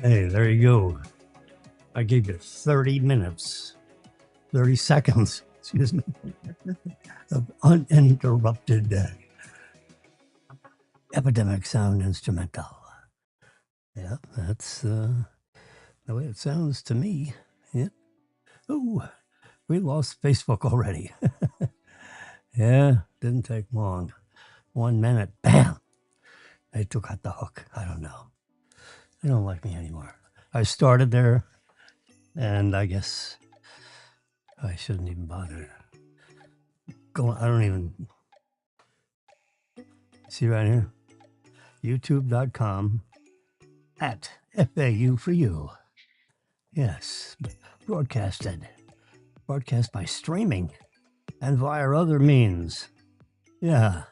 Hey, there you go. I gave you 30 minutes, 30 seconds, excuse me, of uninterrupted epidemic sound instrumental. Yeah, that's the way it sounds to me. Yeah. Oh, we lost Facebook already. Yeah, didn't take long. 1 minute, bam, they took out the hook. I don't know. They don't like me anymore. I started there, and I guess I shouldn't even bother. I don't even see right here. YouTube.com at FAU for you. Yes, broadcast by streaming and via other means. Yeah.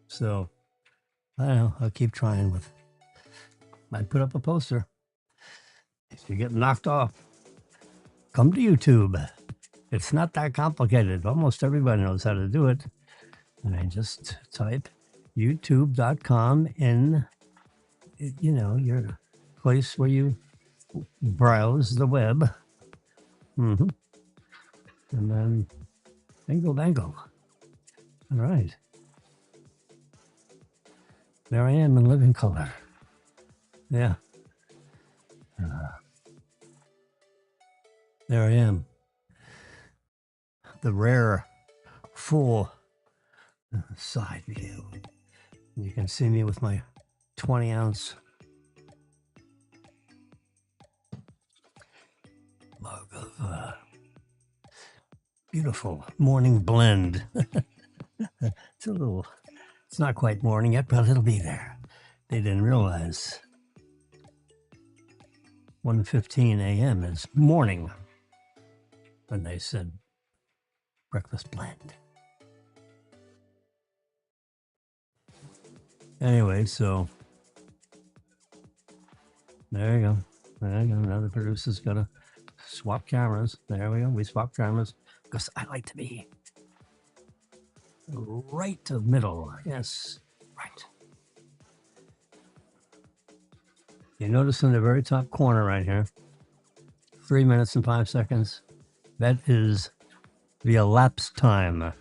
So, I don't know. I'll keep trying with. Might put up a poster. If you get knocked off, come to YouTube. It's not that complicated. Almost everybody knows how to do it. And I just type youtube.com in, your place where you browse the web. Mm-hmm. And then bingo bango. All right. There I am in living color. Yeah. There I am. The rare full side view. You can see me with my 20-ounce mug of beautiful morning blend. It's not quite morning yet, but it'll be there. They didn't realize 1:15 a.m. is morning when they said breakfast blend. Anyway, so there you go. There you go. Now the producer's got to swap cameras. There we go. We swap cameras because I like to be right to the middle. Yes, right. You notice in the very top corner right here, 3 minutes and 5 seconds. That is the elapsed time.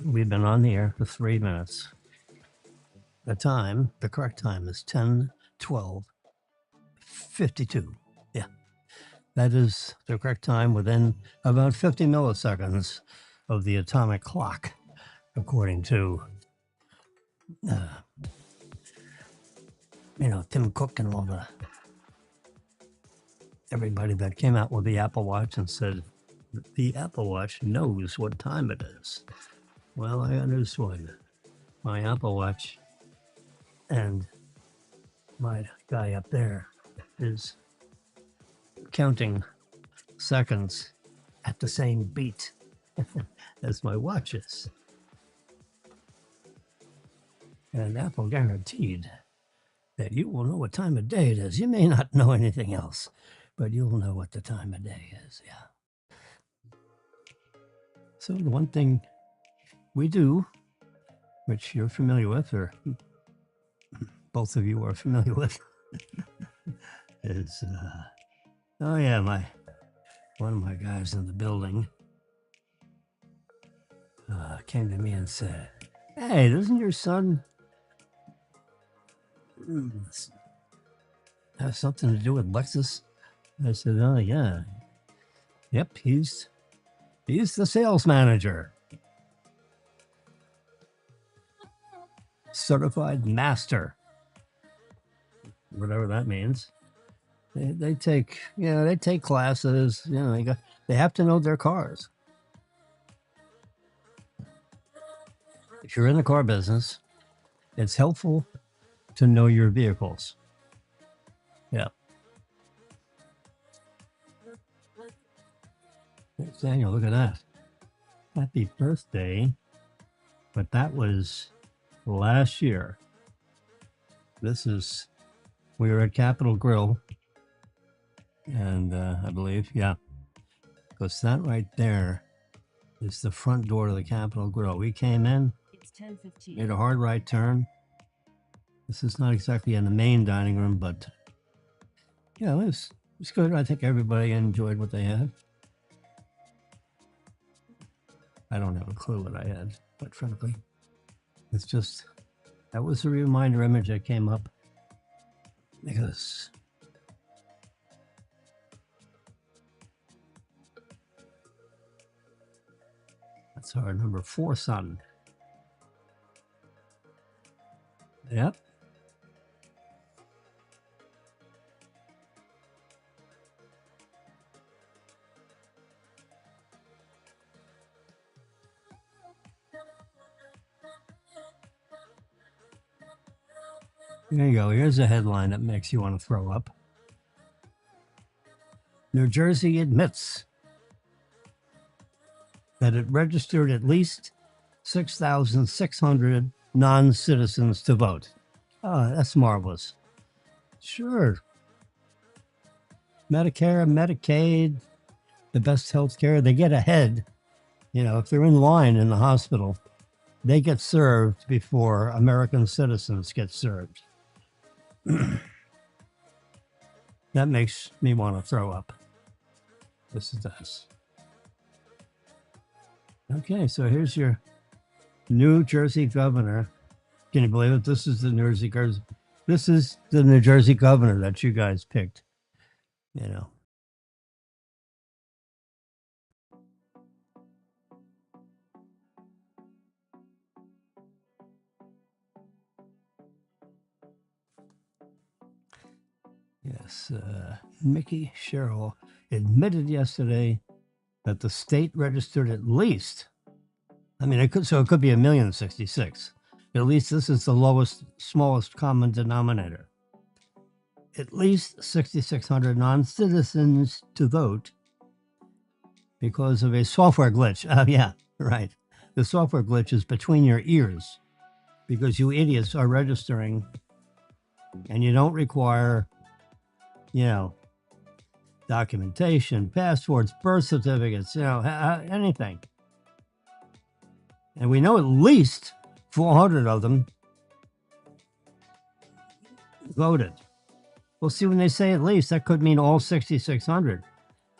We've been on the air for 3 minutes. The correct time is 10:12:52. Yeah, that is the correct time within about 50 milliseconds of the atomic clock, according to, Tim Cook and everybody that came out with the Apple Watch and said the Apple Watch knows what time it is. Well, I understood. My Apple Watch and my guy up there is counting seconds at the same beat as my watch is. And Apple guaranteed that you will know what time of day it is. You may not know anything else, but you'll know what the time of day is. Yeah. So the one thing we do, which you're familiar with, or both of you are familiar with, is, one of my guys in the building came to me and said, "Hey, doesn't your son have something to do with Lexus?" I said, "Oh, yeah. Yep, he's the sales manager. Certified master." Whatever that means. They take classes. They have to know their cars. If you're in the car business, it's helpful to know your vehicles. Yeah. Daniel, look at that. Happy birthday. But that was last year. We were at Capitol Grill. And I believe, yeah. Because that right there is the front door to the Capitol Grill. We came in, It's 10:15. made a hard right turn. This is not exactly in the main dining room, but yeah, it was good. I think everybody enjoyed what they had. I don't have a clue what I had, but frankly, it's just that was the reminder image that came up because that's our number 4 son. Yep. There you go. Here's a headline that makes you want to throw up. New Jersey admits that it registered at least 6,600 non-citizens to vote. Oh, that's marvelous. Sure. Medicare, Medicaid, the best health care, they get ahead. You know, if they're in line in the hospital, they get served before American citizens get served. That makes me want to throw up. This is us. Okay, so here's your New Jersey governor. Can you believe it? This is the New Jersey governor that you guys picked. You know. Yes, Mickey Sherrill admitted yesterday that the state registered at least, I mean, it could be 1,066,000. At least this is the smallest common denominator. At least 6,600 non-citizens to vote because of a software glitch. Yeah, right. The software glitch is between your ears because you idiots are registering and you don't require, you know, documentation, passports, birth certificates, you know, anything. And we know at least 400 of them voted. Well, see, when they say at least, that could mean all 6,600.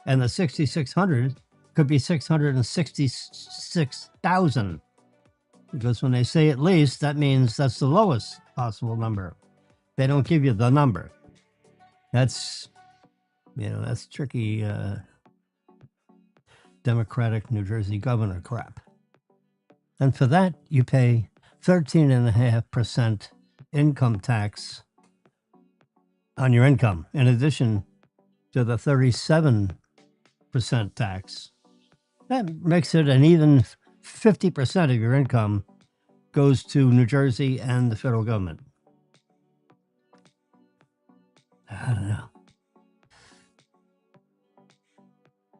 And the 6,600 could be 666,000. Because when they say at least, that means that's the lowest possible number. They don't give you the number. That's, you know, that's tricky Democratic New Jersey governor crap. And for that, you pay 13.5% income tax on your income, in addition to the 37% tax. That makes it an even 50% of your income goes to New Jersey and the federal government. I don't know.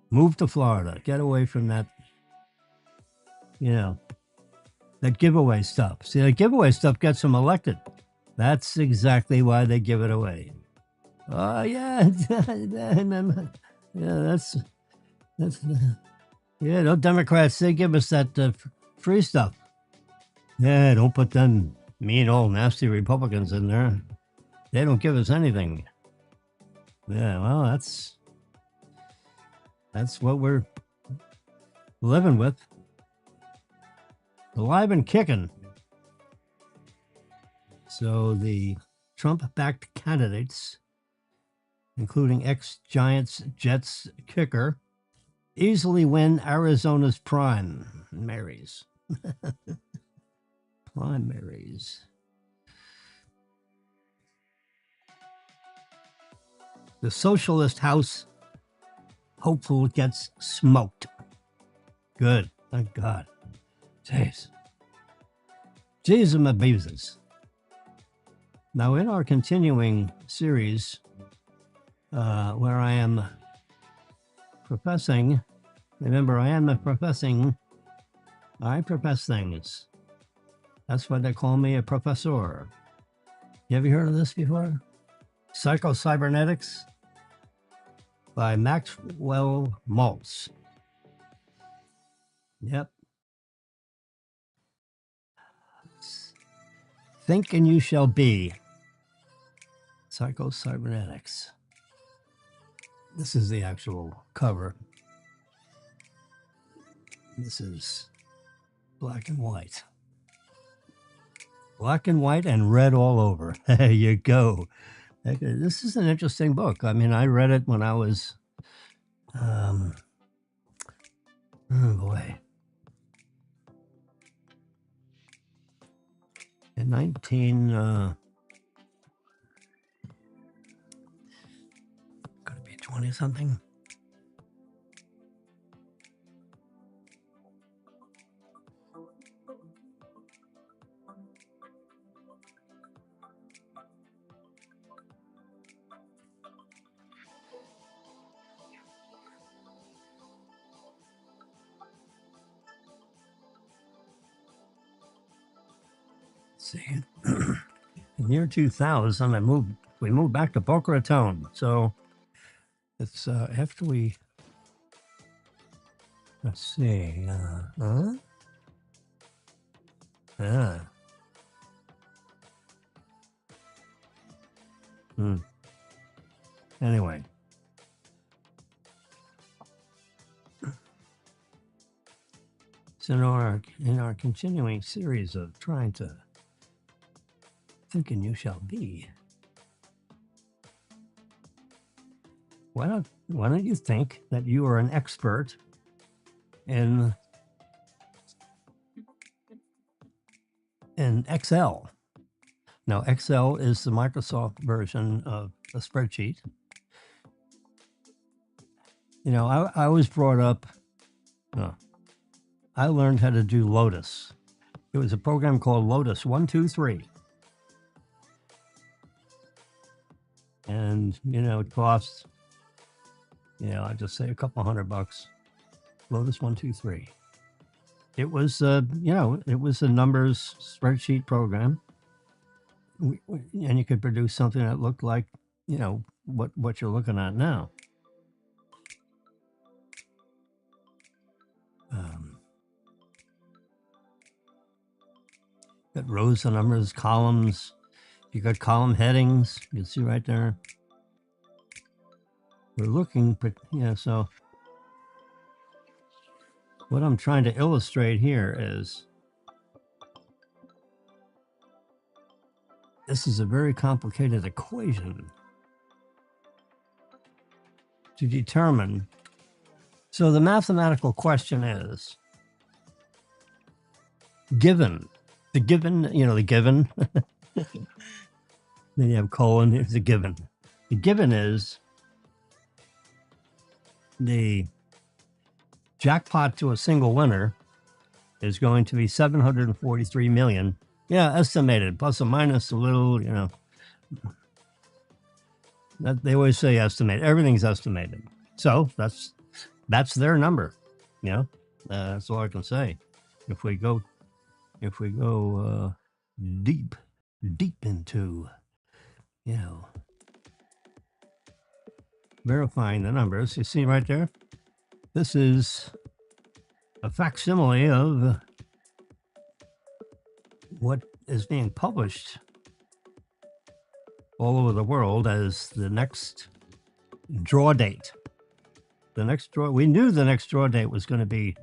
Move to Florida. Get away from that, you know, that giveaway stuff. See, that giveaway stuff gets them elected. That's exactly why they give it away. Oh, yeah. Yeah, that's yeah, those Democrats, they give us that free stuff. Yeah, don't put them mean old nasty Republicans in there. They don't give us anything. Yeah, well, that's what we're living with. Alive and kicking. So the Trump-backed candidates, including ex-Giants Jets kicker, easily win Arizona's primaries. Primaries. The socialist House hopeful gets smoked. Good. Thank God. Jeez. Jeez and abuses. Now, in our continuing series, where I am professing, remember, I profess things. That's why they call me a professor. You ever heard of this before? Psycho-Cybernetics by Maxwell Maltz. Yep. Think and you shall be. Psycho-Cybernetics. This is the actual cover. This is black and white. Black and white and red all over. There you go. This is an interesting book. I mean, I read it when I was, oh boy, in 19, could it be 20 something? See, in the year 2000, we moved back to Boca Raton. So it's after we, let's see, anyway. So in our continuing series of trying to thinking you shall be, why don't you think that you are an expert in Excel? Now, Excel is the Microsoft version of a spreadsheet. You know, I was brought up, I learned how to do Lotus. It was a program called Lotus 1-2-3. And, you know, it costs, you know, I'd just say a couple $100. Lotus 1-2-3. It was, you know, it was a numbers spreadsheet program. And you could produce something that looked like, you know, what you're looking at now. Got rows of numbers, columns. You got column headings. You can see right there. We're looking, but yeah, so what I'm trying to illustrate here is this is a very complicated equation to determine. So the mathematical question is, given, the given, you know, the given, then you have colon, here's the given. The given is the jackpot to a single winner is going to be 743 million. Yeah, estimated, plus or minus a little, you know. That, they always say estimate. Everything's estimated. So that's their number. You know, that's all I can say. If we go deep into, you know, verifying the numbers, you see right there, this is a facsimile of what is being published all over the world as the next draw date. The next draw, we knew the next draw date was going to be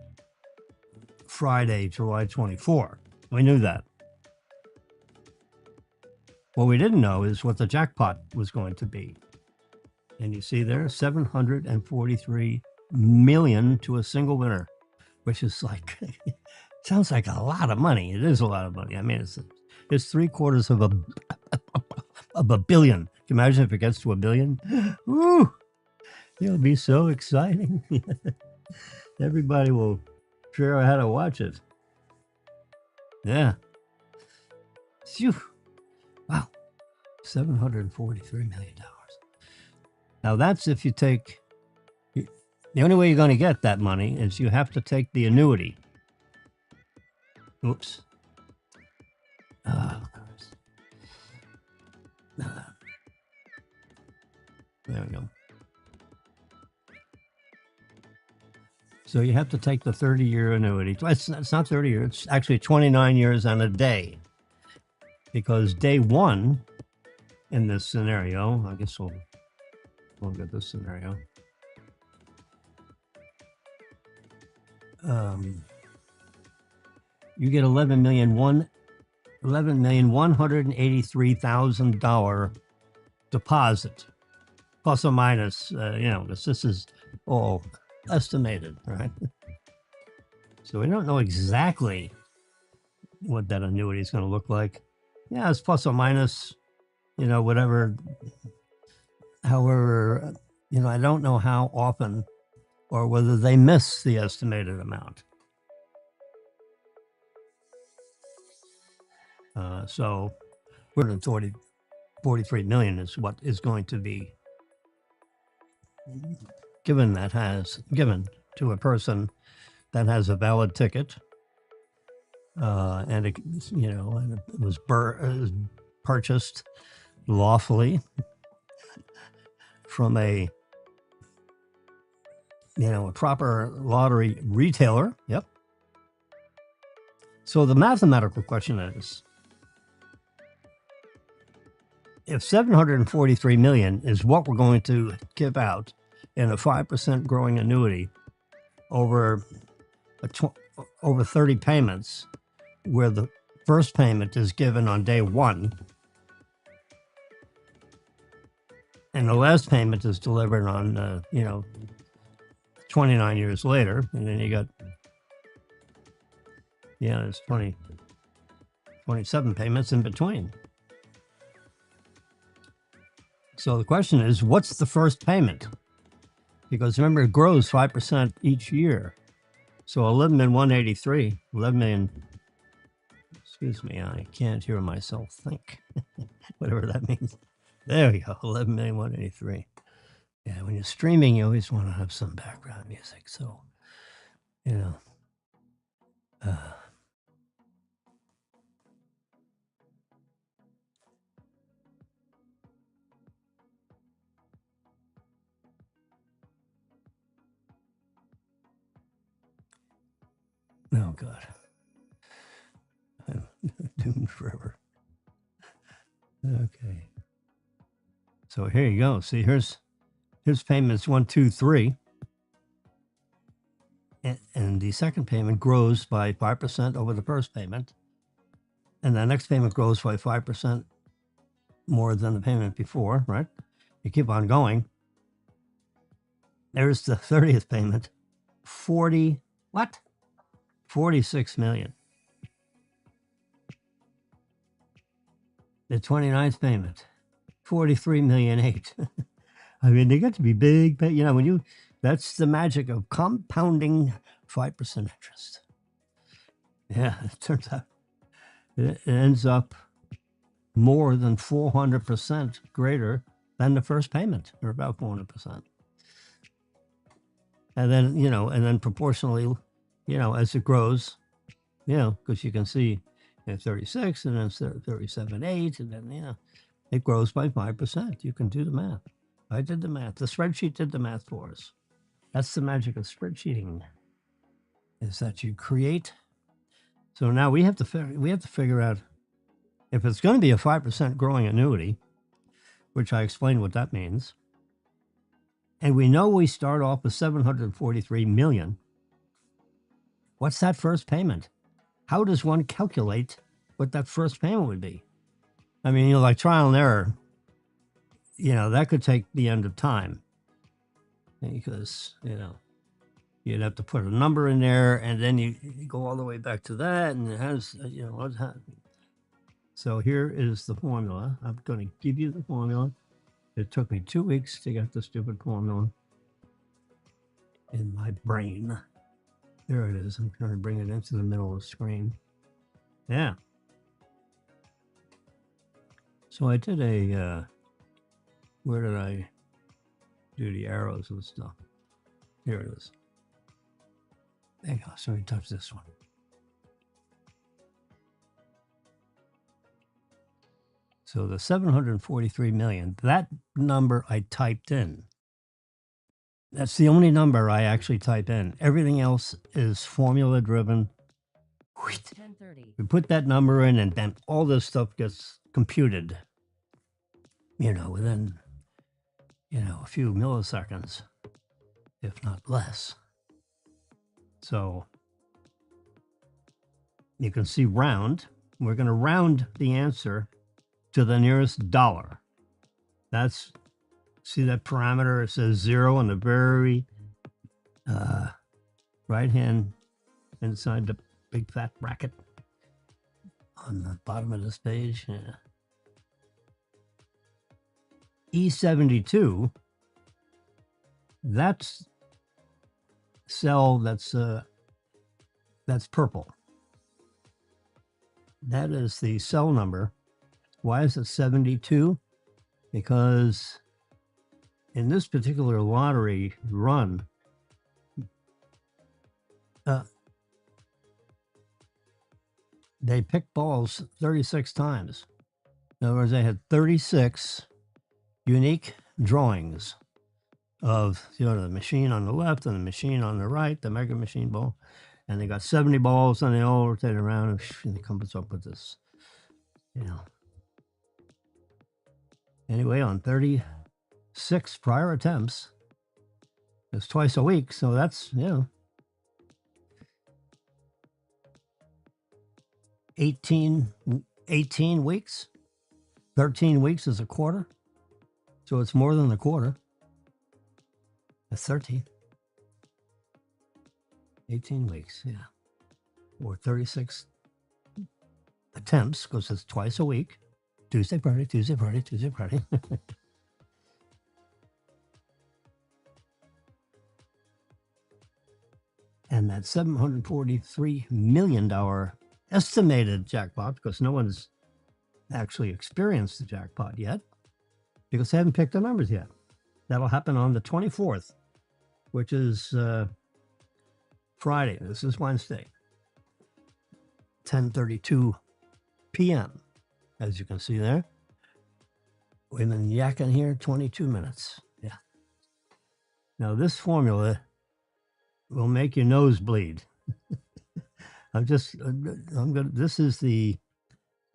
Friday, July 24. We knew that. What we didn't know is what the jackpot was going to be. And you see there, 743 million to a single winner, which is like, sounds like a lot of money. It is a lot of money. I mean, it's 3/4 of a billion. Can you imagine if it gets to a billion? Woo! It'll be so exciting. Everybody will figure out how to watch it. Yeah. Phew. Wow. $743 million. Now that's if you take, the only way you're going to get that money is you have to take the annuity. Oops. There we go. So you have to take the 30-year annuity. It's not 30 years. It's actually 29 years and a day. Because day one in this scenario. I guess we'll get this scenario. You get $11,183,000 deposit, plus or minus. This is all estimated, right? So we don't know exactly what that annuity is going to look like. Yeah, it's plus or minus, whatever. However, I don't know how often or whether they miss the estimated amount. So 43 million is what is going to be given to a person that has a valid ticket, and it was purchased lawfully from a proper lottery retailer. Yep. So the mathematical question is, if 743 million is what we're going to give out in a 5% growing annuity over 30 payments, where the first payment is given on day one and the last payment is delivered on 29 years later, and then you got there's 27 payments in between. So the question is, what's the first payment? Because remember, it grows 5% each year. So 11,183, 11 million, excuse me, I can't hear myself think, whatever that means. There we go, 11,183. Yeah, when you're streaming, you always want to have some background music. So, oh God, I'm doomed forever. Okay, so here you go. See, here's payments 1, 2, 3, and the second payment grows by 5% over the first payment, and the next payment grows by 5% more than the payment before. Right? You keep on going. There's the 30th payment. 46 million. The 29th payment, 43 million 8. I mean, they got to be big, but that's the magic of compounding 5% interest. Yeah, it turns out it ends up more than 400% greater than the first payment, or about 400%. And then, and then proportionally, as it grows, because you can see 36 and then 37, 8, and then, it grows by 5%. You can do the math. I did the math. The spreadsheet did the math for us. That's the magic of spreadsheeting, is that you create. So now we have to figure out if it's going to be a 5% growing annuity, which I explained what that means. And we know we start off with 743 million. What's that first payment? How does one calculate what that first payment would be? I mean, like trial and error, that could take the end of time, because, you'd have to put a number in there, and then you go all the way back to that, and it has, what's happening. So here is the formula. I'm going to give you the formula. It took me 2 weeks to get the stupid formula in my brain. There it is. I'm trying to bring it into the middle of the screen. Yeah. So I did where did I do the arrows and stuff? Here it is. There you go. So we touch this one. So the 743 million, that number I typed in. That's the only number I actually type in. Everything else is formula driven. 10:30. We put that number in, and then all this stuff gets computed. within, a few milliseconds, if not less. So you can see round. We're going to round the answer to the nearest dollar. That's, see that parameter? It says 0 on the very right hand inside the big fat bracket on the bottom of this page. Yeah. E72, that's cell that's purple. That is the cell number. Why is it 72? Because in this particular lottery run, they picked balls 36 times. In other words, they had 36 unique drawings of the machine on the left and the machine on the right, the Mega Machine ball, and they got 70 balls and they all rotate around and it comes up with this, Anyway, on 36 prior attempts, it's twice a week, so that's 18 weeks. 13 weeks is a quarter, so it's more than a quarter. That's 13. 18 weeks, yeah. Or 36 attempts, because it's twice a week. Tuesday, Friday, Tuesday, Friday, Tuesday, Friday. And that $743 million estimated jackpot, because no one's actually experienced the jackpot yet, because they haven't picked the numbers yet. That'll happen on the 24th, which is Friday. This is Wednesday, 10:32 p.m. As you can see there. We've been yakking here 22 minutes. Yeah. Now this formula will make your nose bleed. This is the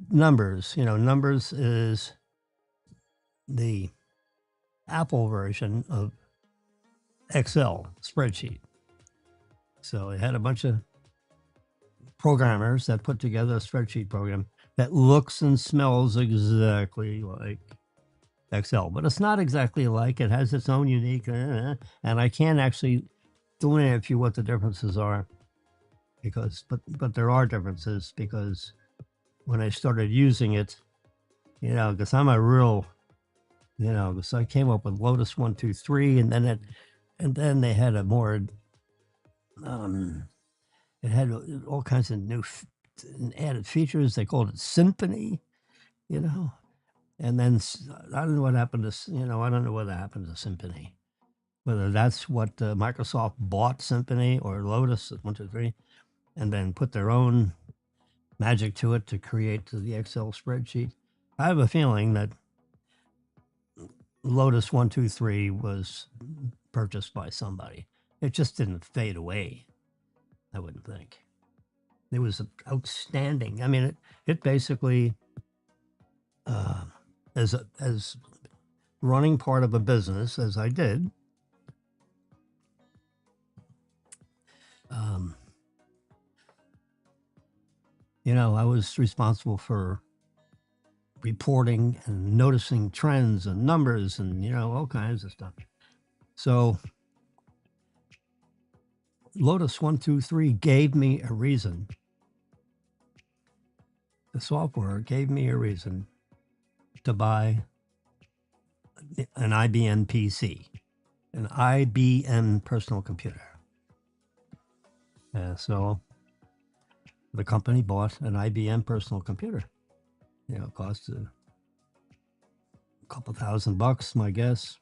numbers. Numbers is the Apple version of Excel spreadsheet. So it had a bunch of programmers that put together a spreadsheet program that looks and smells exactly like Excel, but it's not exactly like. It has its own unique, and I can't actually delineate for you what the differences are, but there are differences, because when I started using it, because I'm a real, because I came up with Lotus 1, 2, 3, and then they had a more, it had all kinds of new added features. They called it Symphony, and then I don't know what happened to, I don't know what happened to Symphony, whether that's what Microsoft bought Symphony or Lotus 1, 2, 3, and then put their own magic to it to create the Excel spreadsheet. I have a feeling that Lotus 1, 2, 3 was purchased by somebody. It just didn't fade away, I wouldn't think. It was outstanding. I mean, it basically, as running part of a business, as I did, I was responsible for reporting and noticing trends and numbers and, all kinds of stuff. So Lotus 1, 2, 3 gave me a reason. The software gave me a reason to buy an IBM PC, an IBM personal computer. So the company bought an IBM personal computer. It cost a couple $1,000, my guess.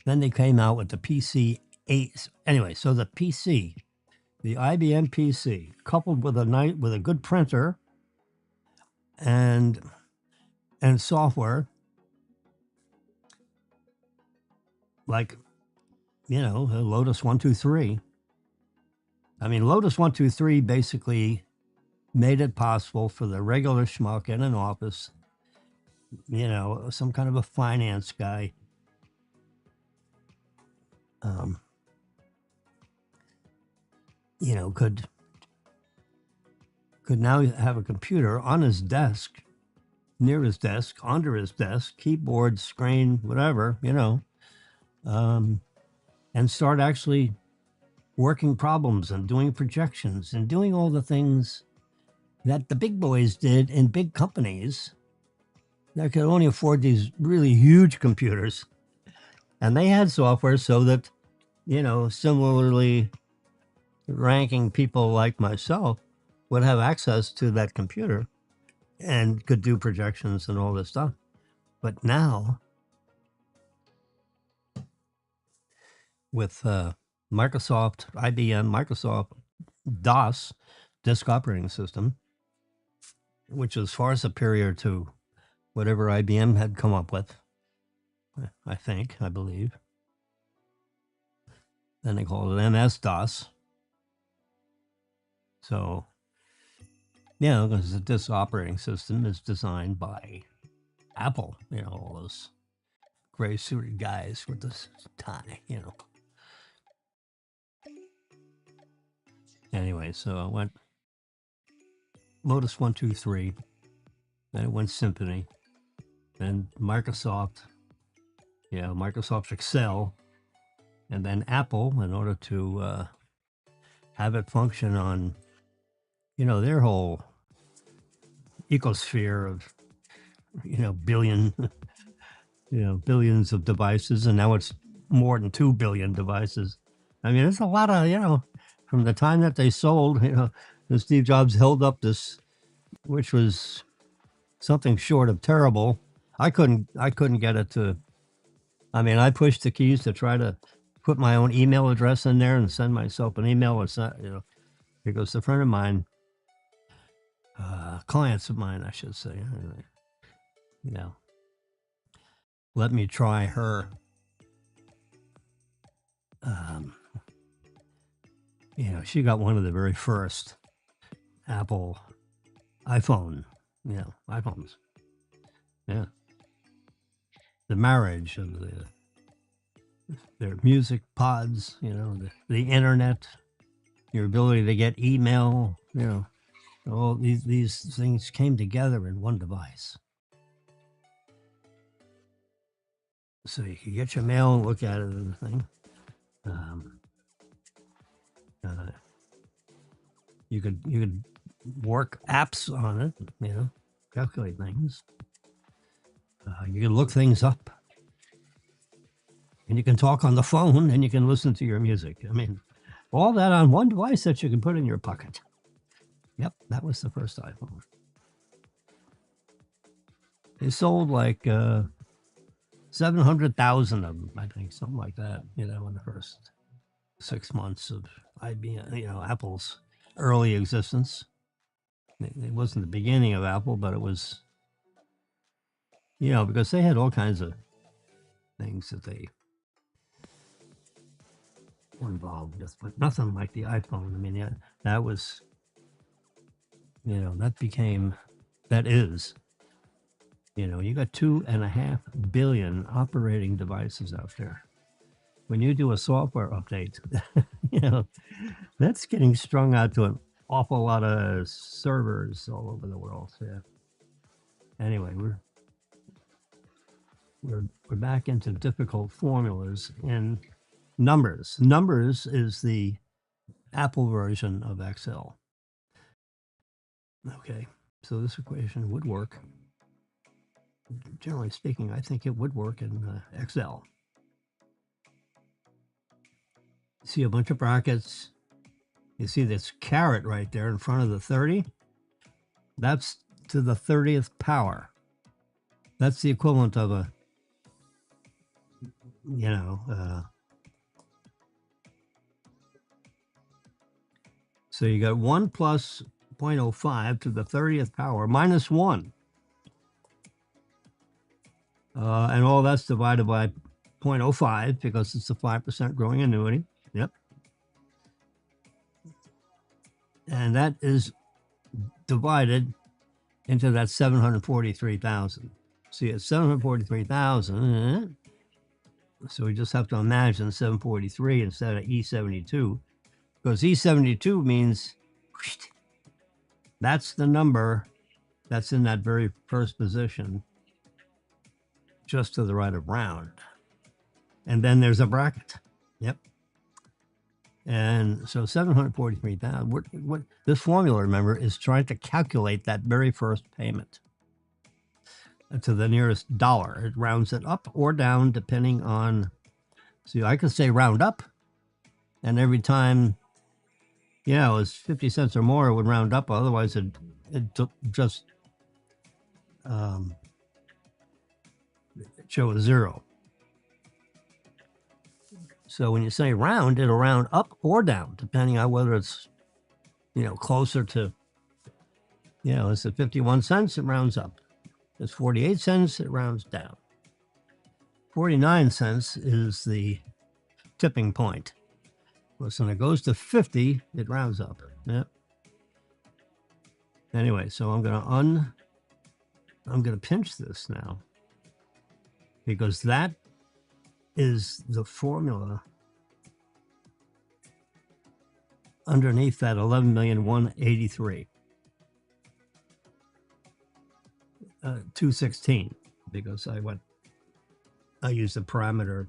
Then they came out with the PC 8. Anyway, so the PC, the IBM PC, coupled with a good printer and software, like, Lotus 1, 2, 3. I mean, Lotus 1, 2, 3 basically made it possible for the regular schmuck in an office, some kind of a finance guy, um, could now have a computer on his desk, near his desk, under his desk, keyboard, screen, whatever, and start actually working problems and doing projections and doing all the things that the big boys did in big companies that could only afford these really huge computers. And they had software so that, similarly ranking people like myself would have access to that computer and could do projections and all this stuff. But now, with Microsoft, IBM, Microsoft DOS, disk operating system, which is far superior to whatever IBM had come up with, I believe. Then they called it MS-DOS. So, because the disk operating system is designed by Apple, all those gray suited guys with this tie, Anyway, so I went Lotus 1-2-3, then it went Symphony, then Microsoft Excel, and then Apple, in order to have it function on, their whole ecosphere of, billions of devices, and now it's more than 2 billion devices. I mean, it's a lot of, from the time that they sold, Steve Jobs held up this, which was something short of terrible. I couldn't get it to, I pushed the keys to try to put my own email address in there and send myself an email. It's not, because a friend of mine, clients of mine, I should say, let me try her, she got one of the very first Apple iPhones. Yeah. The marriage of their music pods, the internet, your ability to get email, all these things came together in one device. So you could get your mail and look at it and thing. You could work apps on it, calculate things. You can look things up. And you can talk on the phone and you can listen to your music. All that on one device that you can put in your pocket. Yep, that was the first iPhone. They sold like 700,000 of them, I think, something like that, in the first 6 months of IBM, Apple's early existence. It wasn't the beginning of Apple, but it was, because they had all kinds of things that they were involved with, but nothing like the iPhone. That was, that is, you got 2.5 billion operating devices out there. When you do a software update, that's getting strung out to an awful lot of servers all over the world. Yeah. Anyway, we're back into difficult formulas in numbers. Numbers is the Apple version of Excel. Okay, so this equation would work. Generally speaking, I think it would work in Excel. See a bunch of brackets. You see this caret right there in front of the 30? That's to the 30th power. That's the equivalent of a, so you got 1 plus 0.05 to the 30th power minus 1. And all that's divided by 0.05 because it's a 5% growing annuity. Yep. And that is divided into that 743,000. See, it's 743,000. So we just have to imagine 743 instead of E72, because E72 means that's the number that's in that very first position, just to the right of round. And then there's a bracket. Yep. And so 743,000, what this formula, remember, is trying to calculate that very first payment to the nearest dollar. It rounds it up or down depending on, see, I could say round up, and every time, you know, it's 50 cents or more, it would round up. Otherwise, it just show a zero. So when you say round, it'll round up or down, depending on whether it's, you know, closer to, you know, it's at 51 cents, it rounds up. It's 48 cents, it rounds down. 49 cents is the tipping point. Well, so when it goes to 50, it rounds up. Yep. Anyway, so I'm gonna pinch this now, because that is the formula underneath that 11,183,216, because I used the parameter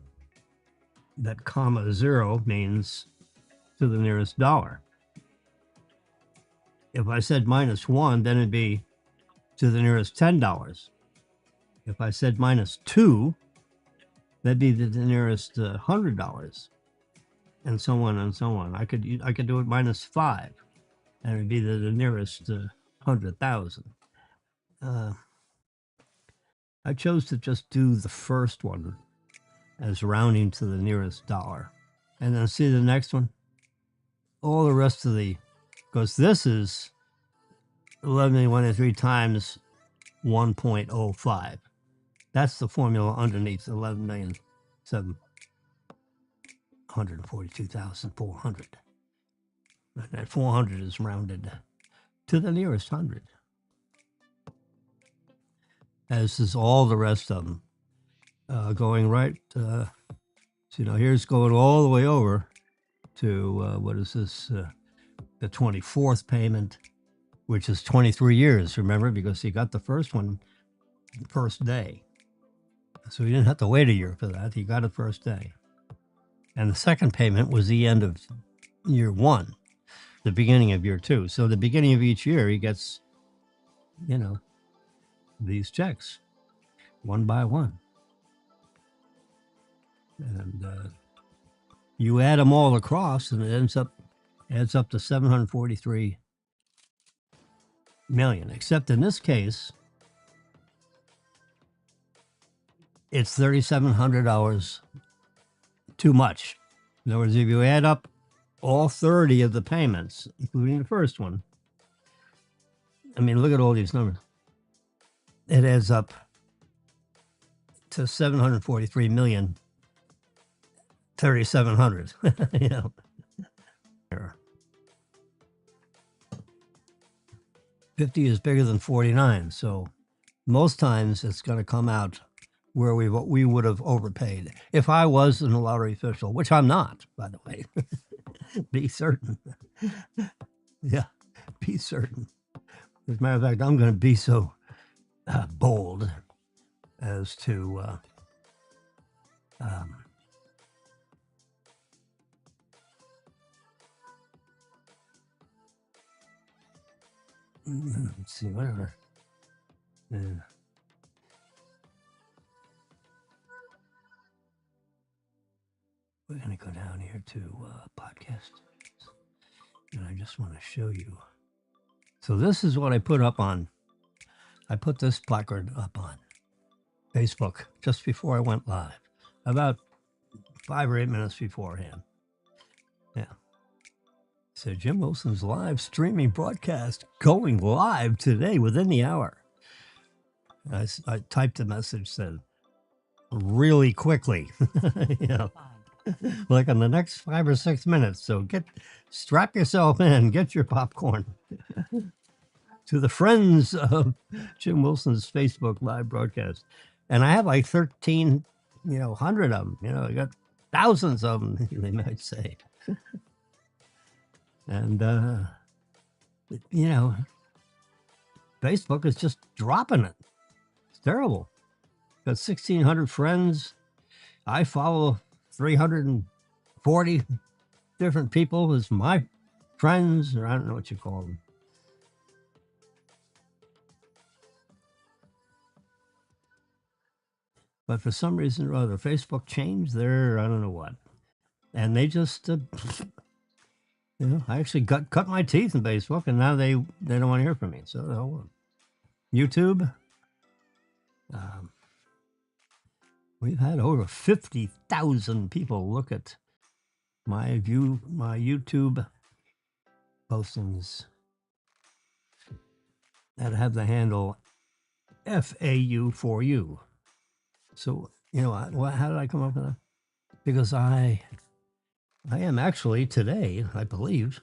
that comma 0 means to the nearest dollar. If I said -1, then it'd be to the nearest $10. If I said -2, that'd be to the nearest $100, and so on and so on. I could do it -5, and it'd be to the nearest 100,000. I chose to just do the first one as rounding to the nearest dollar, and then see the next one. All the rest of the, because this is 11,183 times 1.05. That's the formula underneath 11,742,400. And that 400 is rounded to the nearest 100. As is all the rest of them. Going right, so, you know, here's going all the way over to, what is this, the 24th payment, which is 23 years, remember, because he got the first one the first day. So he didn't have to wait a year for that. He got it first day. And the second payment was the end of year 1, the beginning of year 2. So the beginning of each year, he gets, you know, these checks one by one. And you add them all across, and it adds up to 743 million. Except in this case, it's $3,700 too much. In other words, if you add up all 30 of the payments, including the first one, I mean, look at all these numbers. It adds up to 743 million. 3,700. You know. 50 is bigger than 49, so most times it's going to come out where we would have overpaid. If I was a lottery official, which I'm not, by the way, be certain. Yeah, be certain. As a matter of fact, I'm going to be so bold as to let's see, whatever. We're going to go down here to podcast. And I just want to show you. So this is what I put up on. I put this placard up on Facebook just before I went live, about 5 or 8 minutes beforehand. Yeah. So Jim Wilson's live streaming broadcast going live today within the hour. I typed a message, said really quickly, you know, like in the next 5 or 6 minutes. So strap yourself in, get your popcorn. to the friends of Jim Wilson's Facebook live broadcast. And I have like 13, hundred of them. I got thousands of them, they might say. And, Facebook is just dropping it. It's terrible. Got 1,600 friends. I follow 340 different people as my friends, or I don't know what you call them. But for some reason or other, Facebook changed their, I don't know what. And they just, I actually cut my teeth in Facebook, and now they don't want to hear from me. So, hold on. YouTube. We've had over 50,000 people look at my YouTube postings that have the handle FAU4U. So, how did I come up with that? Because I am actually today, I believe,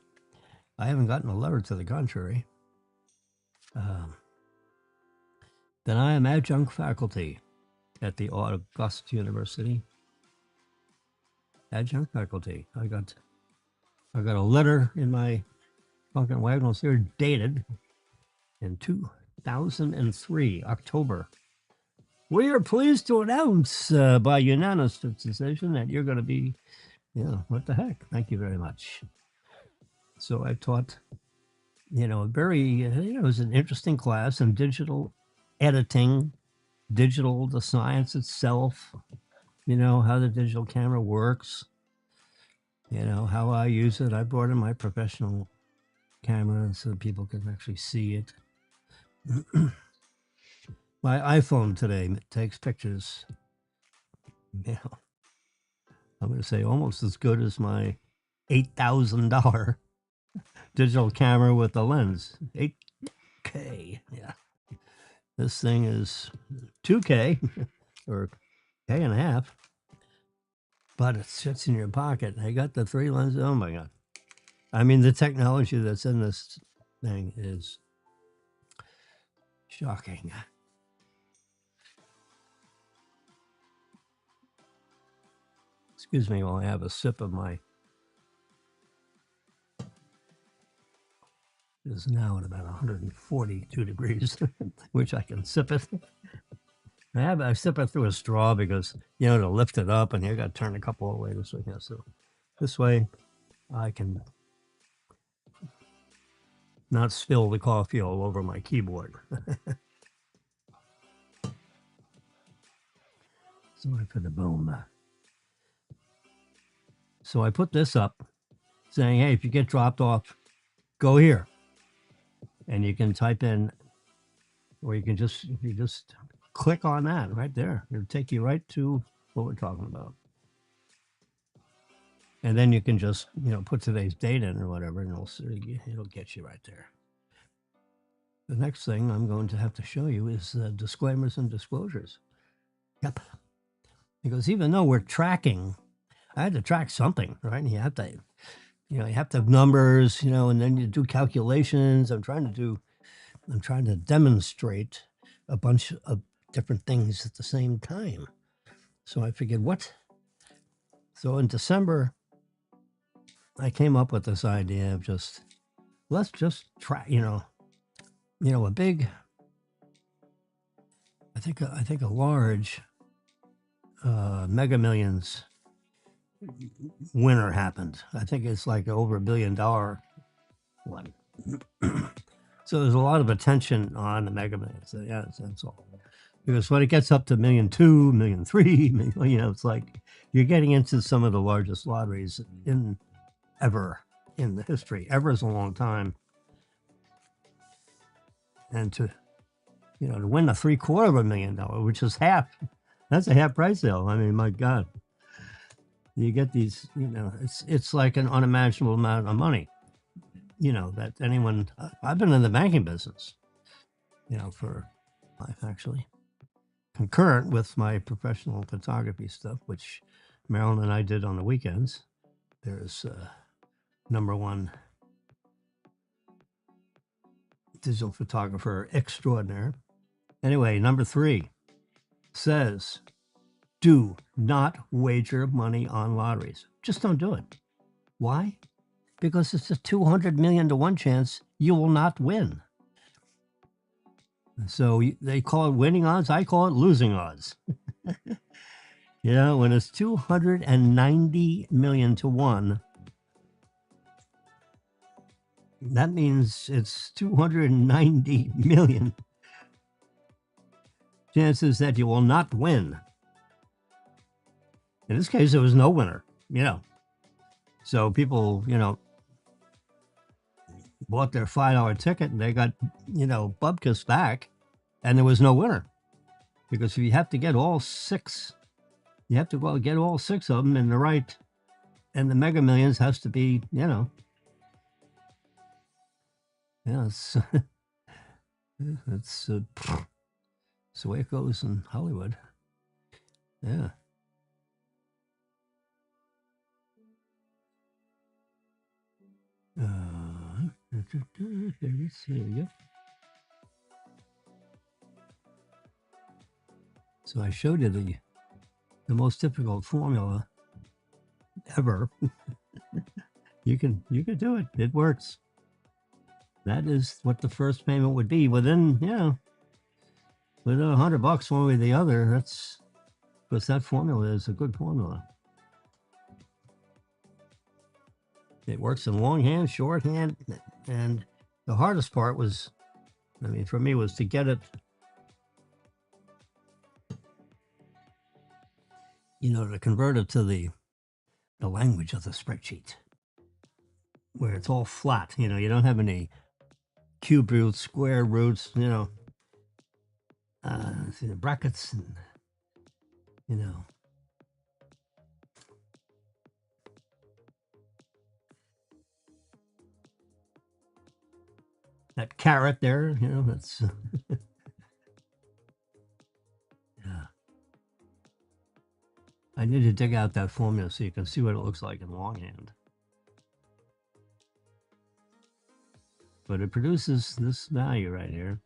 I haven't gotten a letter to the contrary, that I am adjunct faculty at the Augusta University. Adjunct faculty. I got a letter in my Funkin' Wagnalls here dated in 2003, October. We are pleased to announce by unanimous decision that you're going to be, what the heck? Thank you very much. So I taught, it was an interesting class in digital editing, the science itself, how the digital camera works, how I use it. I brought in my professional camera so people can actually see it. My iPhone today takes pictures, I'm going to say almost as good as my $8,000 digital camera with the lens. 8K, yeah. This thing is 2K or K and a half, but it sits in your pocket. I got the 3 lenses. Oh my God. I mean, the technology that's in this thing is shocking. Excuse me while I have a sip of my. It is now at about 142 degrees, which I can sip it. I sip it through a straw because, to lift it up, and you got to turn a couple of way this way. Yeah, so this way I can not spill the coffee all over my keyboard. Sorry for the boom. So I put this up saying, hey, if you get dropped off, go here. And you can type in, or you can just click on that right there. It'll take you right to what we're talking about. And then you can just, put today's date in or whatever, and it'll get you right there. The next thing I'm going to have to show you is disclaimers and disclosures. Yep. Because even though we're tracking, I had to track something, right? And you have to have numbers, and then you do calculations. I'm trying to demonstrate a bunch of different things at the same time. So I figured, so in December, I came up with this idea of let's just try, a big, I think a large Mega Millions winner happened. I think it's like over $1 billion one. So there's a lot of attention on the Mega Millions. So yeah, that's all. Because when it gets up to $1.2 million, $1.3 million, it's like you're getting into some of the largest lotteries ever in the history. Ever is a long time. And to win a $750,000, which is half, that's a half price sale. I mean, my God, you get these, it's like an unimaginable amount of money, that anyone, I've been in the banking business, for life actually, concurrent with my professional photography stuff, which Marilyn and I did on the weekends. There's number one digital photographer extraordinaire. Anyway, number 3 says, do not wager money on lotteries. Just don't do it. Why? Because it's a 200 million to 1 chance you will not win. So they call it winning odds. I call it losing odds. You know, when it's 290 million to 1, that means it's 290 million chances that you will not win. In this case, there was no winner, you know. So people, you know, bought their $5 ticket and they got, you know, bubkas back, and there was no winner. Because if you have to get all 6, you have to go get all 6 of them in the right, and the Mega Millions has to be, you know, yeah, it's it's the way it goes in Hollywood. Yeah. Let's see. So I showed you the most difficult formula ever. you can do it. It works. That is what the first payment would be within, you know, within $100 one way or the other. That's because that formula is a good formula. It works in longhand, shorthand, and the hardest part was, I mean, for me, was to get it, you know, to convert it to the language of the spreadsheet, where it's all flat. You know, you don't have any cube roots, square roots, you know, brackets, and, you know. That caret there, you know, that's, yeah. I need to dig out that formula so you can see what it looks like in longhand. But it produces this value right here.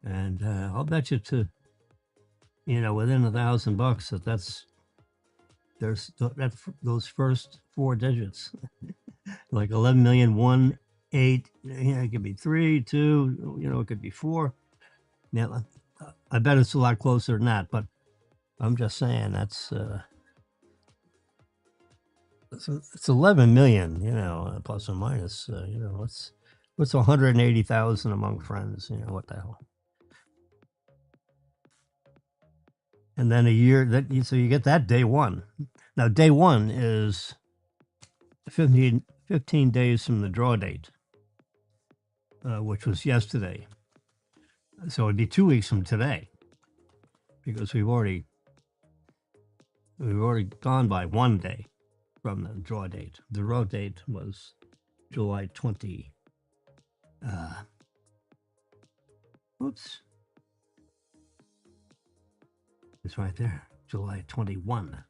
And I'll bet you to, you know, within $1,000 that's those first 4 digits, like 11 million, 1, 8, you know, it could be 3, 2, you know, it could be 4. Now, I bet it's a lot closer than that, but I'm just saying that's, it's 11 million, you know, plus or minus, you know, what's 180,000 among friends, you know, what the hell. And then a year so you get that day 1. Now day 1 is 15 days from the draw date, which was yesterday. So it'd be 2 weeks from today, because we've already gone by 1 day from the draw date. The draw date was July 20. Oops. It's right there, July 21.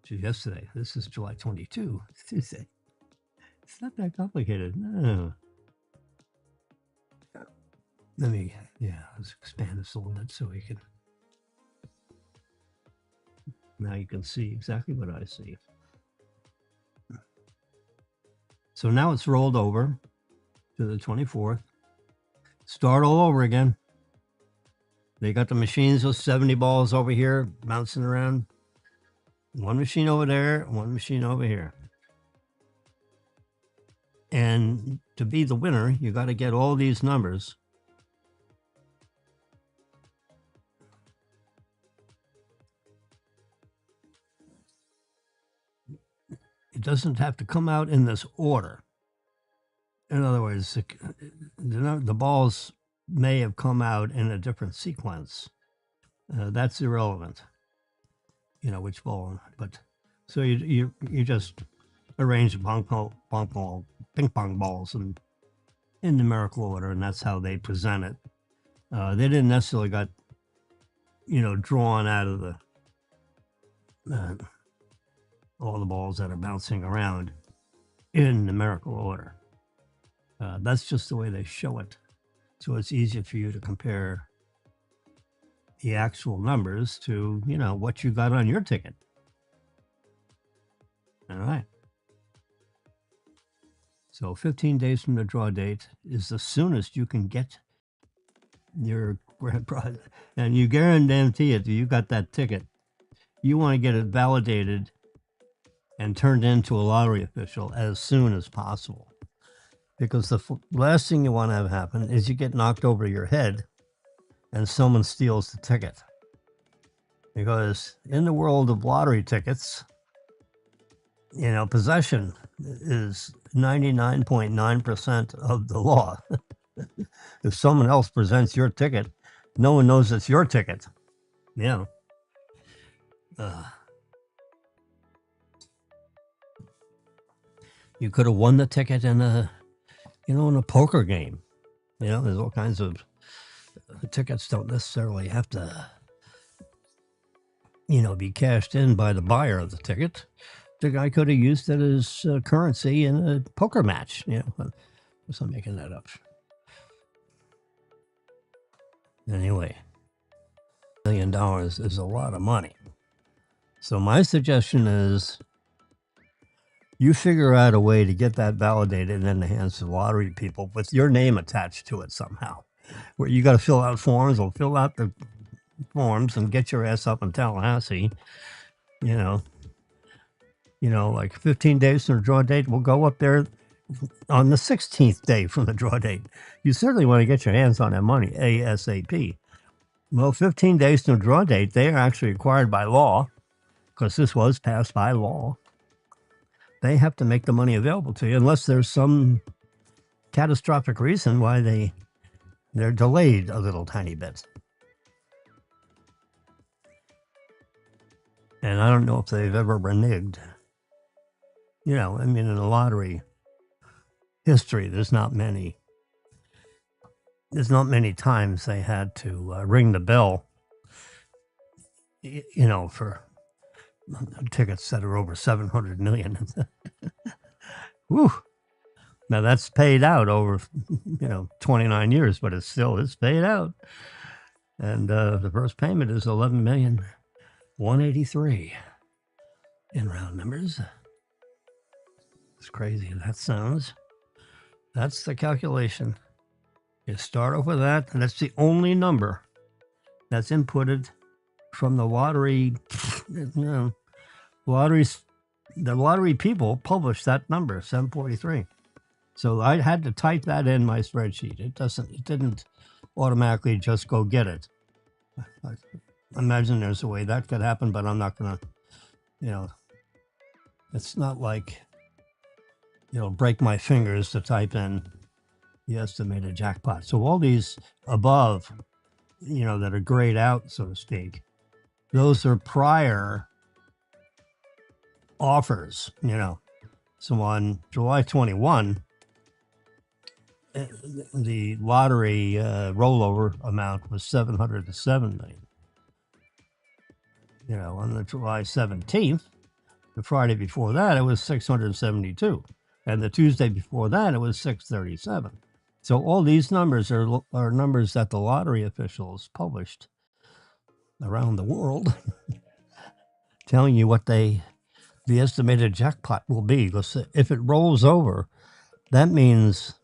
Which is yesterday. This is July 22, Tuesday. It's not that complicated. No. Let me, let's expand this a little bit so we can. Now you can see exactly what I see. So now it's rolled over to the 24th. Start all over again. They got the machines with 70 balls over here bouncing around. One machine over there, one machine over here. And to be the winner, you got to get all these numbers. It doesn't have to come out in this order. In other words, the balls may have come out in a different sequence. That's irrelevant, you know, which ball. But so you just arrange ping pong balls in numerical order, and that's how they present it. They didn't necessarily got, you know, drawn out of the all the balls that are bouncing around in numerical order. That's just the way they show it. So it's easier for you to compare the actual numbers to, what you got on your ticket. All right. So 15 days from the draw date is the soonest you can get your grand prize. And you guarantee it, you got that ticket. You want to get it validated and turned into a lottery official as soon as possible. Because the last thing you want to have happen is you get knocked over your head and someone steals the ticket. Because in the world of lottery tickets, possession is 99.9% of the law. If someone else presents your ticket, no one knows it's your ticket. Yeah. You could have won the ticket in a poker game. There's all kinds of tickets don't necessarily have to, be cashed in by the buyer of the ticket. The guy could have used it as currency in a poker match. I'm making that up. Anyway, $1 million is a lot of money. So my suggestion is you figure out a way to get that validated in the hands of lottery people with your name attached to it somehow. Where you got to fill out forms, or fill out the forms and get your ass up in Tallahassee. Like 15 days from the draw date, we'll go up there on the 16th day from the draw date. You certainly want to get your hands on that money ASAP. Well, 15 days from the draw date, they are actually required by law, because this was passed by law. They have to make the money available to you unless there's some catastrophic reason why they're delayed a little tiny bit. And I don't know if they've ever reneged. In the lottery history, there's not many times they had to ring the bell, for tickets that are over 700 million. Whew. Now that's paid out over, 29 years, but it's paid out. And the first payment is 11,183,000 in round numbers. It's crazy. That sounds. That's the calculation. You start off with that, and that's the only number that's inputted from the lottery. Lotteries. The lottery people published that number, 743. So I had to type that in my spreadsheet. It didn't automatically just go get it. I imagine there's a way that could happen, but I'm not gonna, it's not like, break my fingers to type in the estimated jackpot. So all these above, that are grayed out, so to speak, those are prior offers, So on July 21, the lottery rollover amount was 707 million. On the July 17th, the Friday before that, it was 672. And the Tuesday before that, it was 637. So all these numbers are numbers that the lottery officials published around the world, telling you what the estimated jackpot will be. Because if it rolls over, that means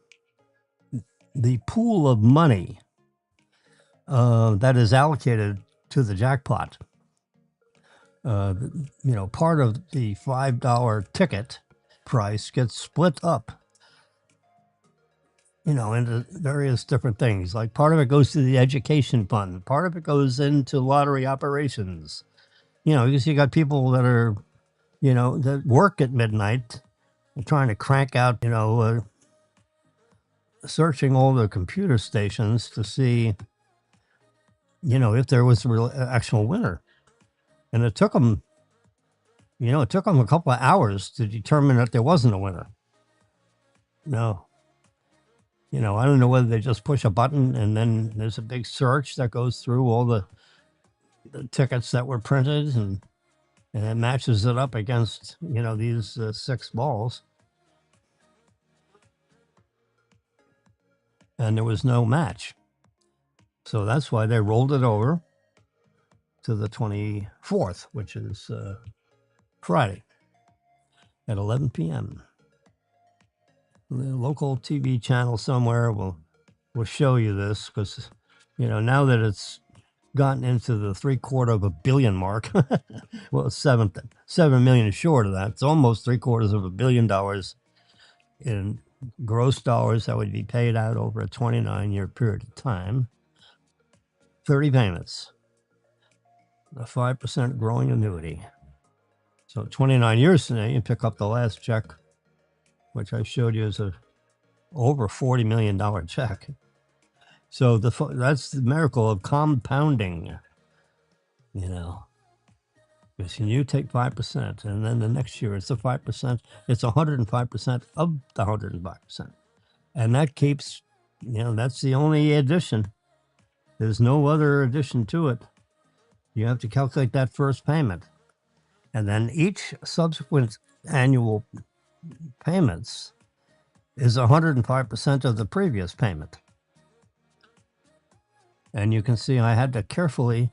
the pool of money that is allocated to the jackpot, part of the $5 ticket price gets split up, into various different things. Like part of it goes to the education fund, part of it goes into lottery operations. Because you got people that are, that work at midnight trying to crank out, searching all the computer stations to see, if there was a real actual winner. And it took them, a couple of hours to determine that there wasn't a winner. No. I don't know whether they just push a button and then there's a big search that goes through all the tickets that were printed and it matches it up against, these 6 balls. and there was no match. So that's why they rolled it over to the 24th, which is Friday at 11 p.m. The local TV channel somewhere will show you this because, now that it's gotten into the $750 million mark, well, it's 7 million short of that. It's almost $750 million in gross dollars that would be paid out over a 29-year period of time. 30 payments, a 5% growing annuity. So 29 years from now, you pick up the last check, which I showed you as a over $40 million check. So that's the miracle of compounding, because you take 5%, and then the next year it's a 5%, it's 105% of the 105%. And that keeps, that's the only addition. There's no other addition to it. You have to calculate that first payment. And then each subsequent annual payments is 105% of the previous payment. And you can see I had to carefully,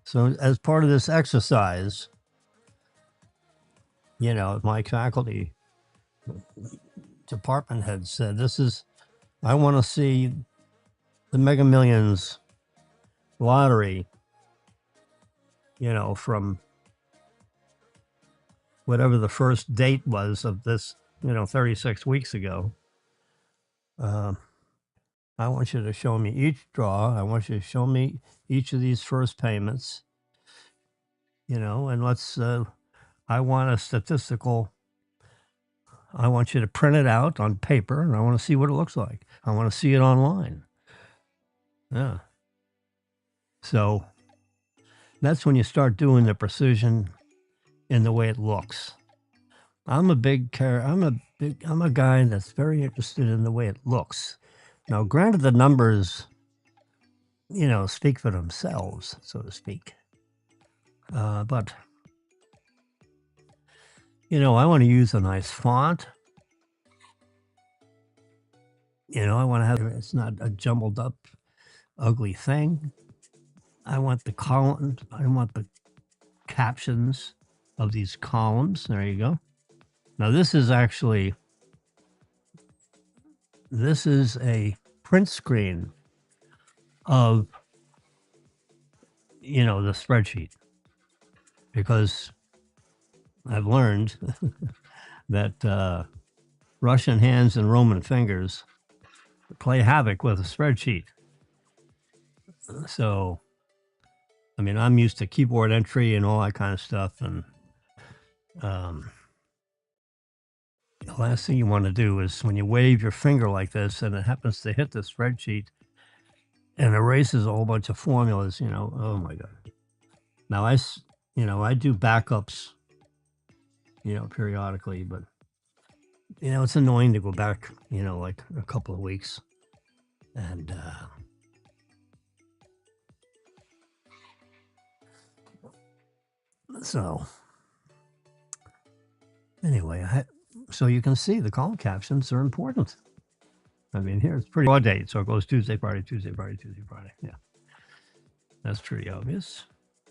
so as part of this exercise, my faculty department head said, I want to see the Mega Millions lottery, from whatever the first date was of this, 36 weeks ago. I want you to show me each draw. I want you to show me each of these first payments, and I want a statistical, I want you to print it out on paper, and I want to see what it looks like. I want to see it online. Yeah. So that's when you start doing the precision in the way it looks. I'm a guy that's very interested in the way it looks. Now, granted, the numbers, speak for themselves, so to speak. But, I want to use a nice font. I want to have, it's not a jumbled up, ugly thing. I want the columns, I want the captions of these columns. There you go. Now, this is a print screen of, the spreadsheet, because I've learned that Russian hands and Roman fingers play havoc with a spreadsheet. So, I'm used to keyboard entry and all that kind of stuff, and the last thing you want to do is when you wave your finger like this and it happens to hit the spreadsheet and erases a whole bunch of formulas, oh my God. Now I do backups, periodically, but, it's annoying to go back, like a couple of weeks. And, so anyway, so you can see the column captions are important. Here it's pretty raw date, so it goes Tuesday, Friday, Tuesday, Friday, Tuesday, Friday. Yeah, that's pretty obvious.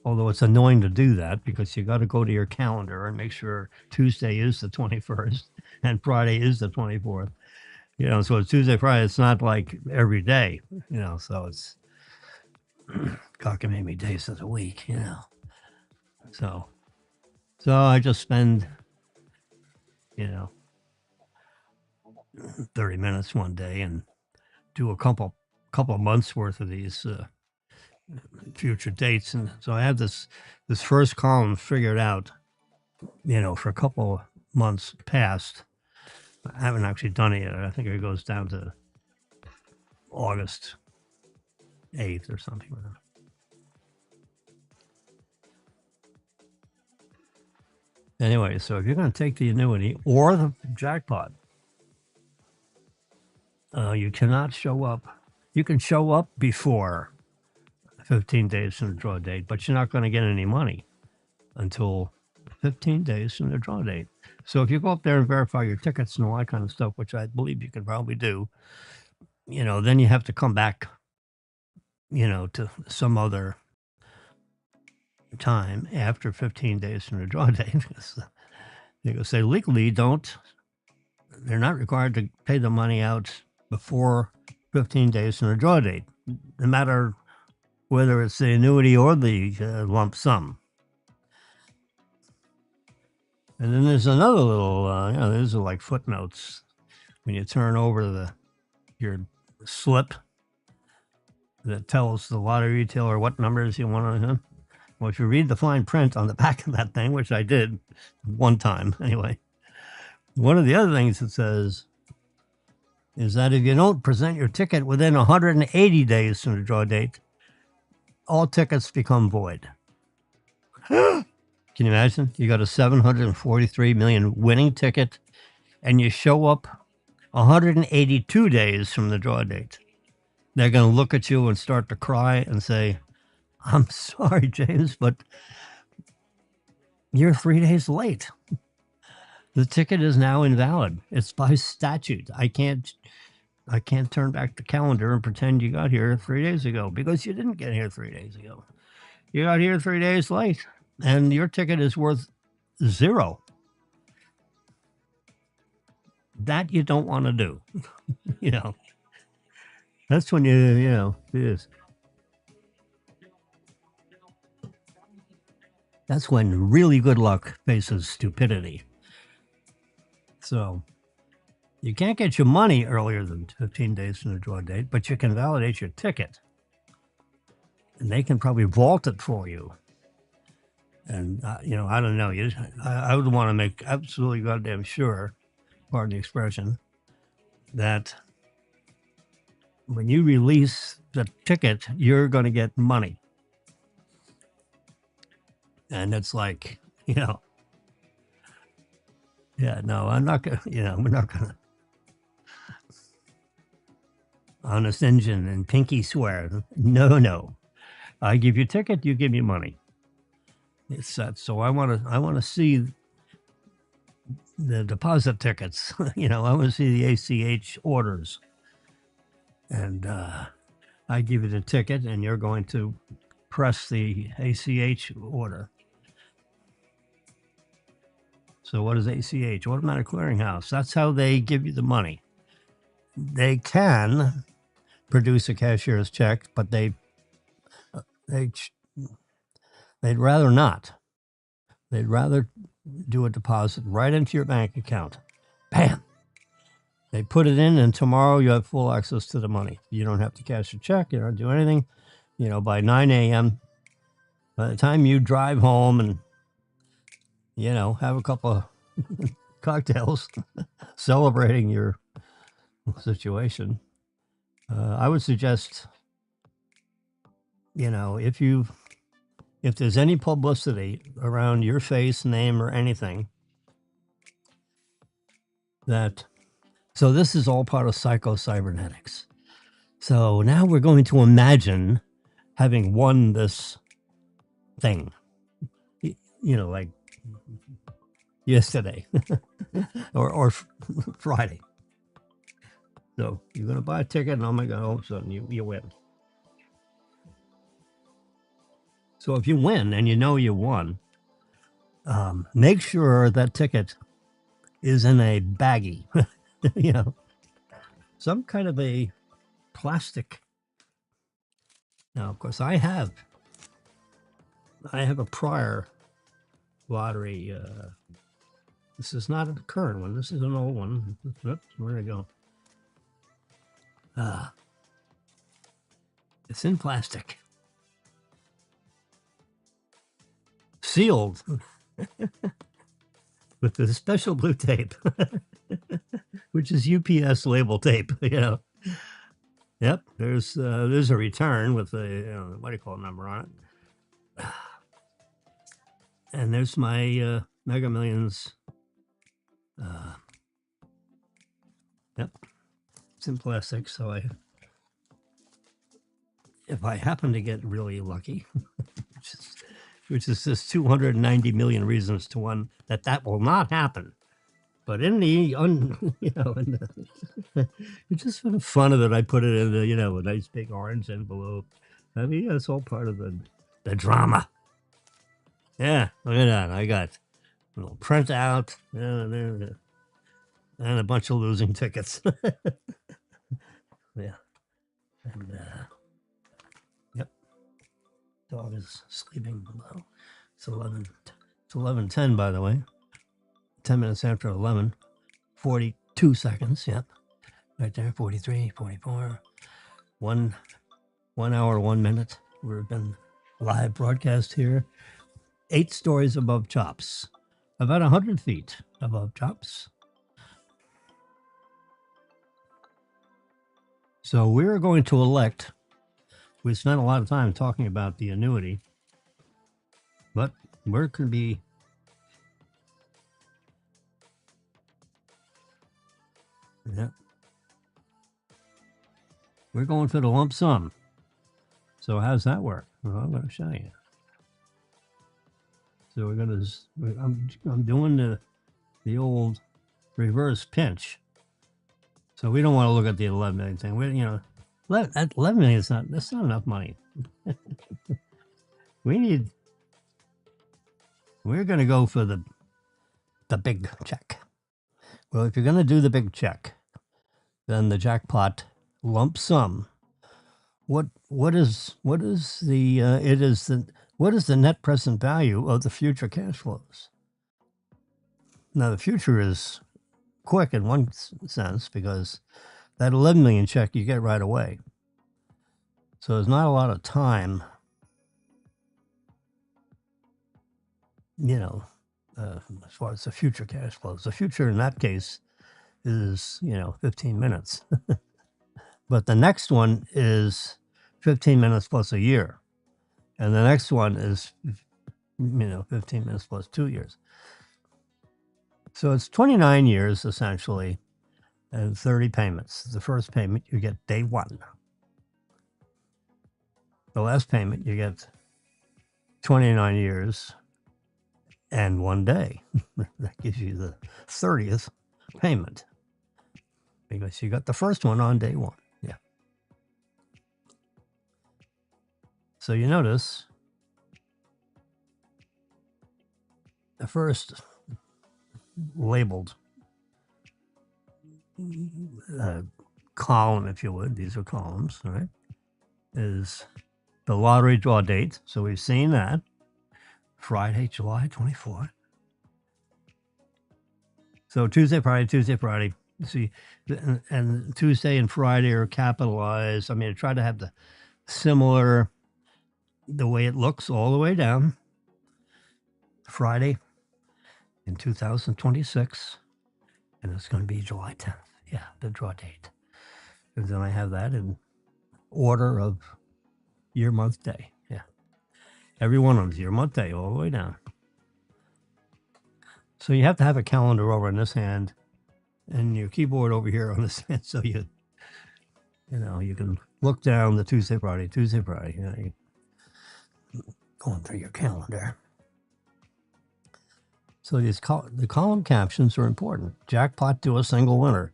Although it's annoying to do that because you got to go to your calendar and make sure Tuesday is the 21st and Friday is the 24th. So it's Tuesday, Friday. It's not like every day, so it's cockamamie days of the week, So I just spend, 30 minutes one day and do a couple of months worth of these future dates. And so I have this first column figured out, for a couple of months past. I haven't actually done it yet. I think it goes down to August 8th or something like that. Anyway, so if you're going to take the annuity or the jackpot, you cannot show up. You can show up before 15 days from the draw date, but you're not going to get any money until 15 days from the draw date. So if you go up there and verify your tickets and all that kind of stuff, which I believe you can probably do, then you have to come back, to some other time after 15 days from the draw date. They go say legally they're not required to pay the money out before 15 days from the draw date, no matter whether it's the annuity or the lump sum. And then there's another little, these are like footnotes. When you turn over your slip that tells the lottery retailer what numbers you want to. Well, if you read the fine print on the back of that thing, which I did one time anyway, one of the other things it says is that if you don't present your ticket within 180 days from the draw date, all tickets become void. Can you imagine? You got a 743 million winning ticket and you show up 182 days from the draw date. They're going to look at you and start to cry and say, I'm sorry, James, but you're 3 days late. The ticket is now invalid. It's by statute. I can't turn back the calendar and pretend you got here 3 days ago, because you didn't get here 3 days ago. You got here 3 days late, and your ticket is worth zero. That you don't want to do. That's when it is. That's when really good luck faces stupidity. So you can't get your money earlier than 15 days from the draw date, but you can validate your ticket. And they can probably vault it for you. And, I don't know. I would want to make absolutely goddamn sure, pardon the expression, that when you release the ticket, you're going to get money. And it's like, yeah, no, I'm not going to, we're not going to. Honest engine and pinky swear. No. I give you a ticket, you give me money. It's that. So I want to see the deposit tickets. I want to see the ACH orders. And I give you the ticket, and you're going to press the ACH order. So what is ACH? Automatic Clearinghouse. That's how they give you the money. They can produce a cashier's check, but they'd rather not. They'd rather do a deposit right into your bank account. Bam! They put it in, and tomorrow you have full access to the money. You don't have to cash a check. You don't do anything. By 9 a.m., by the time you drive home and, have a couple of cocktails celebrating your situation, I would suggest, if there's any publicity around your face, name, or anything, so this is all part of psycho-cybernetics. So now we're going to imagine having won this thing, like yesterday or Friday. So you're going to buy a ticket, and oh my God, all of a sudden you win. So if you win and you won, make sure that ticket is in a baggie, some kind of a plastic. Now, of course, I have a prior lottery. This is not a current one. This is an old one. Oops, where'd it go? It's in plastic. Sealed with the special blue tape, which is UPS label tape, Yep, there's a return with a, what do you call it, number on it. And there's my Mega Millions. Yep, it's in plastic, so if I happen to get really lucky, which is just 290 million reasons to one that will not happen. But in the, you know, it's just for the fun of it, I put it in the, you know, a nice big orange envelope. I mean, yeah, it's all part of the drama. Yeah, look at that. I got a little printout and a bunch of losing tickets. Yeah. And, yep. Dog is sleeping below. It's 11. It's 11:10, by the way. 10 minutes after 11. 42 seconds. Yep. Right there. 43, 44. 1 hour, 1 minute. We've been live broadcast here. 8 stories above Chops. About 100 feet above Chops. So we're going to elect. We spent a lot of time talking about the annuity, but where could be? Yeah, we're going for the lump sum. So how's that work? Well, I'm going to show you. So we're going to. I'm doing the old reverse pinch. So we don't want to look at the 11 million thing. We, you know, that 11 million is not. That's not enough money. We need. We're going to go for the big check. Well, if you're going to do the big check, then the jackpot lump sum. What is the it is the what is the net present value of the future cash flows? Now the future is quick in one sense because that 11 million check you get right away. So there's not a lot of time, you know, as far as the future cash flows. The future in that case is, you know, 15 minutes. But the next one is 15 minutes plus a year. And the next one is, you know, 15 minutes plus 2 years. So it's 29 years essentially and 30 payments. The first payment you get day one. The last payment you get 29 years and 1 day. That gives you the 30th payment because you got the first one on day one. Yeah. So you notice the first labeled column, if you would, these are columns, right, is the lottery draw date. So we've seen that. Friday, July 24th. So Tuesday, Friday. See, and Tuesday and Friday are capitalized. I mean, I try to have the similar, the way it looks all the way down. Friday in 2026, and it's going to be July 10th. Yeah, the draw date. And then I have that in order of year, month, day. Yeah. Every one of them is year, month, day, all the way down. So you have to have a calendar over in this hand and your keyboard over here on this hand, so you know, you can look down the Tuesday, Friday. You know, you going through your calendar. So these the column captions are important. Jackpot to a single winner.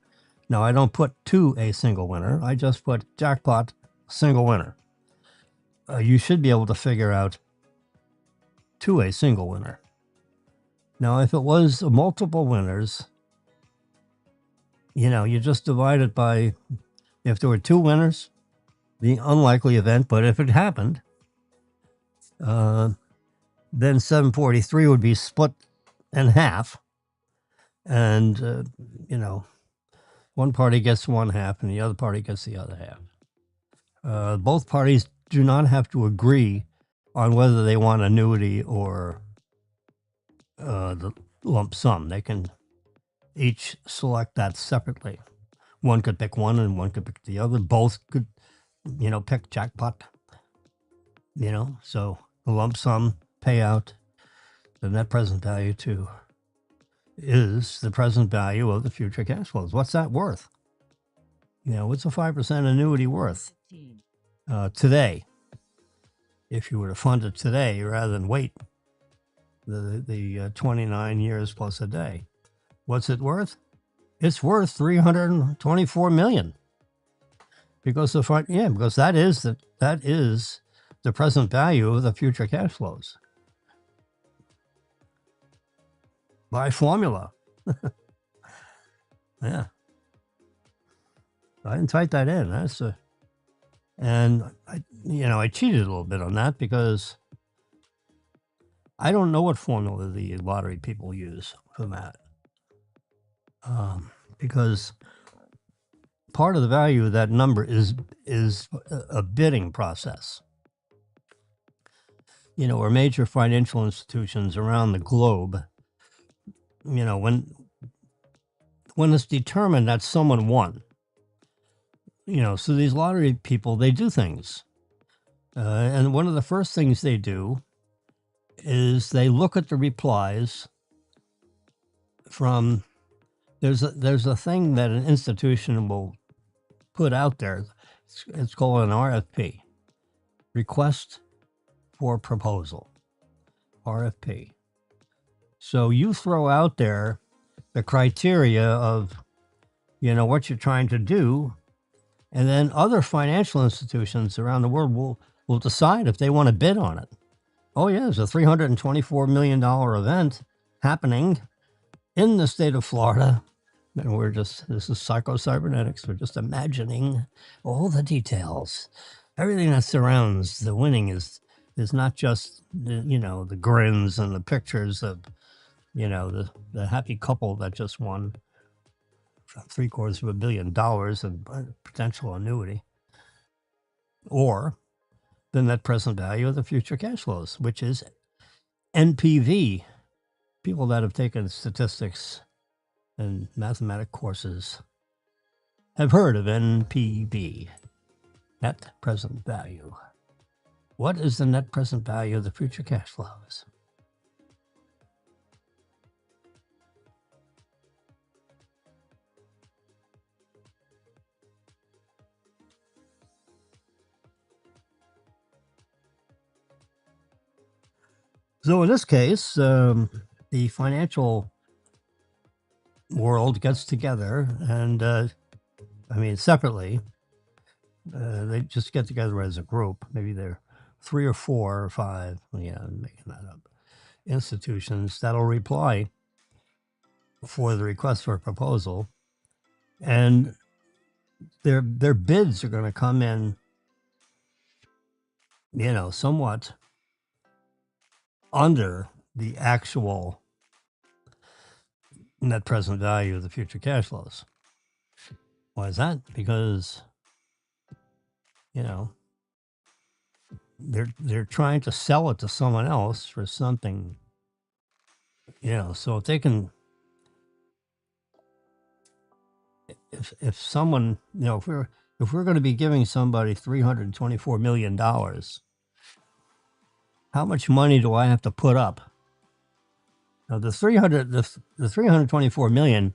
Now I don't put to a single winner. I just put jackpot single winner. You should be able to figure out to a single winner. Now, if it was multiple winners, you know, you just divide it by, if there were 2 winners, the unlikely event, but if it happened, then 743 would be split in half. And, you know, one party gets one half and the other party gets the other half. Both parties do not have to agree on whether they want annuity or the lump sum. They can each select that separately. One could pick one and one could pick the other. Both could, you know, pick jackpot, you know. So the lump sum payout, the net present value too, is the present value of the future cash flows. What's that worth? You know, what's a 5% annuity worth today? If you were to fund it today rather than wait the 29 years plus a day, What's it worth? It's worth 324 million because because that is the present value of the future cash flows by formula. Yeah, I didn't type that in. And I cheated a little bit on that because I don't know what formula the lottery people use for that. Because part of the value of that number is a bidding process. Where major financial institutions around the globe, when it's determined that someone won, so these lottery people, they do things. And one of the first things they do is they look at the replies from, there's a thing that an institution will put out there. It's called an RFP, request for proposal, RFP. So you throw out there the criteria of, what you're trying to do, and then other financial institutions around the world will decide if they want to bid on it. Oh yeah, there's a $324 million event happening in the state of Florida. And this is psycho-cybernetics. We're just imagining all the details. Everything that surrounds the winning is not just, the grins and the pictures of, the happy couple that just won $750 million in potential annuity, or the net present value of the future cash flows, which is NPV. People that have taken statistics and mathematics courses have heard of NPV, net present value. What is the net present value of the future cash flows? So in this case, the financial world gets together and, separately, they just get together as a group. Maybe they're 3 or 4 or 5, I'm making that up, institutions that'll reply for the request for a proposal. And their bids are going to come in, somewhat under the actual net present value of the future cash flows. Why is that? Because, they're trying to sell it to someone else for something, so if they can, if someone, if we're going to be giving somebody $324 million, how much money do I have to put up? Now, the 324 million,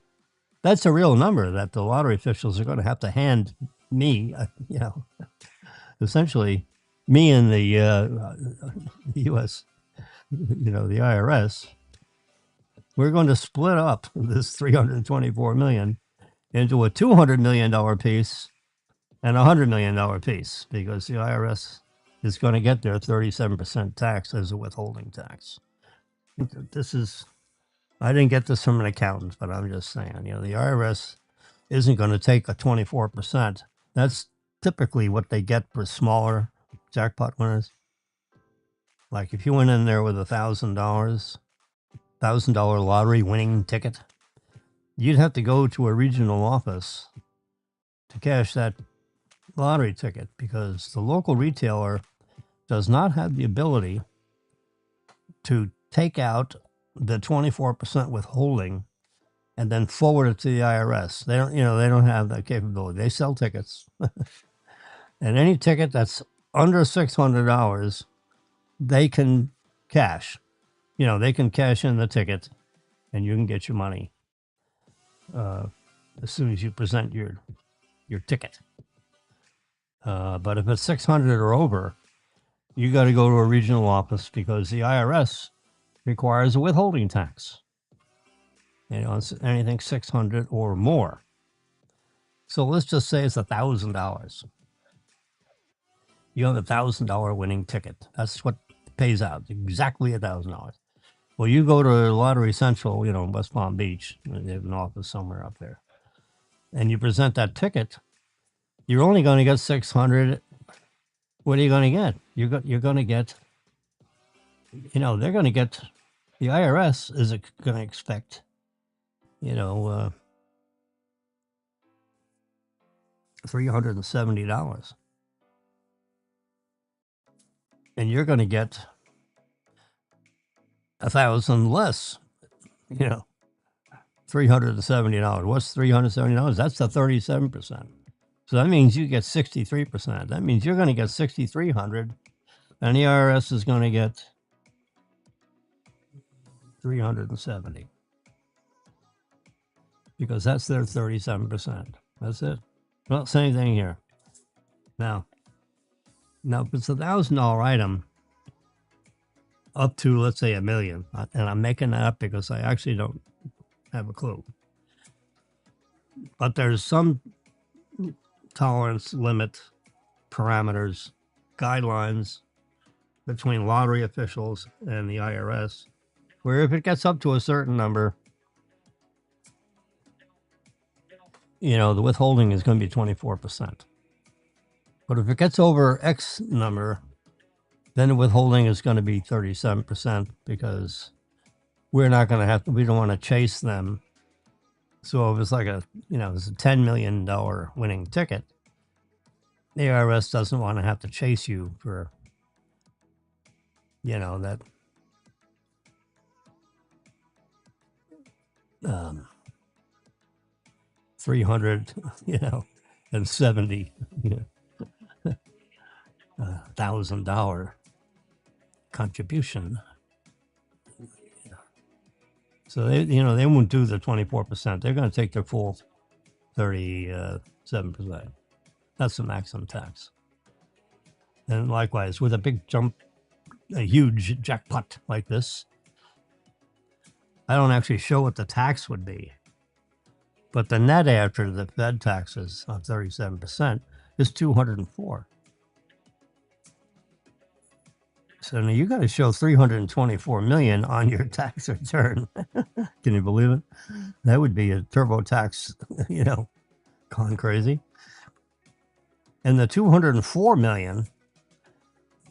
that's a real number that the lottery officials are going to have to hand me, essentially me and the U.S., the IRS. We're going to split up this 324 million into a $200 million piece and a $100 million piece, because the IRS is going to get their 37% tax as a withholding tax. I didn't get this from an accountant, but I'm just saying, the IRS isn't going to take a 24%. That's typically what they get for smaller jackpot winners. Like if you went in there with $1,000 lottery winning ticket, you'd have to go to a regional office to cash that lottery ticket, because the local retailer does not have the ability to take out the 24% withholding and then forward it to the IRS. They don't have that capability. They sell tickets. And any ticket that's under $600, they can cash. They can cash in the ticket and you can get your money as soon as you present your ticket. But if it's 600 or over, you got to go to a regional office, because the IRS requires a withholding tax. You know, it's anything 600 or more. So let's just say it's $1,000. You have $1,000 winning ticket. That's what pays out, exactly $1,000. Well, you go to Lottery Central, you know, in West Palm Beach, they have an office somewhere up there, and you present that ticket. You're only going to get 600. What are you going to get? You're going to get, you know, they're going to get, the IRS is going to expect, you know, $370. And you're going to get 1,000 less, you know, $370. What's $370? That's the 37%. So that means you get 63%. That means you're going to get 6,300, and the IRS is going to get 370 because that's their 37%. That's it. Well, same thing here. Now, if it's $1,000 item up to, let's say, $1 million, and I'm making that up because I actually don't have a clue, but there's some tolerance limit parameters, guidelines between lottery officials and the IRS, where if it gets up to a certain number, you know, the withholding is going to be 24%. But if it gets over X number, then the withholding is going to be 37% because we're not going to have to, we don't want to chase them. So if it's like a, you know, it's a $10 million winning ticket, the IRS doesn't want to have to chase you for, you know, that 300, you know, and 70, you know, $1,000 contribution. So they, you know, they won't do the 24%. They're going to take their full 37%. That's the maximum tax. And likewise, with a big jump, a huge jackpot like this, I don't actually show what the tax would be. But the net after the Fed taxes of 37% is 204. So now you got to show 324 million on your tax return. Can you believe it? That would be a TurboTax, you know, gone crazy. And the 204 million,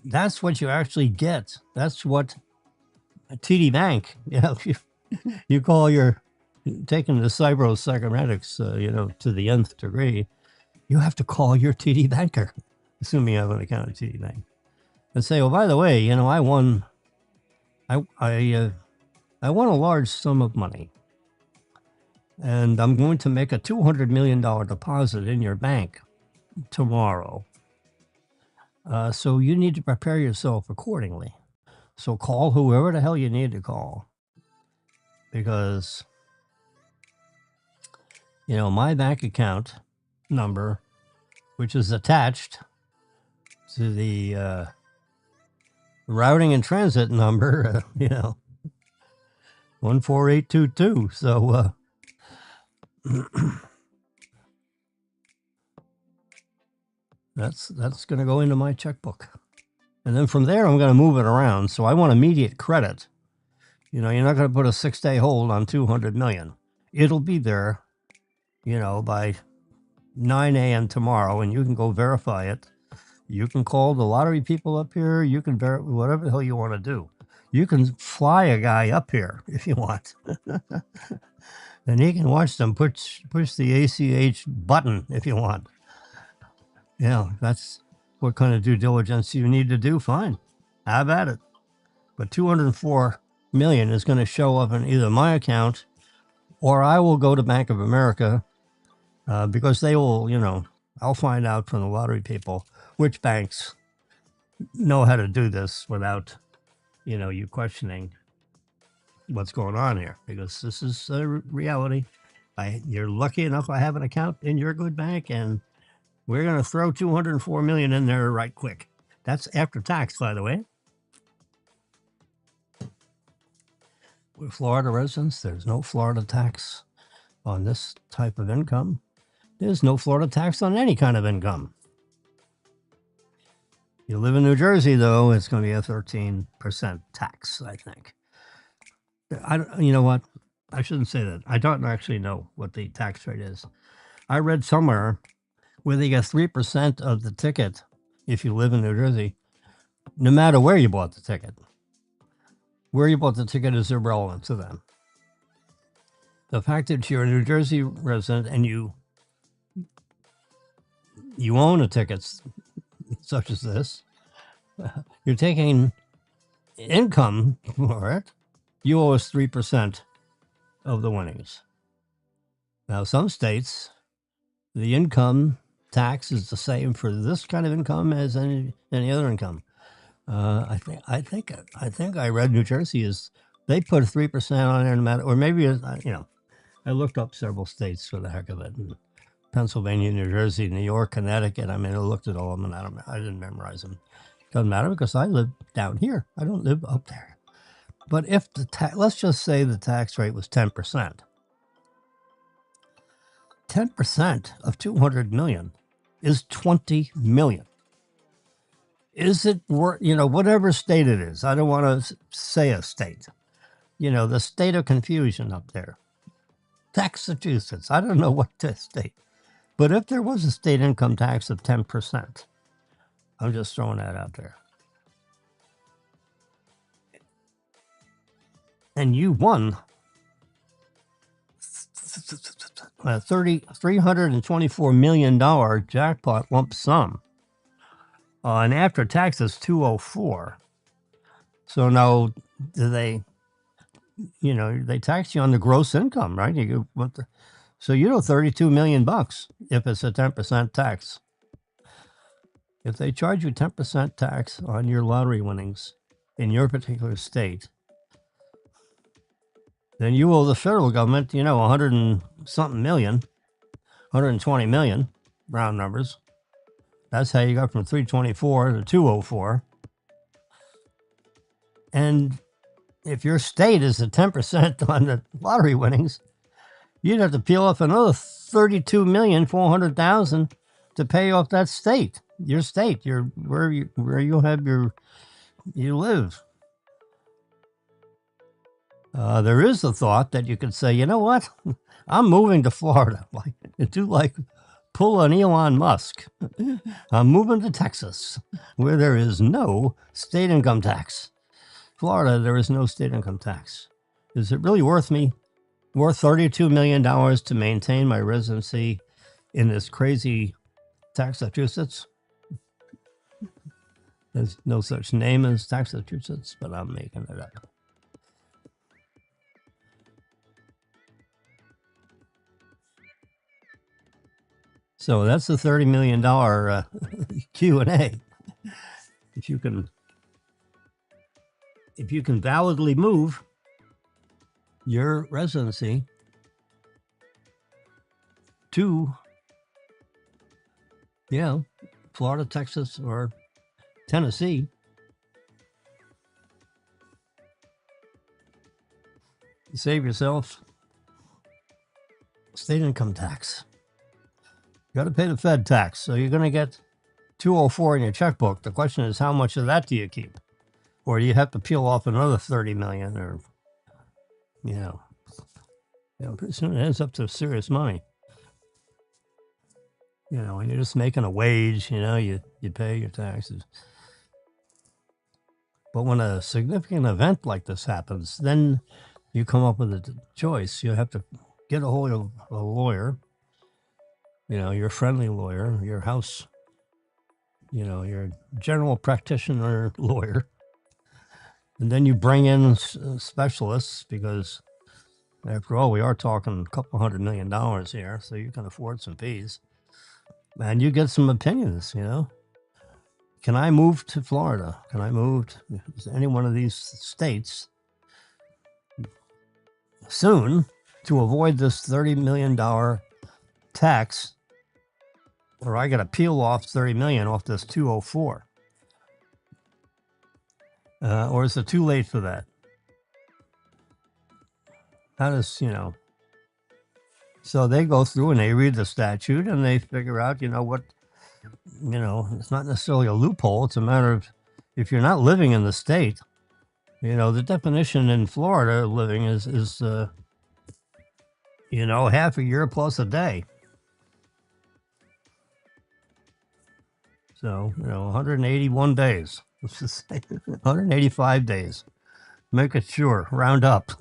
that's what you actually get. That's what a TD Bank, you know, you call your, taking the cybernetics, you know, to the nth degree, you have to call your TD banker, assuming you have an account at TD Bank, and say, "Oh, by the way, you know, I won a large sum of money, and I'm going to make a $200 million deposit in your bank tomorrow. So you need to prepare yourself accordingly. So call whoever the hell you need to call, because, you know, my bank account number, which is attached to the routing and transit number, you know, 14822. So that's going to go into my checkbook. And then from there, I'm going to move it around. So I want immediate credit. You know, you're not going to put a 6-day hold on 200 million. It'll be there, you know, by 9 a.m. tomorrow, and you can go verify it. You can call the lottery people up here. You can verify whatever the hell you want to do. You can fly a guy up here if you want. And he can watch them push the ACH button if you want. Yeah, that's what kind of due diligence you need to do. Fine, have at it. But 204 million is going to show up in either my account, or I will go to Bank of America, because they will, you know, I'll find out from the lottery people which banks know how to do this without, you know, you questioning what's going on here, because this is a reality. You're lucky enough I have an account in your good bank, and we're going to throw 204 million in there right quick. That's after tax, by the way. With Florida residents, there's no Florida tax on this type of income. There's no Florida tax on any kind of income. You live in New Jersey, though, it's going to be a 13% tax, I think. You know what? I shouldn't say that. I don't actually know what the tax rate is. I read somewhere where they get 3% of the ticket if you live in New Jersey, no matter where you bought the ticket. Where you bought the ticket is irrelevant to them. The fact that you're a New Jersey resident and you own a ticket such as this, you're taking income for it. You owe us 3% of the winnings. Now, some states, the income tax is the same for this kind of income as any other income. I think I read New Jersey is they put 3% on there no matter, or maybe I looked up several states for the heck of it. And Pennsylvania, New Jersey, New York, Connecticut. I mean, I looked at all of them, and I didn't memorize them. Doesn't matter because I live down here. I don't live up there. But if let's just say the tax rate was 10%. 10% of 200 million is 20 million. Is it worth, whatever state it is? I don't want to say a state. The state of confusion up there. Massachusetts. I don't know what state. But if there was a state income tax of 10%, I'm just throwing that out there. And you won a $324 million jackpot lump sum. And after taxes, 204. So now they tax you on the gross income, right? So 32 million bucks if it's a 10% tax. If they charge you 10% tax on your lottery winnings in your particular state, then you owe the federal government, 100 and something million, 120 million, round numbers. That's how you got from 324 to 204. And if your state is at 10% on the lottery winnings, you'd have to peel off another 32,400,000 to pay off that state, your state, where you have you live. There is the thought that you could say, you know what, I'm moving to Florida. Pull an Elon Musk. I'm moving to Texas, where there is no state income tax. Florida, there is no state income tax. Is it really worth $32 million to maintain my residency in this crazy Massachusetts? There's no such name as Massachusetts, but I'm making it up. So that's the $30 million Q&A. If you can validly move your residency to, Florida, Texas, or Tennessee, you save yourself state income tax. You got to pay the Fed tax, so you're going to get 204 in your checkbook. The question is, how much of that do you keep? Or do you have to peel off another 30 million, or, pretty soon it ends up to serious money. When you're just making a wage, you pay your taxes. But when a significant event like this happens, then you come up with a choice. You have to get a hold of a lawyer, your friendly lawyer, your house, your general practitioner lawyer. And then you bring in specialists because, after all, we are talking a couple $100 million here, so you can afford some fees. And you get some opinions, Can I move to Florida? Can I move to any one of these states soon to avoid this $30 million tax, or I got to peel off $30 million off this 204? Or is it too late for that? How does, so they go through and they read the statute and they figure out, what, it's not necessarily a loophole. It's a matter of if you're not living in the state, the definition in Florida of living is half a year plus a day. So, 181 days. Let's just say 185 days. Make it sure, round up,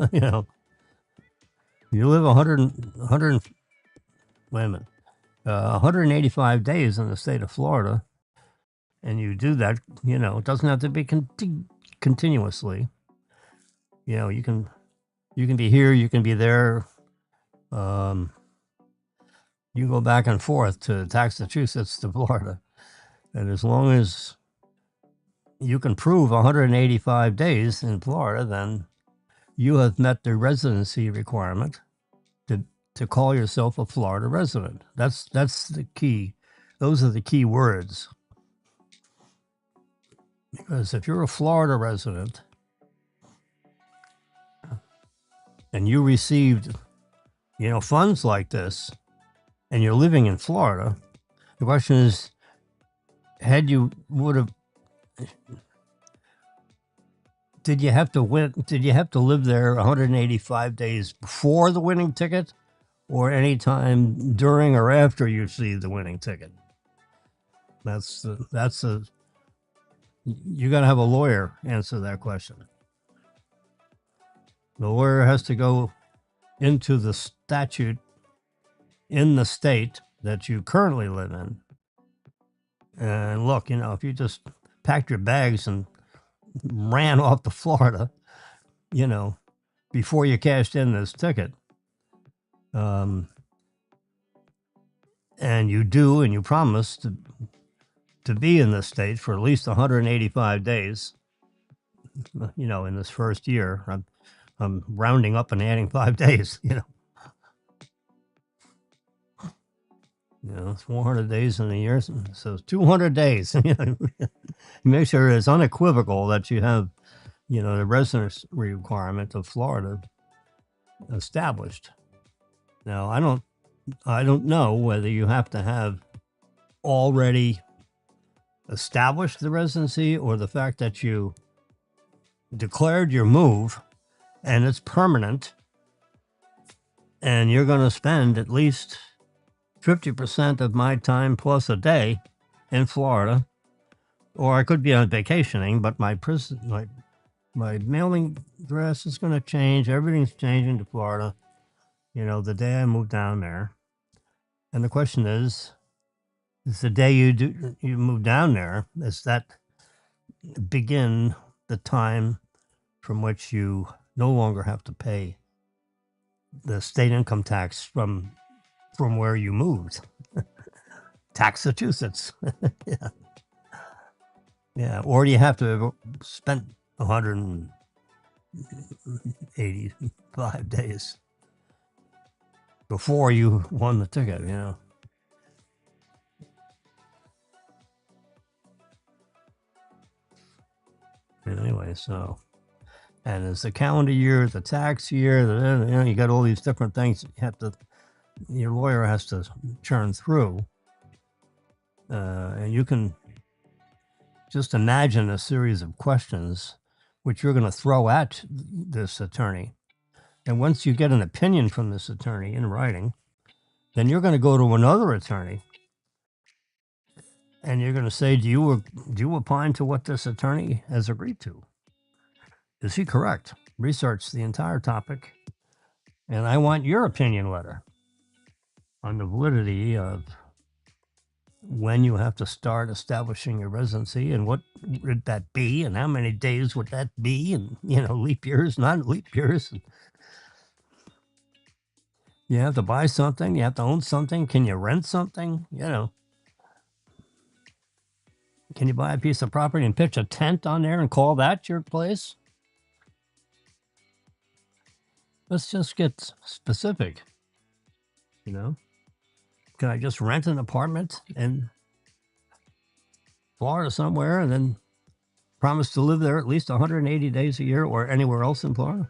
You live 100, wait a minute, 185 days in the state of Florida, and you do that, it doesn't have to be continuously. You can be here, you can be there. You go back and forth to Massachusetts to Florida. And as long as you can prove 185 days in Florida, then you have met the residency requirement to call yourself a Florida resident. That's the key. Those are the key words. Because if you're a Florida resident and you received, funds like this, and you're living in Florida, the question is, did you have to live there 185 days before the winning ticket, or any time during or after you received the winning ticket? You got to have a lawyer answer that question. The lawyer has to go into the statute in the state that you currently live in. And look, if you just packed your bags and ran off to Florida, before you cashed in this ticket, and you promise to be in the state for at least 185 days, in this first year. I'm rounding up and adding 5 days, it's 400 days in a year, so 200 days. Make sure it's unequivocal that you have, the residence requirement of Florida established. Now, I don't know whether you have to have already established the residency, or the fact that you declared your move and it's permanent, and you're going to spend at least 50% of my time plus a day in Florida, or I could be on vacationing, but my mailing address is going to change. Everything's changing to Florida, the day I move down there. And the question is the day you move down there, does that begin the time from which you no longer have to pay the state income tax from where you moved? Massachusetts. Yeah. Yeah. Or do you have to have spent 185 days before you won the ticket, Anyway, so, and it's the calendar year, the tax year, you got all these different things your lawyer has to churn through. And you can just imagine a series of questions which you're going to throw at this attorney. And once you get an opinion from this attorney in writing, then you're going to go to another attorney and you're going to say, do you opine to what this attorney has agreed to? Is he correct? Research the entire topic, and I want your opinion letter on the validity of when you have to start establishing your residency, and what would that be, and how many days would that be, and leap years, non-leap years. You have to buy something, you have to own something. Can you rent something? Can you buy a piece of property and pitch a tent on there and call that your place? Let's just get specific. Can I just rent an apartment in Florida somewhere and then promise to live there at least 180 days a year, or anywhere else in Florida?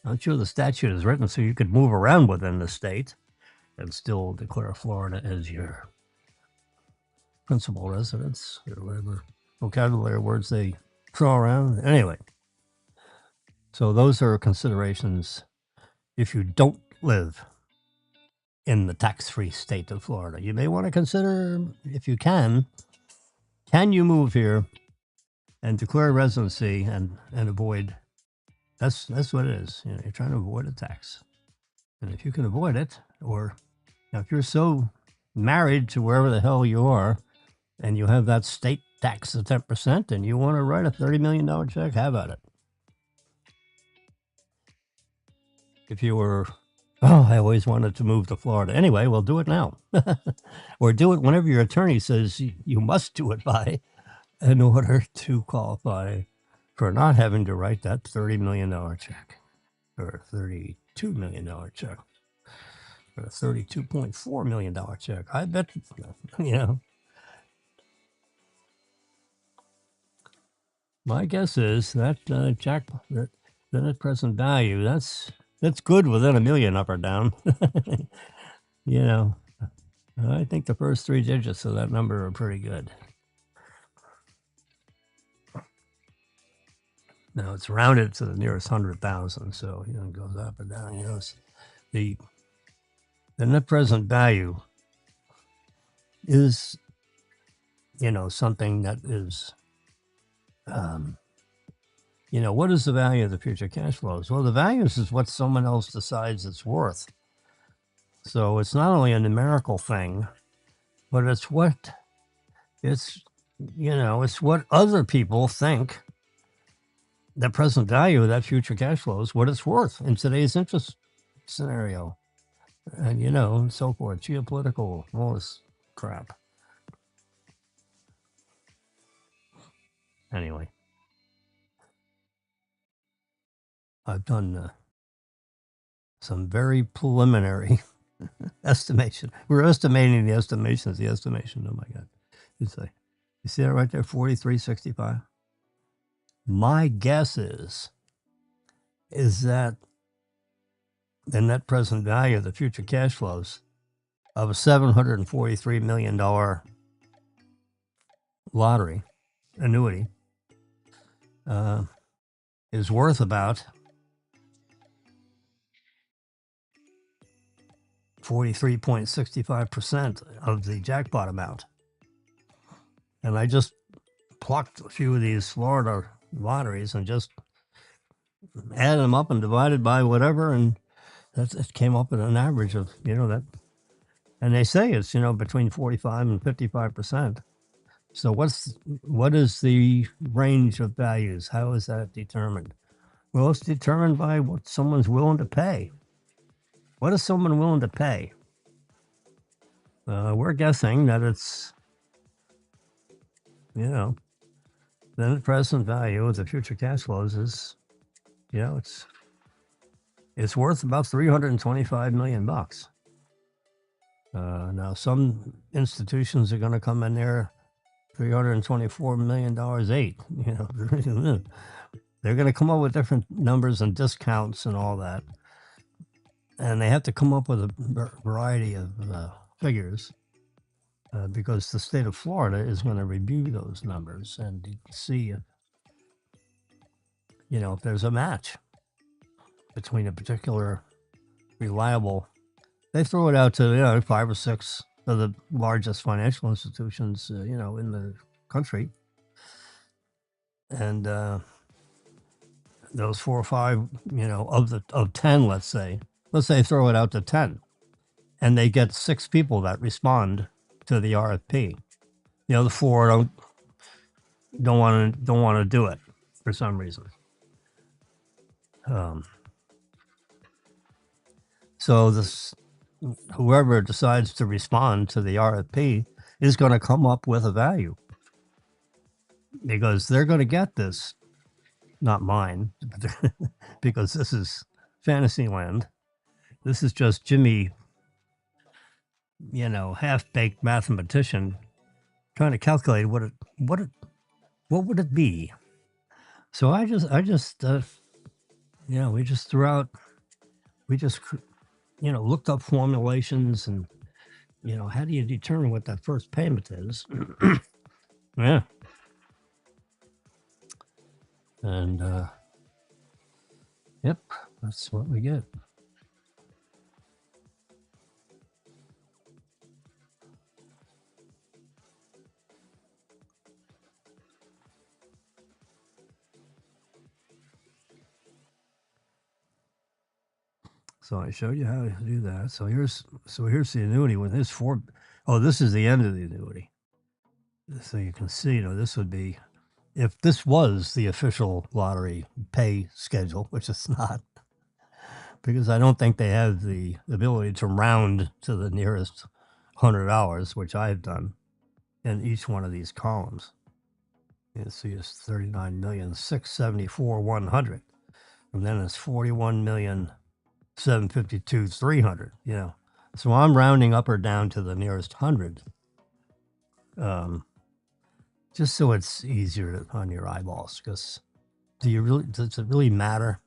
I'm sure the statute is written so you could move around within the state and still declare Florida as your principal residence or whatever vocabulary words they throw around. Anyway, so those are considerations if you don't live in the tax-free state of Florida. You may want to consider, if you can you move here and declare residency and avoid, that's what it is. You know, you're trying to avoid a tax. And if you can avoid it, or if you're so married to wherever the hell you are, and you have that state tax of 10%, and you want to write a $30 million check, have at it. If you were, I always wanted to move to Florida. Anyway, well, do it now. Or do it whenever your attorney says you must do it by, in order to qualify for not having to write that $30 million check, or $32 million check, or a $32.4 million check. I bet, my guess is that jackpot, that net present value, that's good within $1 million up or down. I think the first 3 digits of that number are pretty good. Now it's rounded to the nearest 100,000, so it goes up and down. The net present value is something that is what is the value of the future cash flows? Well, the values is what someone else decides it's worth. So it's not only a numerical thing, but it's what other people think the present value of that future cash flow is, what it's worth in today's interest scenario, and and so forth, geopolitical, all this crap. Anyway, I've done some very preliminary estimation. We're estimating the estimations. The estimation. Oh my God! You see that right there? 43.65. My guess is that the net present value of the future cash flows of a $743 million lottery annuity is worth about 43.65% of the jackpot amount. And I just plucked a few of these Florida lotteries and just added them up and divided by whatever, and it came up with an average of that. And they say it's between 45 and 55%. So what is the range of values? How is that determined? Well, it's determined by what someone's willing to pay. What is someone willing to pay? We're guessing that it's the net present value of the future cash flows is it's worth about $325 million. Now some institutions are going to come in there $324 million eight. They're going to come up with different numbers and discounts and all that, and they have to come up with a variety of figures because the state of Florida is going to review those numbers and see if there's a match between a particular reliable. They throw it out to 5 or 6 of the largest financial institutions in the country, and those 4 or 5 of 10, let's say throw it out to 10, and they get 6 people that respond to the RFP. The 4 don't want to do it for some reason. So whoever decides to respond to the RFP is going to come up with a value, because they're going to get this, not mine, because this is Fantasyland. This is just Jimmy, half-baked mathematician trying to calculate what would it be. So I just You know, we just threw out, we just, you know, looked up formulations and, you know, how do you determine what that first payment is? Yeah. And, yep, that's what we get. So I showed you how to do that. So here's the annuity with this four. Oh, this is the end of the annuity. So you can see, you know, this would be if this was the official lottery pay schedule, which it's not, because I don't think they have the ability to round to the nearest $100, which I've done in each one of these columns. You see, it's 39,674,100, and then it's 41,752,300. You know, so I'm rounding up or down to the nearest 100, just so it's easier on your eyeballs. Because does it really matter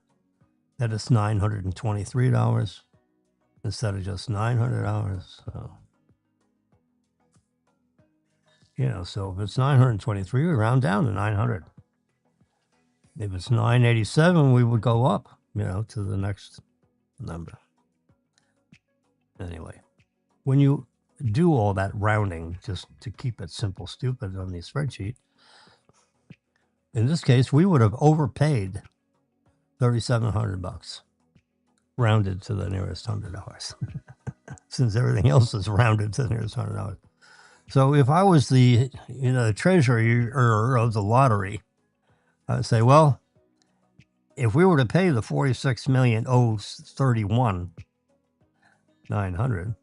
that it's $923 instead of just $900? So, you know, so if it's 923, we round down to 900. If it's 987, we would go up, you know, to the next number. Anyway, when you do all that rounding just to keep it simple, stupid on the spreadsheet, in this case, we would have overpaid $3,700 rounded to the nearest $100 since everything else is rounded to the nearest $100. So if I was the, you know, the treasurer of the lottery, I'd say, well, if we were to pay the 46,031,900,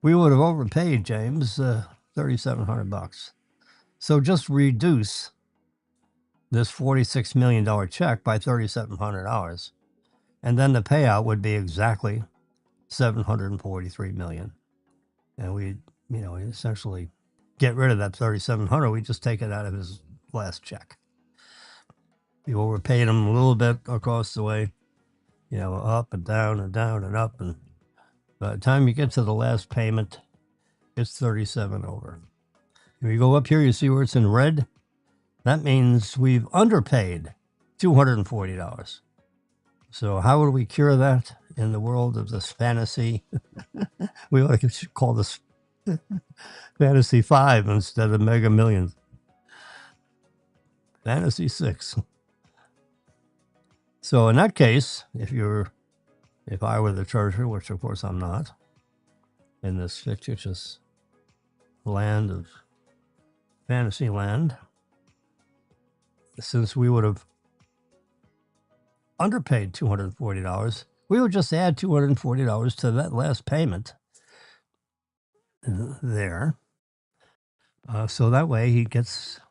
we would have overpaid James $3,700. So just reduce this $46 million check by $3,700, and then the payout would be exactly $743 million. And we, you know, essentially get rid of that $3,700. We just take it out of his last check. You overpaid him a little bit across the way, you know, up and down and down and up, and by the time you get to the last payment, it's 37 over. If you go up here, you see where it's in red. That means we've underpaid $240. So how would we cure that in the world of this fantasy? We ought to call this Fantasy 5 instead of Mega Millions. Fantasy 6. So in that case, if I were the treasurer, which of course I'm not, in this fictitious land of fantasy land, since we would have underpaid $240, we would just add $240 to that last payment there. So that way he gets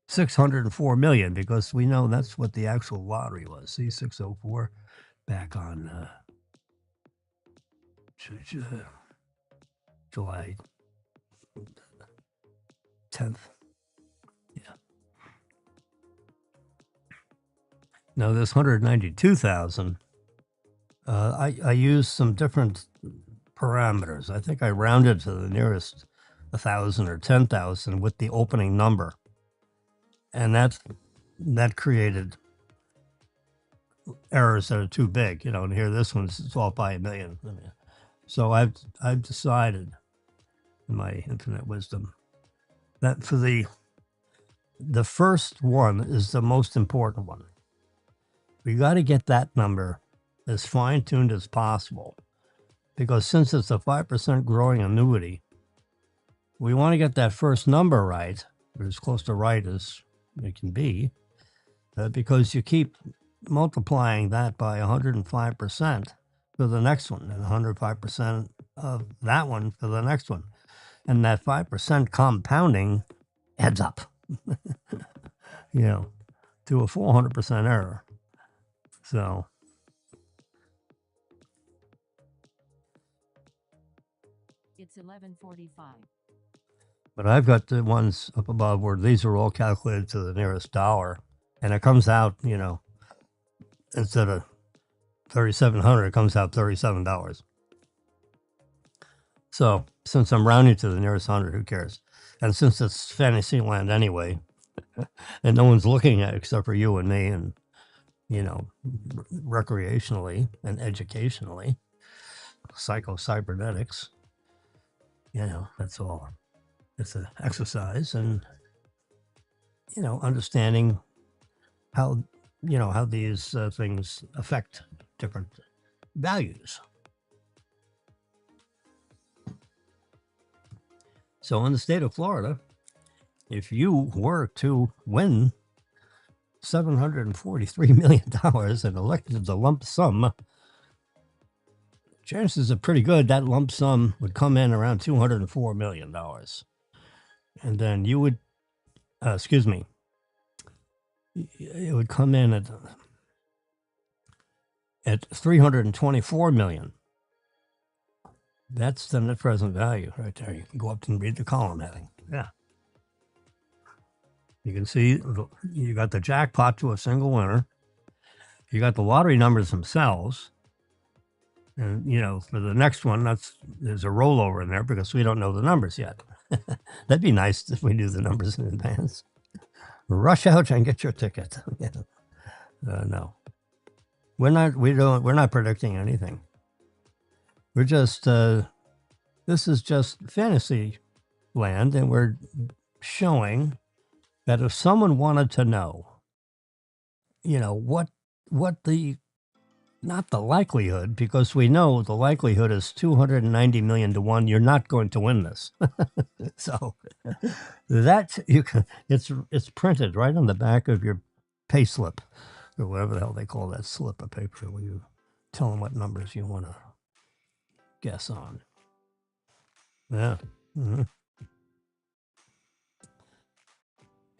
$604 million, because we know that's what the actual lottery was. See, 604 back on July 10th. Yeah. Now this 192,000, I used some different parameters. I think I rounded to the nearest 1,000 or 10,000 with the opening number, and that created errors that are too big, you know. And here, this one's off by $1 million. So I've decided, in my infinite wisdom, that for the first one is the most important one. We got to get that number as fine-tuned as possible, because since it's a 5% growing annuity, we want to get that first number right, or as close to right as it can be, because you keep multiplying that by 105% for the next one, and 105% of that one for the next one. And that 5% compounding adds up, you know, to a 400% error. So it's 11:45. But I've got the ones up above where these are all calculated to the nearest dollar, and it comes out, you know, instead of $3,700, it comes out $37. So since I'm rounding to the nearest 100, who cares? And since it's fantasy land anyway, and no one's looking at it except for you and me, and recreationally and educationally, psycho-cybernetics, that's all. It's an exercise and understanding how these things affect different values. So in the state of Florida, if you were to win $743 million and elected the lump sum, chances are pretty good that lump sum would come in around $204 million. And then you would, it would come in at $324 million. That's the net present value right there. You can go up and read the column heading. Yeah. You can see you got the jackpot to a single winner. You got the lottery numbers themselves. And, for the next one, there's a rollover in there because we don't know the numbers yet. That'd be nice if we knew the numbers in advance. Rush out and get your ticket. No. We're not predicting anything. We're just, this is just fantasy land, and we're showing that if someone wanted to know, what the, not the likelihood, because we know the likelihood is 290 million to 1, you're not going to win this. So that it's printed right on the back of your pay slip, or whatever the hell they call that slip of paper where you tell them what numbers you want to guess on. Yeah. Mm-hmm.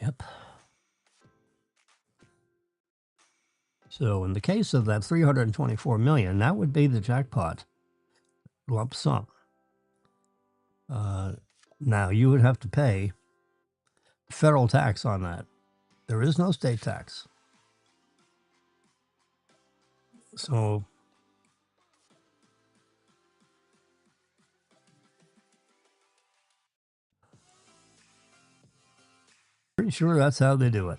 Yep. So in the case of that 324 million, that would be the jackpot lump sum. Now you would have to pay federal tax on that. There is no state tax. So pretty sure that's how they do it.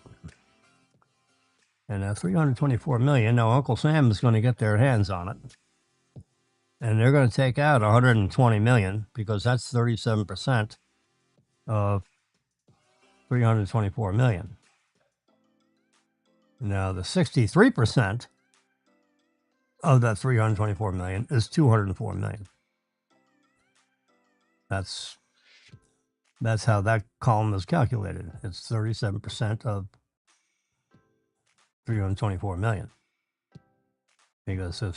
And 324 million. Now Uncle Sam is going to get their hands on it, and they're going to take out 120 million because that's 37% of 324 million. Now the 63% of that 324 million is 204 million. That's how that column is calculated. It's 37% of 324 million. Because if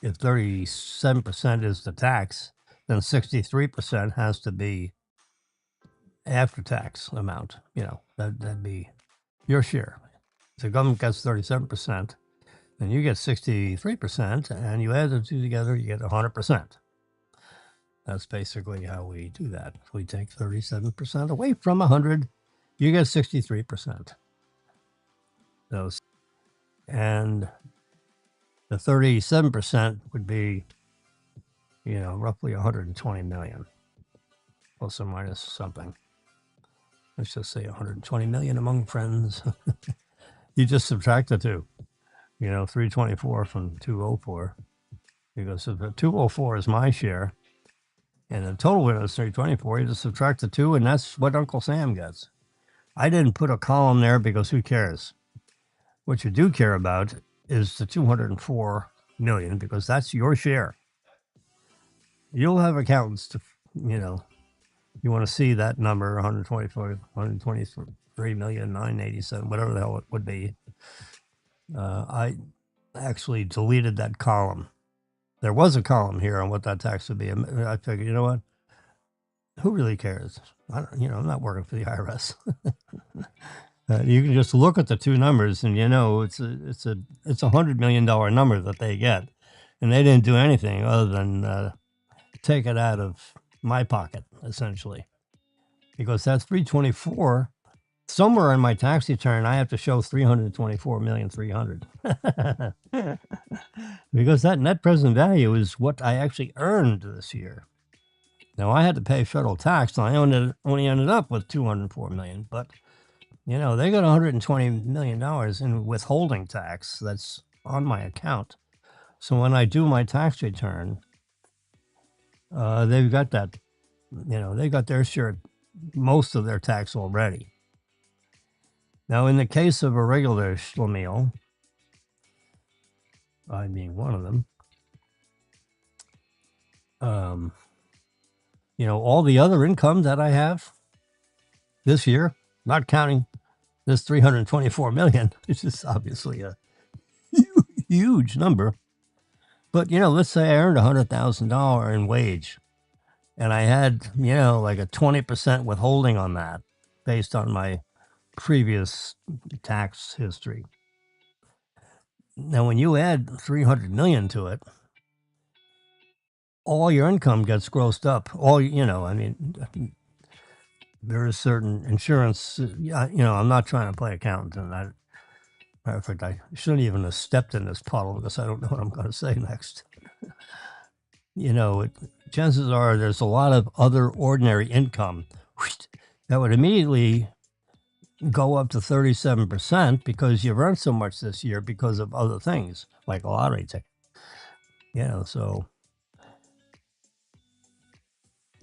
37% is the tax, then 63% has to be after tax amount. That'd be your share. So the government gets 37%, then you get 63%, and you add the two together, you get 100%. That's basically how we do that. If we take 37% away from 100, you get 63%. And the 37% would be, roughly 120 million, plus or minus something. Let's just say 120 million among friends. You just subtract the two, 324 from 204. Because if the 204 is my share, and the total winner is 324, you just subtract the two, and that's what Uncle Sam gets. I didn't put a column there because who cares? What you do care about is the 204 million, because that's your share. You'll have accountants to, you want to see that number, 123,987,000, whatever the hell it would be. I actually deleted that column. There was a column here on what that tax would be. I figured, you know what? Who really cares? I'm not working for the IRS. You can just look at the two numbers, and it's a $100 million number that they get, and they didn't do anything other than take it out of my pocket, essentially, because that 324 somewhere in my tax return, I have to show 324,300,000 because that net present value is what I actually earned this year. Now I had to pay federal tax, and I only ended up with 204 million. But you know, they got 120 million dollars in withholding tax that's on my account. So when I do my tax return, they've got that. You know, they got their share, most of their tax already. Now, in the case of a regular schlemiel, I being one of them, you know, all the other income that I have this year, not counting this 324 million, which is obviously a huge number. But, you know, let's say I earned $100,000 in wage and I had, you know, like a 20% withholding on that based on my previous tax history. Now, when you add 300 million to it, all your income gets grossed up. All, you know, I mean, there is certain insurance. You know, I'm not trying to play accountant, and matter of fact, I shouldn't even have stepped in this puddle because I don't know what I'm going to say next. You know, chances are there's a lot of other ordinary income that would immediately go up to 37% because you've earned so much this year because of other things like a lottery ticket. You know, so,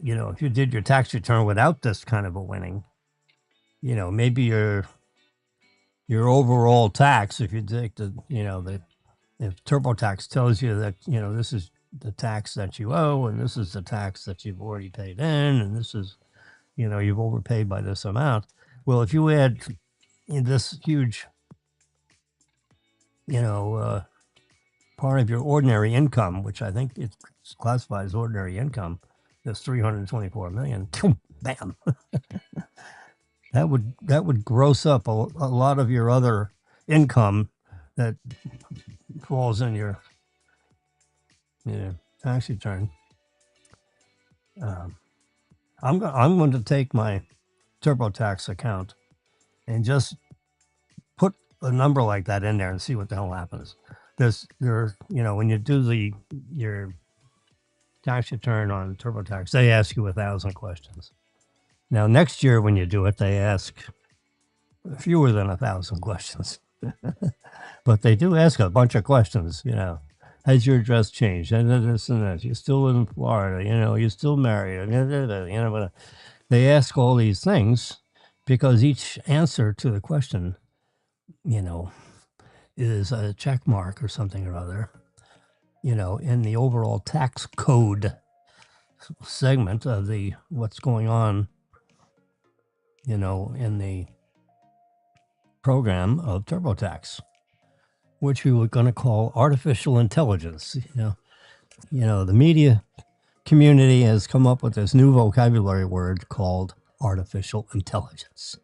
you know, if you did your tax return without this kind of a winning, you know, maybe your overall tax, if you take the, you know, if TurboTax tells you that, you know, this is the tax that you owe and this is the tax that you've already paid in and this is, you know, you've overpaid by this amount. Well, if you add this huge, you know, part of your ordinary income, which I think it's classified as ordinary income, this 324 million, bam, that would gross up a lot of your other income that falls in your tax return. I'm going to take my TurboTax account and just put a number like that in there and see what the hell happens. You know, when you do your tax return on TurboTax, they ask you 1,000 questions. Now, next year when you do it, they ask fewer than 1,000 questions, but they do ask a bunch of questions. You know, has your address changed? And this and that. You still live in Florida? You know, you still married? You know, but they ask all these things because each answer to the question, you know, is a check mark or something or other, you know, in the overall tax code segment of the what's going on, you know, in the program of TurboTax, which we were going to call artificial intelligence. You know, the media community has come up with this new vocabulary word called artificial intelligence.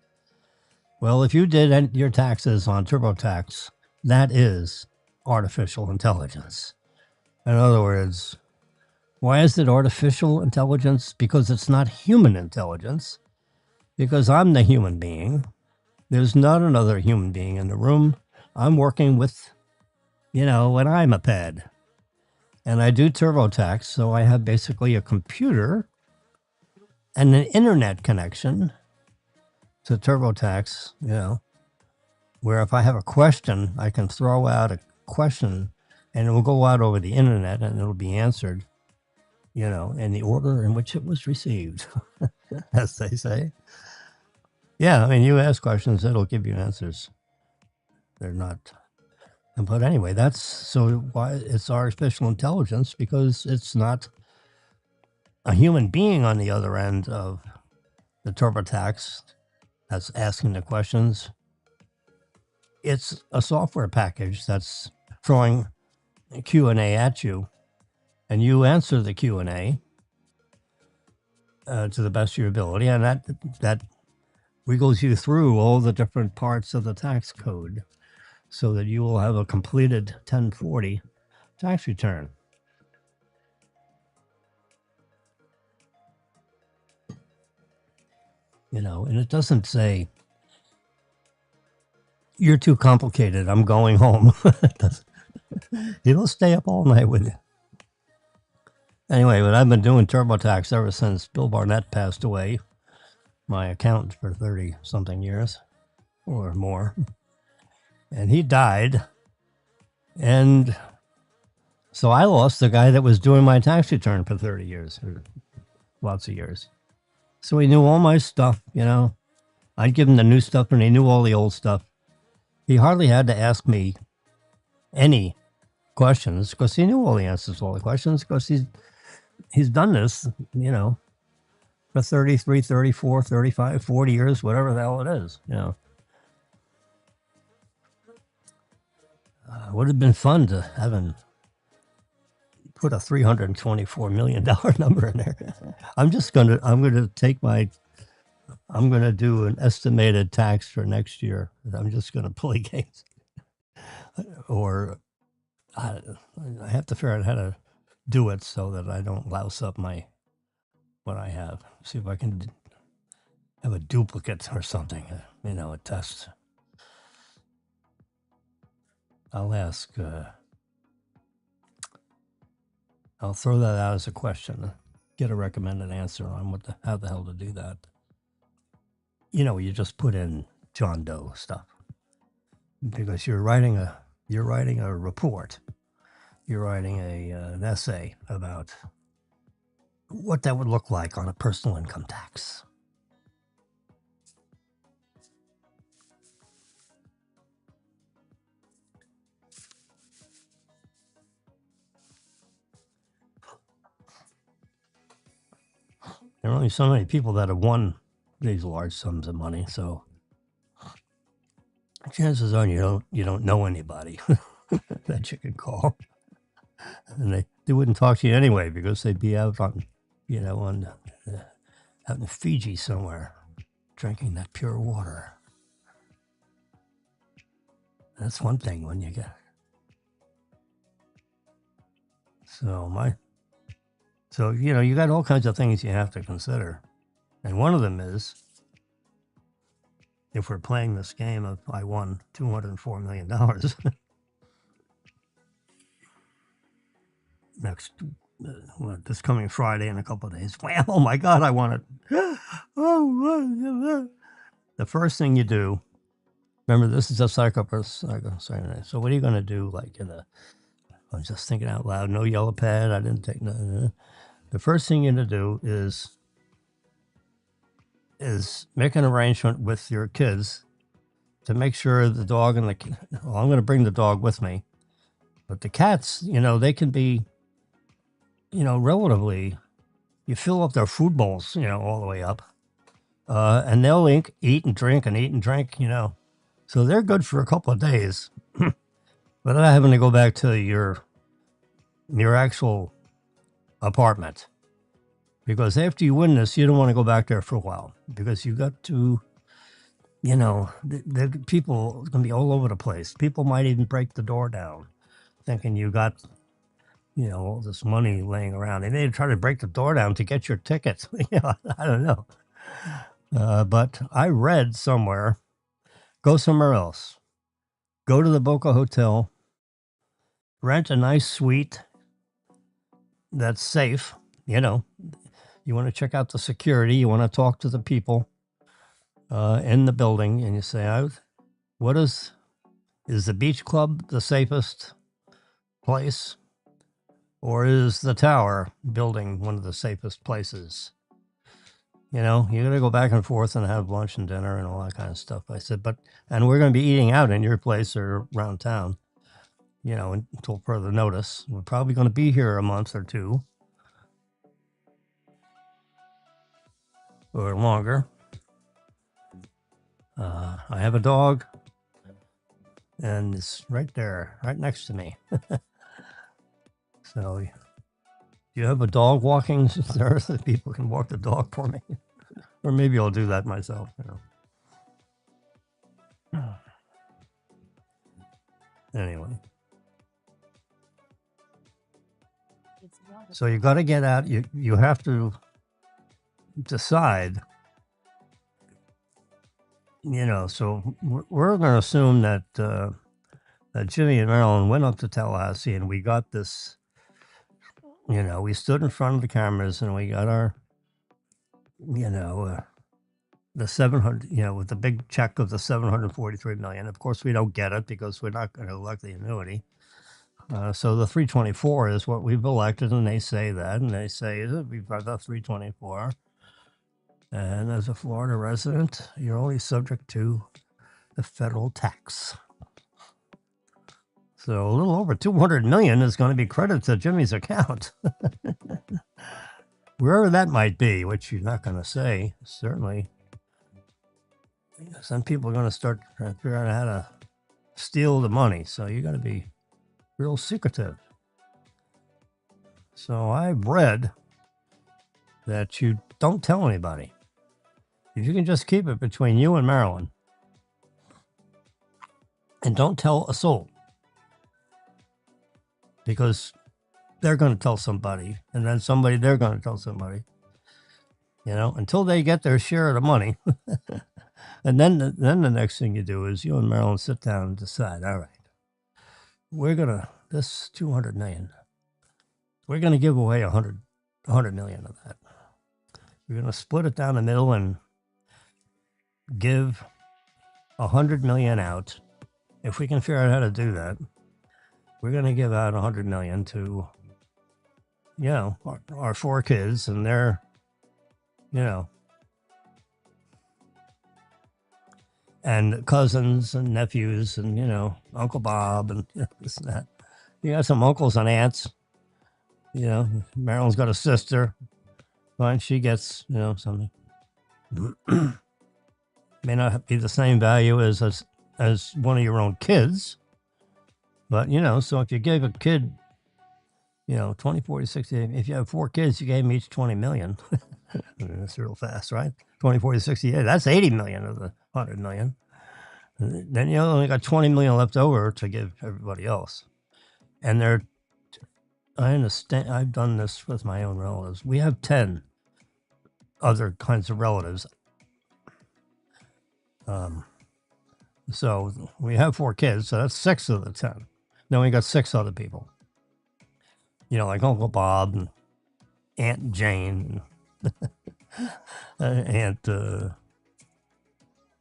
Well, if you did your taxes on TurboTax, that is artificial intelligence. In other words, why is it artificial intelligence? Because it's not human intelligence. Because I'm the human being. There's not another human being in the room. I'm working with, you know, an iPad. And I do TurboTax, so I have basically a computer and an internet connection to TurboTax, you know, where if I have a question, I can throw out a question and it will go out over the internet and it'll be answered, you know, in the order in which it was received, as they say. Yeah, I mean, you ask questions, it'll give you answers. They're not. But anyway, that's so why it's artificial intelligence, because it's not a human being on the other end of the TurboTax that's asking the questions. It's a software package that's throwing a Q&A at you, and you answer the Q&A to the best of your ability, and that wiggles you through all the different parts of the tax code so that you will have a completed 1040 tax return. You know, and it doesn't say, You're too complicated. I'm going home. He'll stay up all night with you. Anyway, but I've been doing TurboTax ever since Bill Barnett passed away, my accountant for 30 something years or more. And he died. And so I lost the guy that was doing my tax return for 30 years, or lots of years. So he knew all my stuff, you know. I'd give him the new stuff and he knew all the old stuff. He hardly had to ask me any questions because he knew all the answers to all the questions because he's done this, you know, for 33, 34, 35, 40 years, whatever the hell it is, you know. It would have been fun to have him put a $324 million number in there. I'm going to do an estimated tax for next year. I'm just going to play games. Or I have to figure out how to do it so that I don't louse up what I have. See if I can have a duplicate or something, you know, a test. I'll ask, I'll throw that out as a question, get a recommended answer on how the hell to do that. You know, you just put in John Doe stuff because you're writing a report, you're writing an essay about what that would look like on a personal income tax. There are only so many people that have won these large sums of money, so chances are you don't know anybody that you can call, and they wouldn't talk to you anyway because they'd be out on, you know, out in Fiji somewhere, drinking that pure water. That's one thing when you get. So you know, you got all kinds of things you have to consider, and one of them is, if we're playing this game of I won $204 million this coming Friday in a couple of days. Well, oh my God, I won it. The first thing you do, remember, this is a psychopath. So what are you going to do? I'm just thinking out loud. No yellow pad. I didn't take no. The first thing you're going to do is make an arrangement with your kids to make sure the dog and I'm going to bring the dog with me, but the cats, you know, they can be, you know, relatively, you fill up their food bowls, you know, all the way up, and they'll eat and drink, you know, so they're good for a couple of days, without having to go back to your actual apartment. Because after you win this, you don't want to go back there for a while because you got to, you know, the people are going to be all over the place. People might even break the door down thinking you got, you know, all this money laying around. They may try to break the door down to get your tickets. You know, I don't know. But I read somewhere, go somewhere else. Go to the Boca Hotel, rent a nice suite that's safe, you know. You want to check out the security. You want to talk to the people in the building, and you say, is the beach club the safest place? Or is the tower building one of the safest places? You know, you're going to go back and forth and have lunch and dinner and all that kind of stuff. I said, and we're going to be eating out in your place or around town, you know, until further notice. We're probably going to be here a month or two. Or longer. I have a dog, and it's right there, right next to me. So, do you have a dog walking there so that people can walk the dog for me? Or maybe I'll do that myself, you know. Anyway. So you got to get out. You have to decide, So we're going to assume that that Jimmy and Marilyn went up to Tallahassee and we got this. We stood in front of the cameras and we got our, the 700, with the big check of the 743 million. Of course, we don't get it because we're not going to elect the annuity. So the 324 is what we've elected, and they say that, and they say that we've got the 324. And as a Florida resident, you're only subject to the federal tax. So a little over 200 million is going to be credited to Jimmy's account. Wherever that might be, which you're not going to say, certainly. Some people are going to start trying to figure out how to steal the money. So you got to be real secretive. So I've read that you don't tell anybody. If you can just keep it between you and Marilyn, and don't tell a soul, because they're going to tell somebody, and then they're going to tell somebody, until they get their share of the money. And then the next thing you do is you and Marilyn sit down and decide, all right, this 200 million, we're going to give away 100 million of that. We're going to split it down the middle and give 100 million out. If we can figure out how to do that, we're going to give out 100 million to, our 4 kids and their, and cousins and nephews and, Uncle Bob and this and that. You got some uncles and aunts. Marilyn's got a sister. Fine, she gets, something. May not be the same value as one of your own kids. But, so if you gave a kid, 20, 40, 60, if you have 4 kids, you gave them each 20 million. That's real fast, right? 20, 40, 68, that's 80 million of the 100 million. Then you only got 20 million left over to give everybody else. And I understand, I've done this with my own relatives. We have 10 other kinds of relatives. So we have 4 kids, so that's 6 of the 10. Then we got 6 other people. Like Uncle Bob and Aunt Jane and Aunt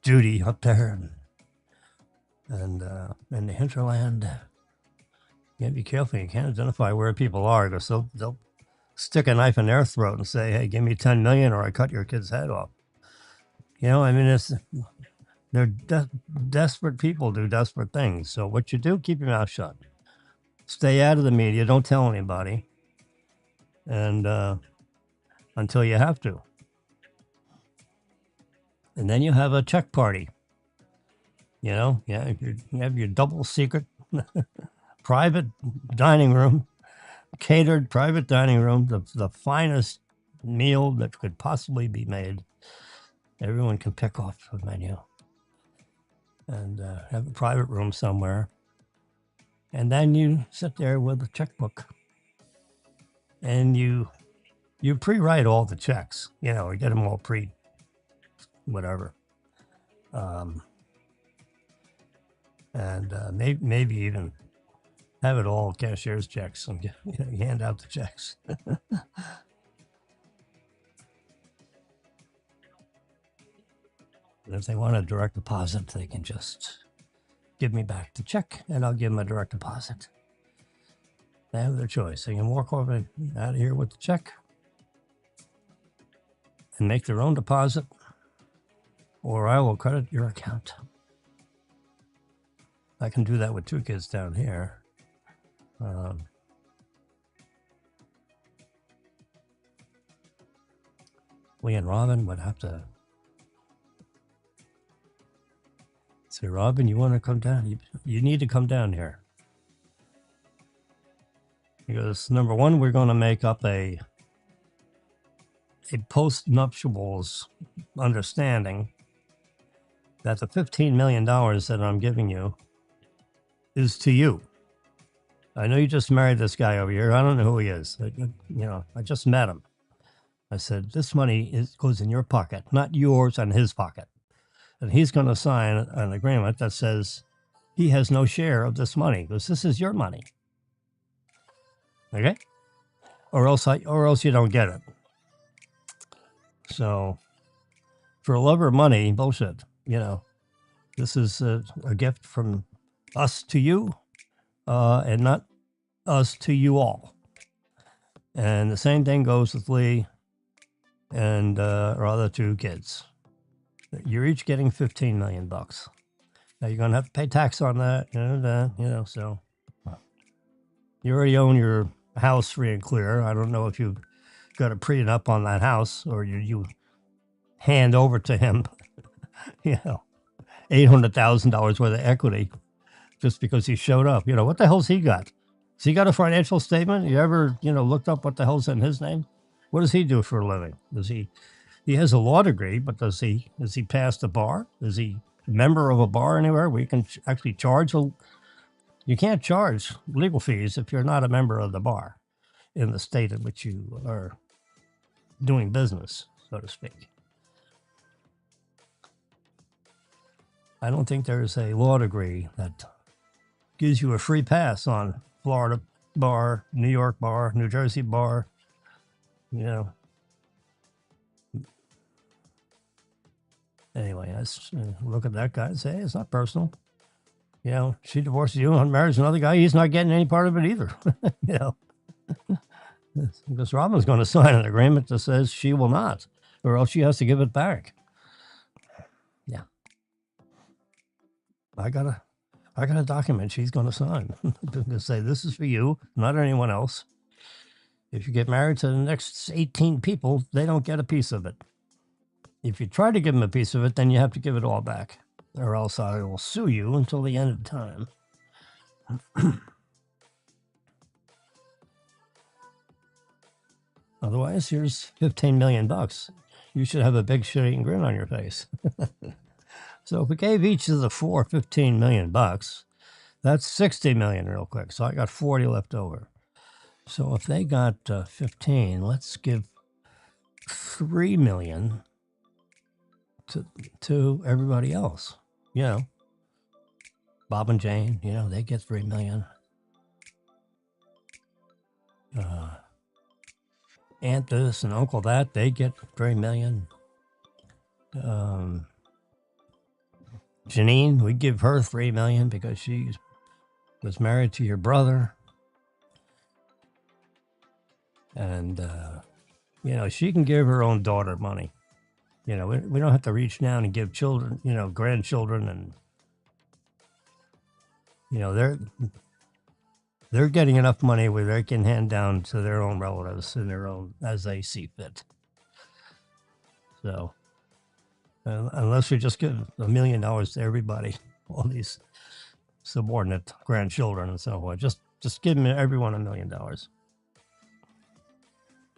Judy up there and in the hinterland. You gotta be careful. You can't identify where people are because they'll stick a knife in their throat and say, hey, give me 10 million or I cut your kid's head off. They're desperate people do desperate things. So what you do, keep your mouth shut. Stay out of the media. Don't tell anybody. And until you have to. And then you have a check party. You have your double secret private dining room, catered private dining room, the finest meal that could possibly be made. Everyone can pick off the menu. And have a private room somewhere. And then you sit there with a checkbook. And you pre-write all the checks. You get them all whatever. And maybe even have it all cashier's checks and hand out the checks. And if they want a direct deposit, they can just give me back the check and I'll give them a direct deposit. They have their choice. They can walk over out of here with the check and make their own deposit, or I will credit your account. I can do that with 2 kids down here. Lee and Robin would have to say, Robin, you want to come down? You need to come down here. Because number one, we're going to make up a post-nuptials understanding that the $15 million that I'm giving you is to you. I know you just married this guy over here. I don't know who he is. I just met him. I said, this money goes in your pocket, not yours and his pocket. and he's going to sign an agreement that says he has no share of this money because this is your money. Okay, or else you don't get it. So, for love or money, bullshit. This is a gift from us to you, and not us to you all. And the same thing goes with Lee and our other two kids. You're each getting $15 million. Now you're gonna have to pay tax on that, so you already own your house free and clear. I don't know if you got a prenup on that house or you hand over to him, $800,000 worth of equity just because he showed up. What the hell's he got? Has he got a financial statement? You ever, looked up what the hell's in his name? What does he do for a living? He has a law degree, but has he passed the bar? Is he a member of a bar anywhere where you can actually charge you can't charge legal fees if you're not a member of the bar in the state in which you are doing business, so to speak. I don't think there's a law degree that gives you a free pass on Florida bar, New York bar, New Jersey bar. Anyway, I look at that guy and say, hey, it's not personal. She divorces you and marries another guy. He's not getting any part of it either. Because Robin's going to sign an agreement that says she will not, or else she has to give it back. Yeah. I got a document she's going to sign to say this is for you, not anyone else. If you get married to the next 18 people, they don't get a piece of it. If you try to give them a piece of it, then you have to give it all back, or else I will sue you until the end of time. Otherwise, here's $15 million. You should have a big shit-eating grin on your face. So if we gave each of the four $15 million, that's $60 million real quick. So I got 40 left over. So if they got 15, let's give $3 million to everybody else. Bob and Jane, they get $3 million. Aunt this and Uncle that, they get $3 million. Janine, we give her $3 million because she was married to your brother. And, she can give her own daughter money. We don't have to reach down and give children, grandchildren, and, they're getting enough money where they can hand down to their own relatives and their own as they see fit. So, unless you just give $1 million to everybody, all these subordinate grandchildren and so on, just give everyone $1 million.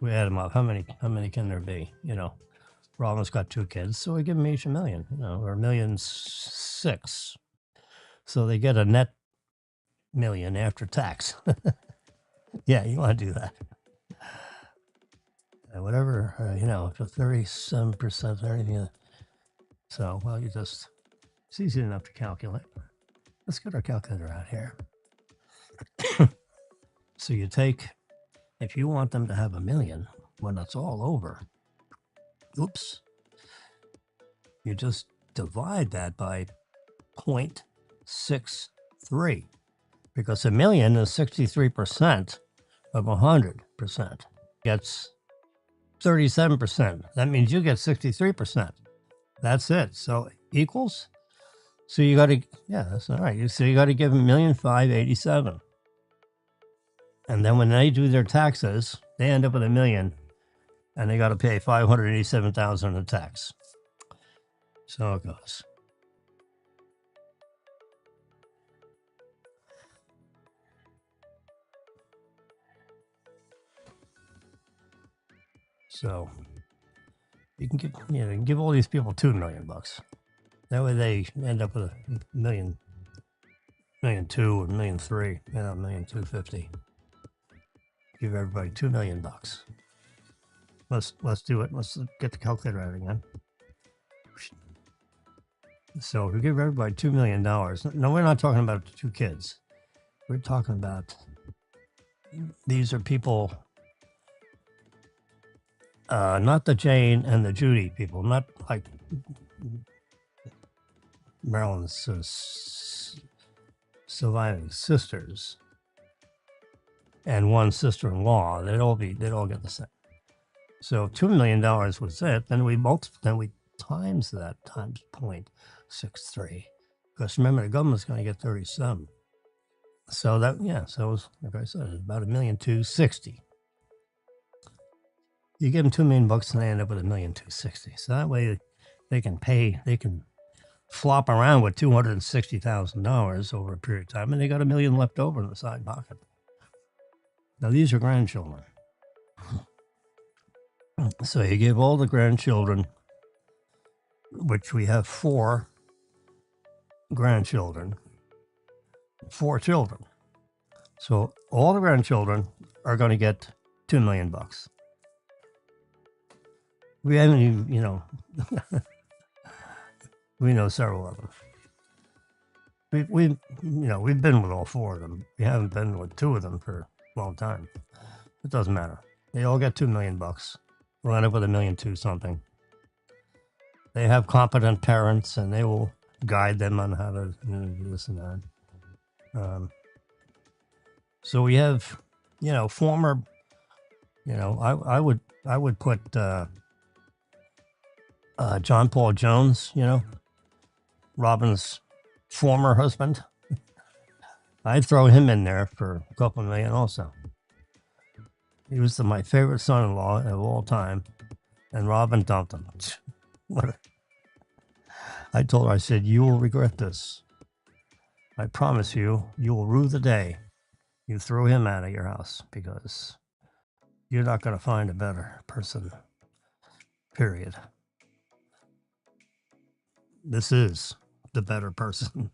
We add them up. How many can there be? Robin's got 2 kids, so we give them each $1 million, or $1.6 million. So they get a net $1 million after tax. Yeah, you want to do that. Whatever, if it's 37% or anything. So, well, it's easy enough to calculate. Let's get our calculator out here. So you take, if you want them to have $1 million when it's all over, you just divide that by 0.63, because $1 million is 63% of 100%. Gets 37%. That means you get 63%. That's it. So equals. So you got to, that's all right. So you got to give them $1,587,000. And then when they do their taxes, they end up with $1 million, and they got to pay $587,000 in tax. So it goes. So you can give all these people $2 million. That way they end up with a $1.2 million or $1.3 million, $1.250,000. Give everybody $2 million. Let's do it. Let's get the calculator out again. So if we give everybody $2 million, no, we're not talking about the two kids. We're talking about these are people, not the Jane and the Judy people, not like Marilyn's surviving sisters and one sister-in-law. They'd all get the same. So if $2 million was it, then we times that times 0.63. Because remember, the government's going to get 37. So that, yeah, so it was, like I said, it's about $1,260,000. You give them $2 million and they end up with $1,260,000. So that way they can flop around with $260,000 over a period of time, and they got $1 million left over in the side pocket. Now these are grandchildren. So you give all the grandchildren, which we have 4 grandchildren, 4 children. So all the grandchildren are going to get $2 million. We haven't even, we know several of them. We've been with all 4 of them. We haven't been with 2 of them for a long time. It doesn't matter. They all get $2 million. We'll end up with $1.2 million something. They have competent parents, and they will guide them on how to do this and that. So we have, former. I would put John Paul Jones. Robin's former husband. I'd throw him in there for a couple million also. He was my favorite son-in-law of all time, and Robin dumped him. I told her, I said, you will regret this. I promise you, you will rue the day you throw him out of your house, because you're not going to find a better person, period. This is the better person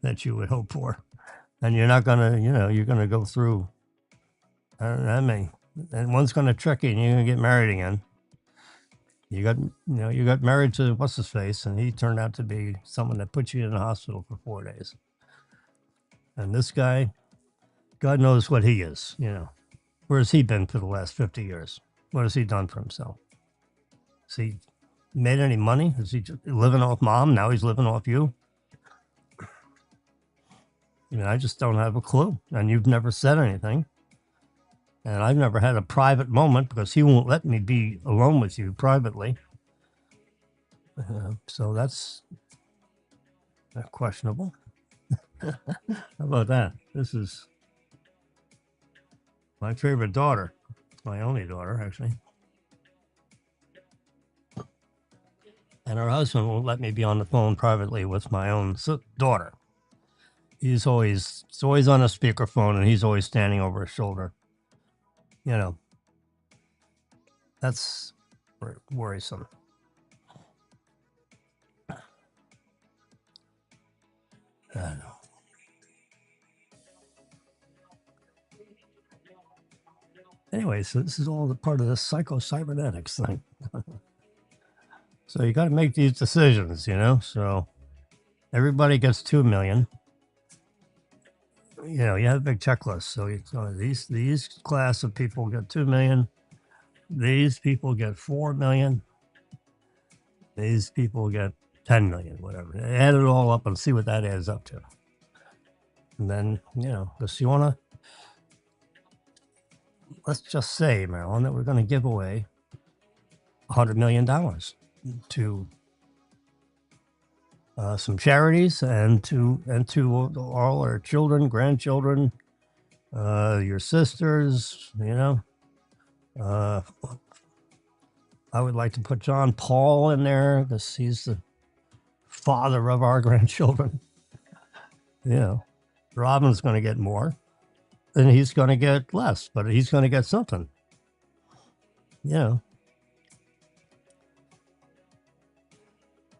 that you would hope for. And you're not going to, you're going to go through. And one's going to trick you, and you're going to get married again. You got married to what's his face, and he turned out to be someone that put you in the hospital for 4 days. And this guy, God knows what he is. Where has he been for the last 50 years? What has he done for himself? Has he made any money? Is he just living off mom? Now he's living off you? I just don't have a clue. And you've never said anything. And I've never had a private moment, because he won't let me be alone with you privately. So that's questionable. How about that? This is my favorite daughter. My only daughter, actually. And her husband won't let me be on the phone privately with my own daughter. It's always on a speakerphone, and he's always standing over his shoulder. That's worrisome. I don't know. Anyway, so this is all the part of the psycho-cybernetics thing. So you got to make these decisions, So everybody gets $2 million. You have a big checklist. So these class of people get $2 million. These people get $4 million. These people get $10 million, whatever. Add it all up and see what that adds up to. And then, because you want to, let's just say, Marilyn, that we're going to give away $100 million to some charities and to all our children, grandchildren, your sisters, I would like to put John Paul in there, because he's the father of our grandchildren. Robin's going to get more, and he's going to get less, but he's going to get something.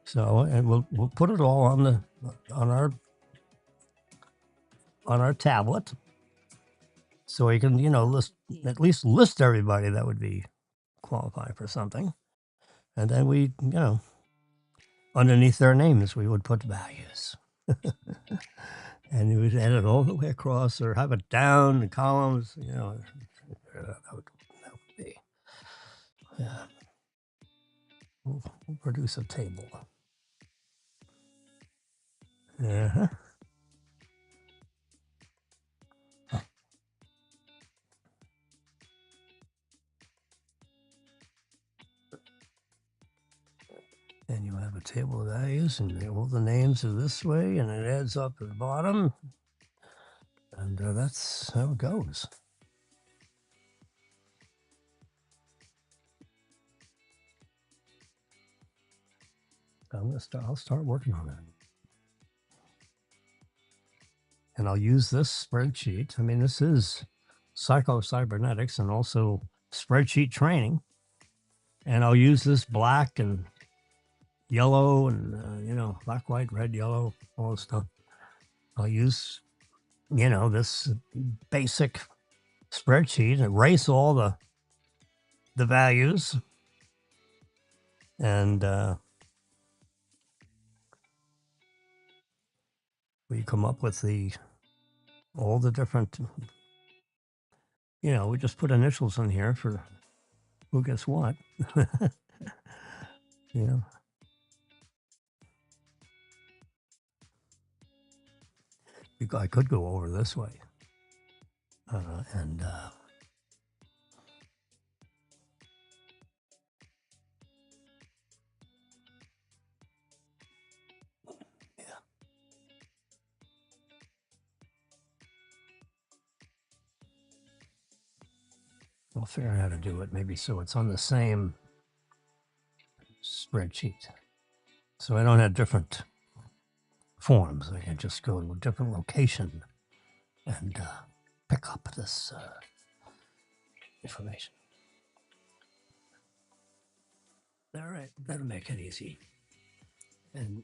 So, and we'll put it all on our tablet, so we can at least list everybody that would be qualified for something, and then we underneath their names, we would put values. And you would add it all the way across or have it down in columns, you know. That would be, yeah. We'll produce a table. Uh-huh. And you have a table of values, and all the names are this way, and it adds up at the bottom. And that's how it goes. I'll start working on that. And I'll use this spreadsheet. I mean, this is psycho-cybernetics and also spreadsheet training. And I'll use this black and yellow and, you know, black, white, red, yellow, all this stuff. I'll use, you know, this basic spreadsheet, erase all the values, and we come up with all the different, you know, we just put initials in here for who gets what. You know. I could go over this way. And yeah. We'll figure out how to do it, maybe so it's on the same spreadsheet. So I don't have different forms. I can just go to a different location and pick up this information. All right, that'll make it easy. And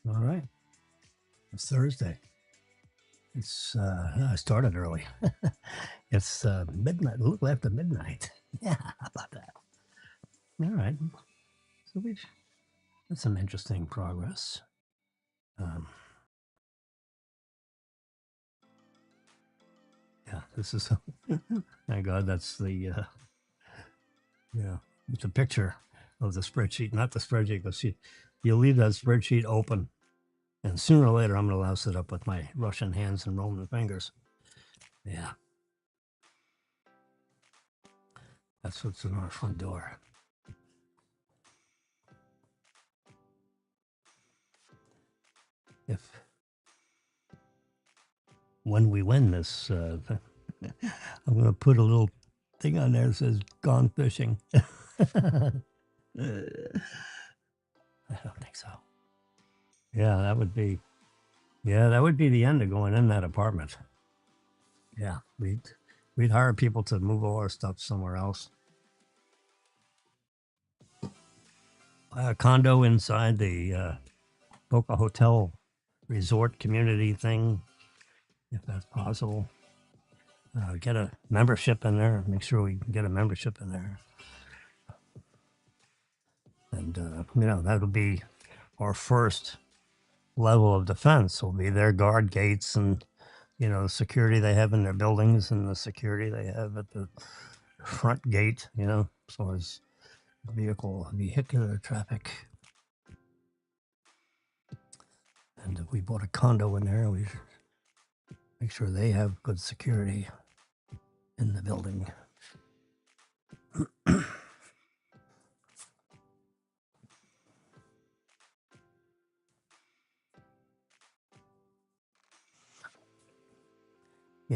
all right, it's Thursday. It's I started early. It's midnight, a little after midnight. Yeah, how about that? All right. So we've had some interesting progress. Yeah, this is, thank God that's the, yeah, it's a picture of the spreadsheet, not the spreadsheet, but you leave that spreadsheet open, and sooner or later I'm going to louse it up with my Russian hands and Roman fingers. Yeah. That's what's in our front door. When we win this, I'm going to put a little thing on there that says "Gone Fishing." I don't think so. Yeah, that would be the end of going in that apartment. Yeah, we'd hire people to move all our stuff somewhere else. A condo inside the Boca Hotel resort community thing, if that's possible. Get a membership in there. Make sure we get a membership in there. And, you know, that'll be our first level of defense, will be their guard gates and, you know, the security they have in their buildings and the security they have at the front gate, you know, as far as vehicular traffic. And if we bought a condo in there, we should make sure they have good security in the building.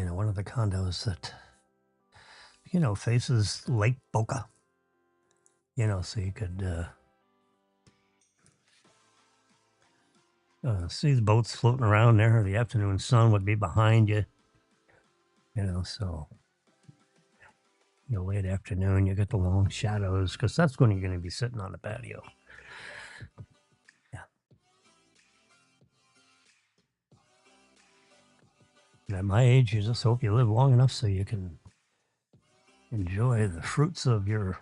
one of the condos that, faces Lake Boca, so you could see the boats floating around there. The afternoon sun would be behind you, so late afternoon, you get the long shadows because that's when you're going to be sitting on the patio. Yeah. And at my age, you just hope you live long enough so you can enjoy the fruits of your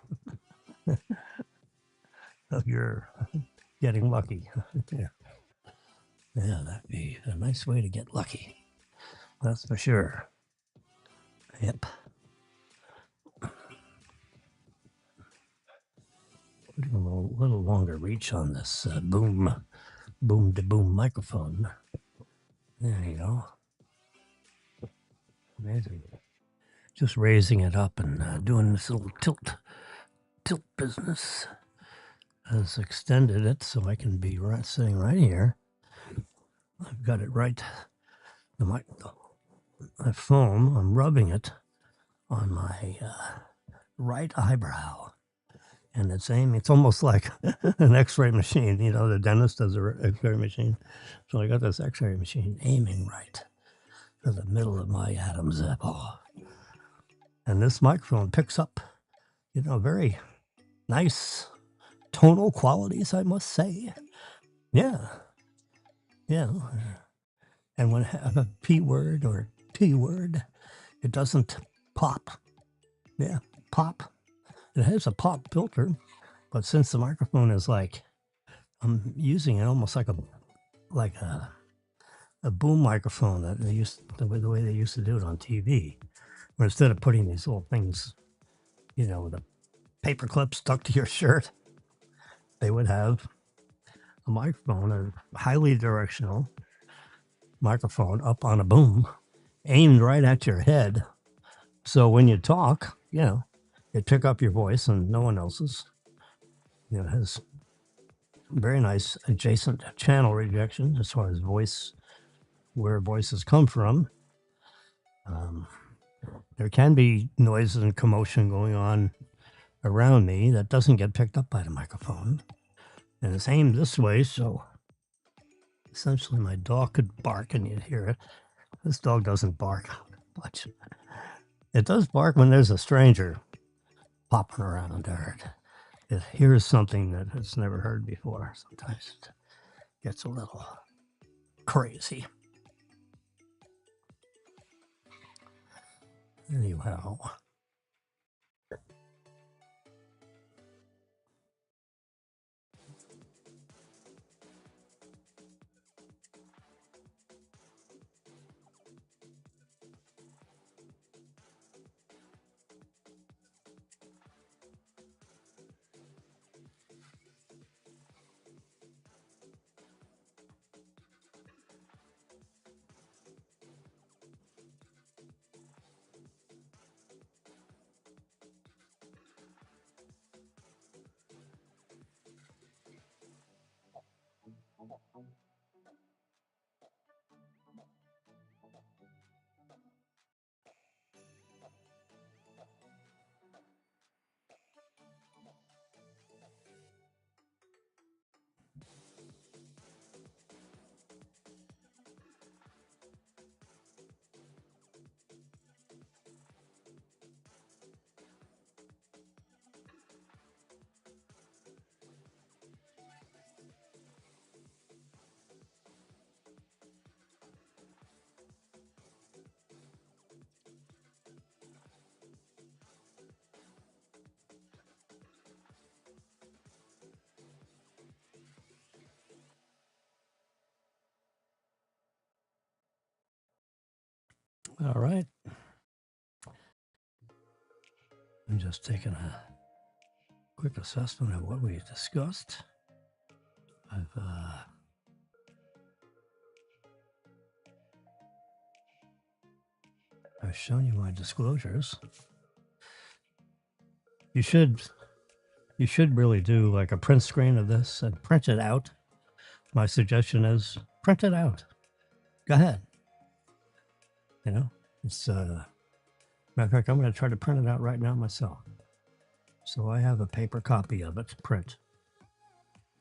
getting lucky. Yeah. Yeah, that'd be a nice way to get lucky. That's for sure. Yep. Putting a little longer reach on this boom to boom microphone. There you go. Amazing. Just raising it up and doing this little tilt business has extended it so I can be sitting right here. I've got it right. My foam, I'm rubbing it on my right eyebrow. And it's aiming, it's almost like an x-ray machine. The dentist does an x-ray machine. So I got this x-ray machine aiming right to the middle of my Adam's apple. And this microphone picks up, very nice tonal qualities, I must say. Yeah. Yeah. And when I have a P word or T word, it doesn't pop. Yeah, pop. It has a pop filter, but since the microphone is I'm using it almost like a boom microphone that they used the way they used to do it on TV, where instead of putting these little things, with a paper clip stuck to your shirt, they would have a microphone, a highly directional microphone up on a boom, aimed right at your head. So when you talk, it pick up your voice and no one else's. It has very nice adjacent channel rejection as far as where voices come from. There can be noises and commotion going on around me that doesn't get picked up by the microphone. And it's aimed this way, so essentially my dog could bark and you'd hear it. This dog doesn't bark much. It does bark when there's a stranger popping around or it hears something that it's never heard before. Sometimes it gets a little crazy. Anyhow. All right. I'm just taking a quick assessment of what we discussed. I've shown you my disclosures. You should really do like a print screen of this and print it out. My suggestion is print it out. Go ahead. It's matter of fact, I'm going to try to print it out right now myself. So I have a paper copy of it to print.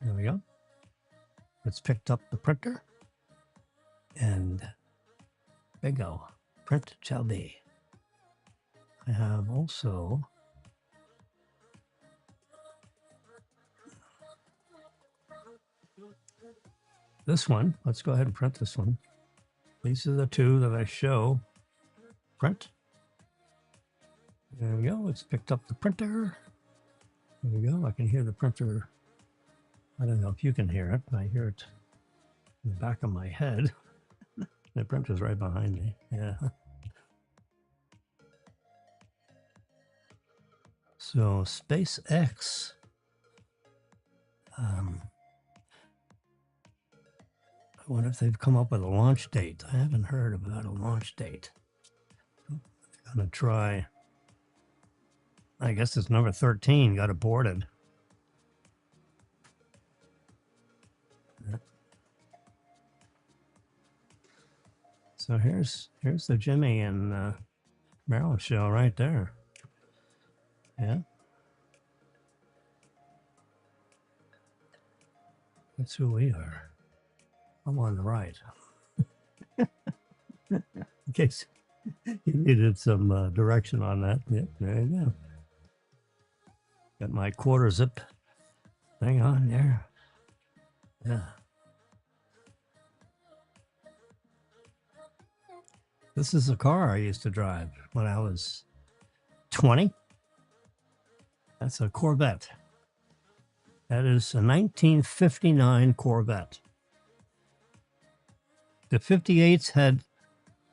There we go. Let's picked up the printer, and bingo, print shall be. I have also this one. Let's go ahead and print this one. These are the two that I show. Print. There we go. It's picked up the printer. There we go. I can hear the printer. I don't know if you can hear it, but I hear it in the back of my head. The printer's right behind me. Yeah. So SpaceX. I wonder if they've come up with a launch date. I haven't heard about a launch date. I'm gonna try. I guess it's number 13 got aborted. So here's the Jimmy and Marilyn show right there. Yeah. That's who we are. I'm on the right. In case you needed some direction on that. Yeah, there you go. Got my quarter zip thing on there. Yeah. This is a car I used to drive when I was 20. That's a Corvette. That is a 1959 Corvette. The 58s had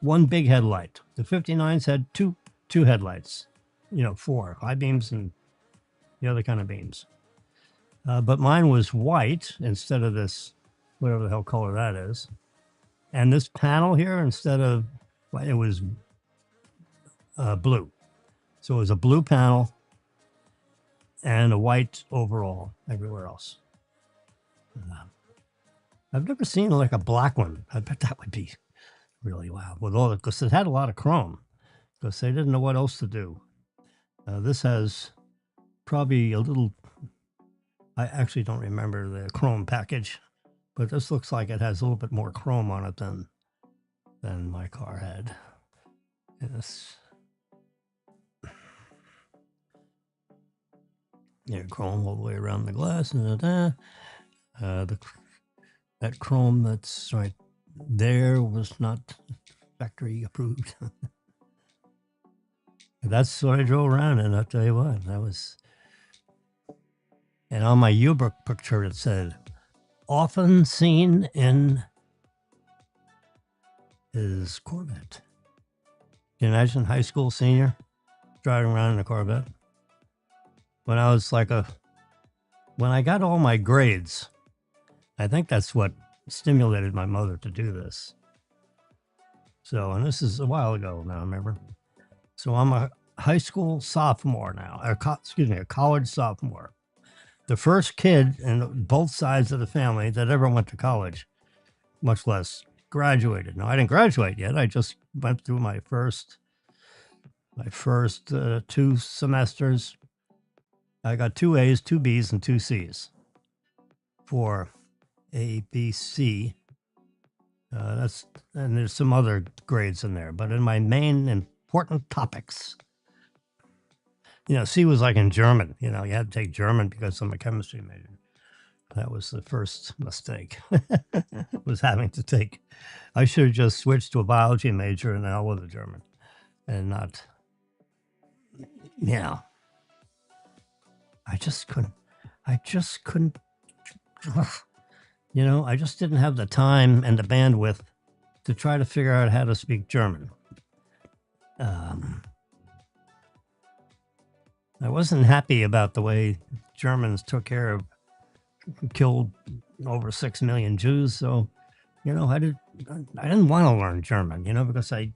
one big headlight. The 59s had two headlights. You know, four high beams and the other kind of beams. But mine was white instead of this, whatever the hell color that is. And this panel here, instead of, it was blue. So it was a blue panel and a white overall everywhere else. I've never seen like a black one. I bet that would be really loud with all because it had a lot of chrome because they didn't know what else to do. This has probably a little, I actually don't remember the chrome package, but this looks like it has a little bit more chrome on it than my car had. Yes. Yeah, chrome all the way around the glass. That chrome that's right there was not factory approved. That's what I drove around in. I'll tell you what, that was. And on my yearbook picture, it said, often seen in his Corvette. Can you imagine high school senior driving around in a Corvette? When I was like when I got all my grades, I think that's what stimulated my mother to do this. So, and this is a while ago now, remember? So I'm a high school sophomore now, a college sophomore. The first kid in both sides of the family that ever went to college, much less graduated. Now, I didn't graduate yet. I just went through my first 2 semesters. I got 2 A's, 2 B's, and 2 C's for A, B, C. And there's some other grades in there, but in my main important topics, C was like in German. You had to take German because I'm a chemistry major. That was the first mistake. Was having to take. I should have just switched to a biology major and now with a German, and not. Yeah. I just couldn't. I just didn't have the time and the bandwidth to try to figure out how to speak German. I wasn't happy about the way Germans killed over 6 million Jews. So, I didn't want to learn German, because I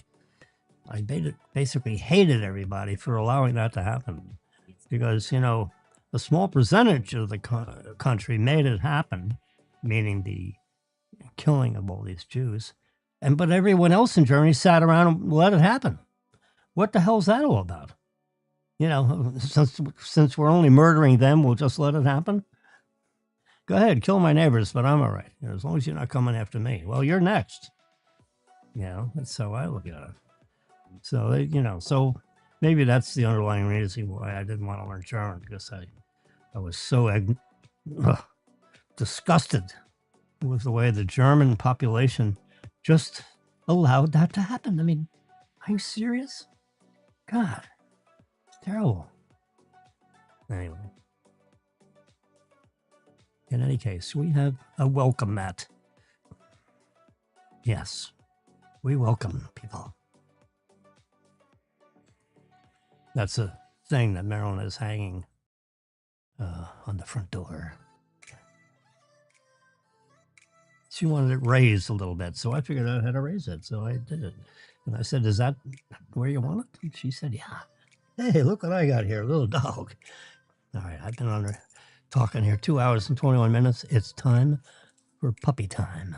basically hated everybody for allowing that to happen. Because, a small percentage of the country made it happen, meaning the killing of all these Jews. but everyone else in Germany sat around and let it happen. What the hell's that all about? You know, since we're only murdering them, we'll just let it happen. Go ahead, kill my neighbors, but I'm all right. You know, as long as you're not coming after me. Well, you're next. You know, that's how I look at it. So you know, so maybe that's the underlying reason why I didn't want to learn German, because I was so disgusted with the way the German population just allowed that to happen. I mean, are you serious? God, it's terrible. Anyway, in any case, we have a welcome mat. Yes, we welcome people. That's a thing that Marilyn is hanging on the front door. She wanted it raised a little bit, so I figured out how to raise it, so I did it. And I said, "Is that where you want it?" And she said, "Yeah." Hey, look what I got here, a little dog. All right, I've been on talking here 2 hours and 21 minutes. It's time for puppy time.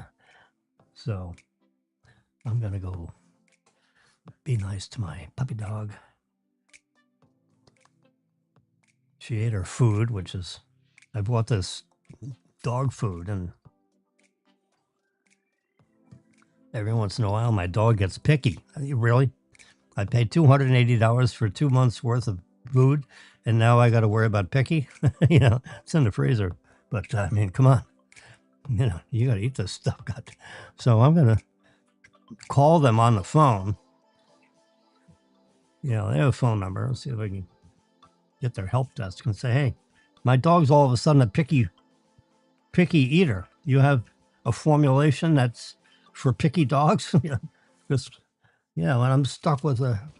So I'm going to go be nice to my puppy dog. She ate her food, which is, I bought this dog food, and every once in a while my dog gets picky. Really? I paid $280 for 2 months worth of food, and now I got to worry about picky. You know, it's in the freezer. But I mean, come on. You know, you got to eat this stuff. God. So I'm going to call them on the phone. You know, they have a phone number. Let's see if I can get their help desk and say, "Hey, my dog's all of a sudden a picky eater. You have a formulation that's for picky dogs?" You know, just, you know, and I'm stuck with a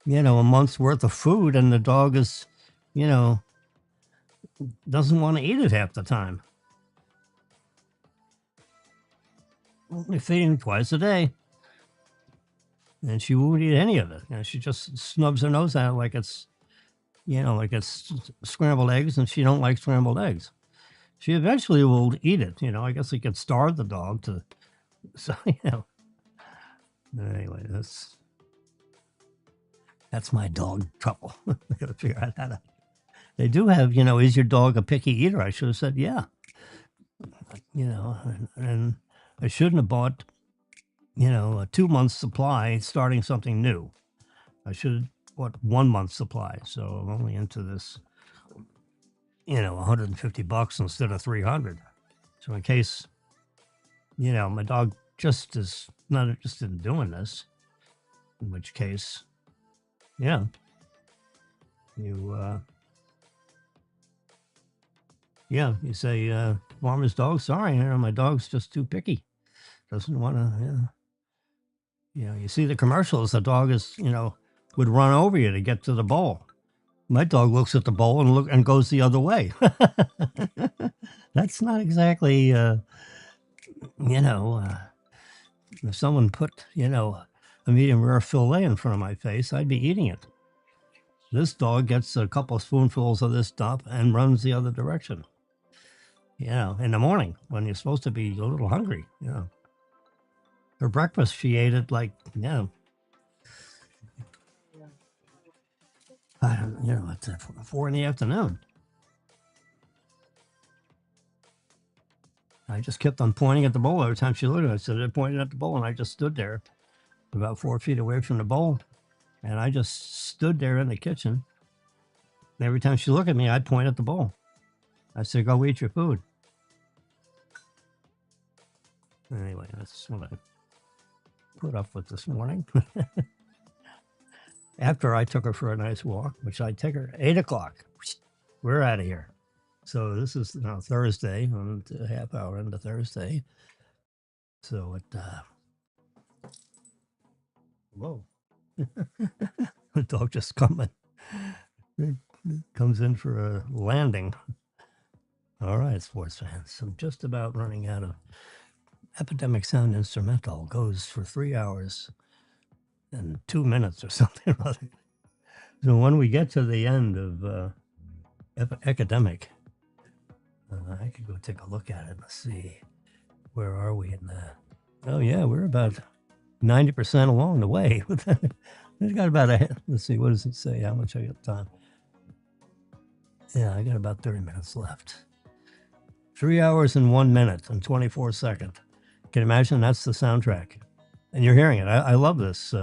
month's worth of food, and the dog is, you know, doesn't want to eat it half the time. Only feeding twice a day. And she won't eat any of it. You know, she just snubs her nose at it like it's, you know, like it's scrambled eggs, and she don't like scrambled eggs. She eventually will eat it. You know, I guess we could starve the dog to, so, you know. Anyway, that's my dog trouble. I got to figure out how to. They do have, you know, is your dog a picky eater? I should have said, yeah. You know, and I shouldn't have bought, you know, a 2 month supply starting something new. I should have bought 1 month supply. So I'm only into this, you know, $150 instead of 300. So in case, you know, my dog just is not interested in doing this, in which case, yeah, you say, "Farmer's dog, sorry, you know, my dog's just too picky. Doesn't want to, you know, you see the commercials, the dog is, you know, would run over you to get to the bowl. My dog looks at the bowl and goes the other way." That's not exactly, you know, if someone put, you know, a medium rare fillet in front of my face, I'd be eating it. This dog gets a couple of spoonfuls of this stuff and runs the other direction. You know, in the morning when you're supposed to be a little hungry, you know. For breakfast, she ate it like, you know, it's 4 in the afternoon. I just kept on pointing at the bowl every time she looked at it. I said, "They're pointing at the bowl," and I just stood there about 4 feet away from the bowl, and I just stood there in the kitchen. And every time she looked at me, I'd point at the bowl. I said, "Go eat your food." Anyway, that's what I put up with this morning. After I took her for a nice walk, which I take her 8 o'clock. We're out of here. So this is now Thursday, and a half hour into Thursday. So whoa, the dog just comes in for a landing. All right, sports fans. I'm just about running out of Epidemic Sound Instrumental. Goes for 3 hours and 2 minutes or something. So when we get to the end of Epidemic, I could go take a look at it. Let's see. Where are we in the... Oh, yeah, we're about 90% along the way. It's got about let's see, what does it say? How much I got time? Yeah, I got about 30 minutes left. 3 hours and 1 minute and 24 seconds. Can you imagine? That's the soundtrack. And you're hearing it. I love this.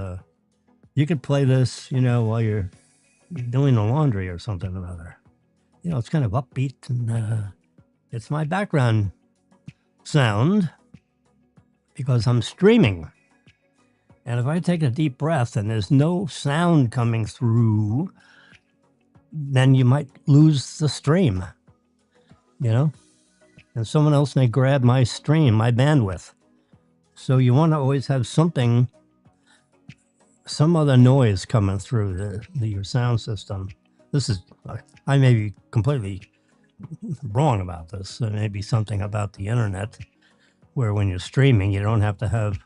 You could play this, while you're doing the laundry or something or other. It's kind of upbeat, and it's my background sound because I'm streaming. And if I take a deep breath and there's no sound coming through, then you might lose the stream, and someone else may grab my stream, my bandwidth. So you want to always have something, some other noise coming through your sound system. I may be completely wrong about this. There may be something about the internet where when you're streaming, you don't have to have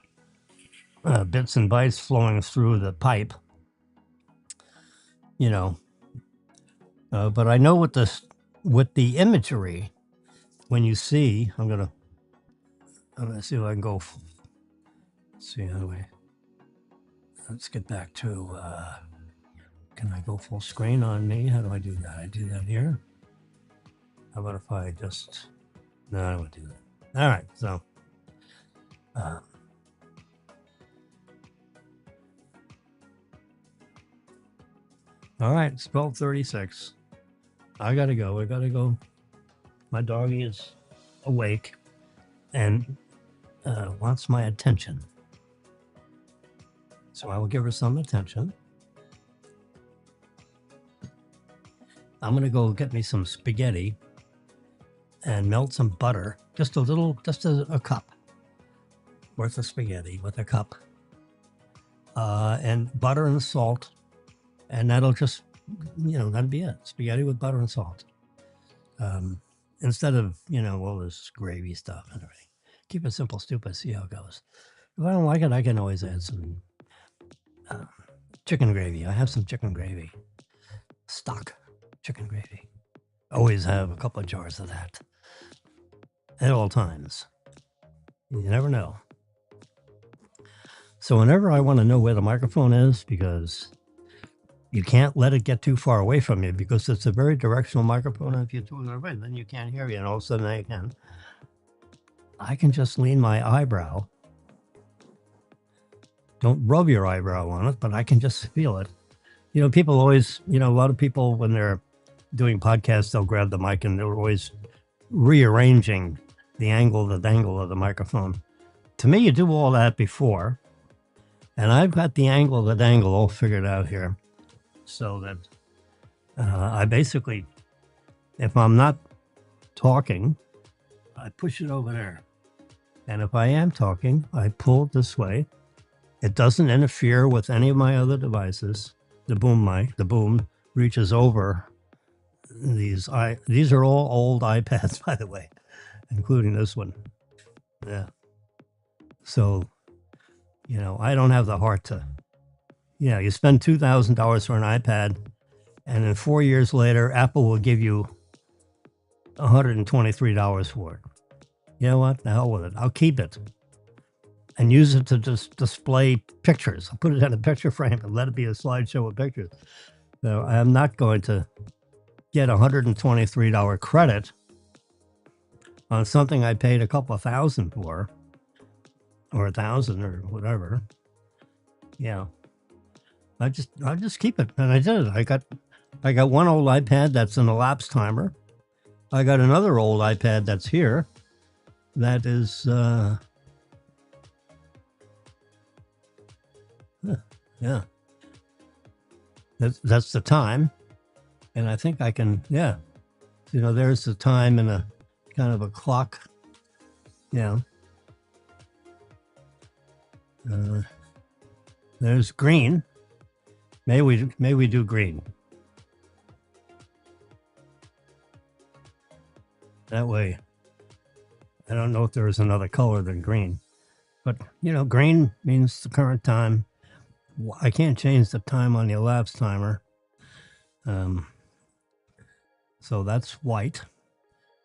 bits and bytes flowing through the pipe, but I know with the imagery, when you see, I'm gonna see if I can go. Let's see how do we. Let's get back to. Can I go full screen on me? How do I do that? I do that here. How about if I just? No, I don't want to do that. All right, so. All right, it's 12:36. I gotta go. My doggy is awake and wants my attention. So I will give her some attention. I'm gonna go get me some spaghetti and melt some butter. Just a cup worth of spaghetti with a cup. And butter and salt. And that'll just, that'd be it. Spaghetti with butter and salt. Instead of, all this gravy stuff and everything. Keep it simple, stupid, see how it goes. If I don't like it, I can always add some chicken gravy. I have some chicken gravy. Stock chicken gravy. Always have a couple of jars of that. At all times. You never know. So whenever I want to know where the microphone is, because you can't let it get too far away from you because it's a very directional microphone. And if you're too far away, then you can't hear you. And all of a sudden I can just lean my eyebrow. Don't rub your eyebrow on it, but I can just feel it. People always, a lot of people when they're doing podcasts, they'll grab the mic and they're always rearranging the angle of the microphone. To me, you do all that before. And I've got the angle of the dangle all figured out here. So that I basically, if I'm not talking, I push it over there. And if I am talking, I pull it this way. It doesn't interfere with any of my other devices. The boom reaches over these. These are all old iPads, by the way, including this one. Yeah. So, I don't have the heart to. You spend $2,000 for an iPad, and then 4 years later, Apple will give you $123 for it. You know what? The hell with it. I'll keep it and use it to just display pictures. I'll put it in a picture frame and let it be a slideshow of pictures. So I'm not going to get $123 credit on something I paid a couple of thousand for, or $1,000 or whatever. I just keep it, and I did it. I got one old iPad that's an elapsed timer. I got another old iPad that's here. That is, yeah. That's the time, and I think I can, yeah. There's the time and a kind of a clock. There's green. May we do green. That way, I don't know if there's another color than green, but green means the current time. I can't change the time on the elapsed timer. So that's white.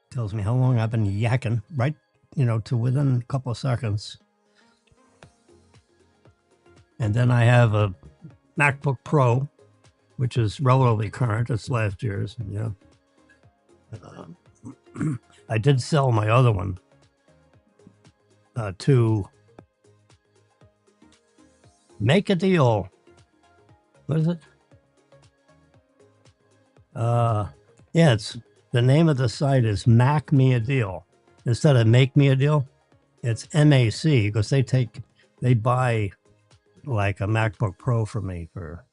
Tells me how long I've been yakking, right? To within a couple of seconds. And then I have a MacBook Pro, which is relatively current. It's last year's. Yeah. I did sell my other one to Make a Deal. What is it? Yeah, it's the name of the site is Mac Me a Deal. Instead of Make Me a Deal, it's MAC because they buy like a MacBook Pro for me for,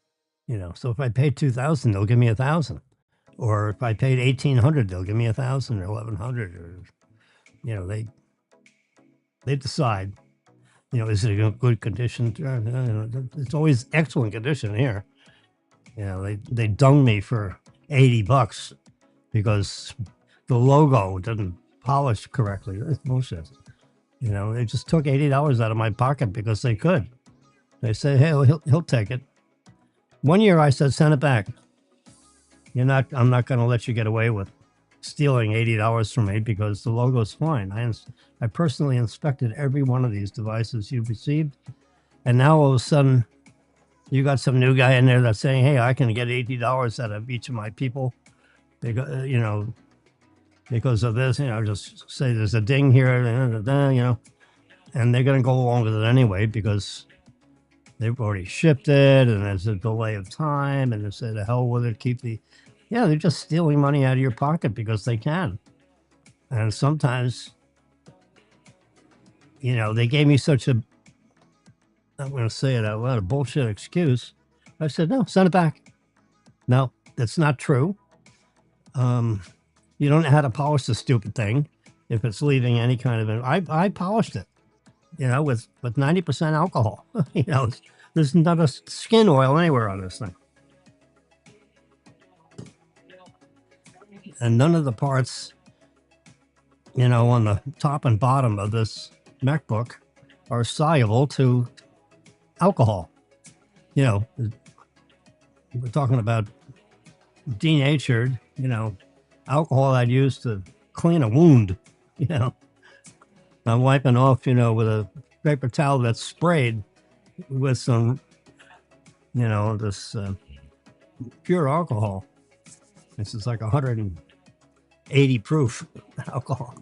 so if I pay 2,000, they'll give me 1,000. Or if I paid 1,800, they'll give me 1,000 or 1,100, or, they decide, is it in good condition? It's always excellent condition here. They dung me for $80 because the logo didn't polish correctly. It's bullshit. They just took $80 out of my pocket because they could. They said, hey, he'll take it. One year I said, send it back. I'm not going to let you get away with stealing $80 from me because the logo's fine. I personally inspected every one of these devices you've received. And now all of a sudden, you got some new guy in there that's saying, hey, I can get $80 out of each of my people. Because of this, just say there's a ding here, and they're going to go along with it anyway because they've already shipped it and there's a delay of time and they say the hell with it, they're just stealing money out of your pocket because they can. And sometimes, they gave me such I'm going to say it out loud, a bullshit excuse. I said, no, send it back. No, that's not true. You don't know how to polish the stupid thing if it's leaving any kind of... I polished it, with 90% alcohol. There's not a skin oil anywhere on this thing. And none of the parts, on the top and bottom of this MacBook are soluble to alcohol. We're talking about denatured, alcohol I'd use to clean a wound, I'm wiping off, with a paper towel that's sprayed with some, this pure alcohol. This is like 180 proof alcohol.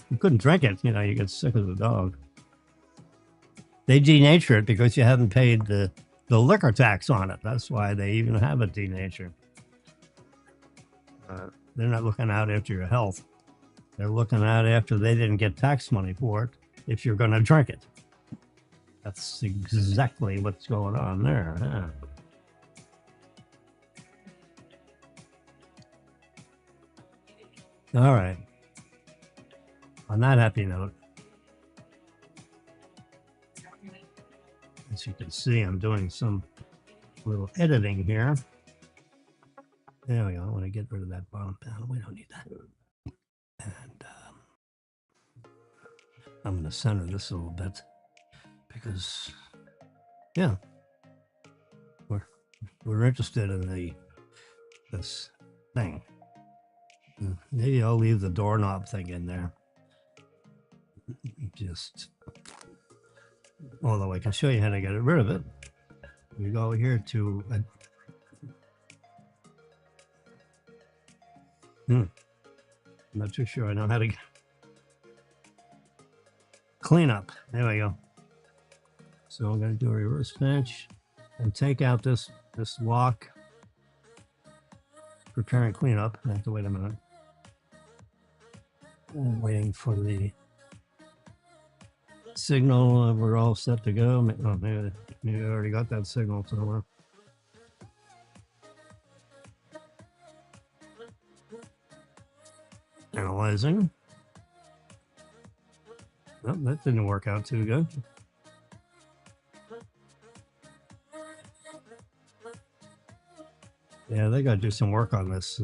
You couldn't drink it, you get sick as a dog. They denature it because you haven't paid the liquor tax on it. That's why they even have it denatured. They're not looking out after your health. They're looking out after they didn't get tax money for it if you're going to drink it. That's exactly what's going on there. Huh? All right. On that happy note, as you can see, I'm doing some little editing here. There we go. I want to get rid of that bottom panel. We don't need that. And I'm going to center this a little bit because, yeah, we're interested in this thing. Maybe I'll leave the doorknob thing in there. Although I can show you how to get rid of it. We go here to I'm not too sure I know how to clean up. There we go. So I'm going to do a reverse pinch and take out this lock. Preparing cleanup. I have to wait a minute. I'm waiting for the signal. We're all set to go. Oh, maybe I already got that signal somewhere. Analyzing. Oh, that didn't work out too good. Yeah, they got to do some work on this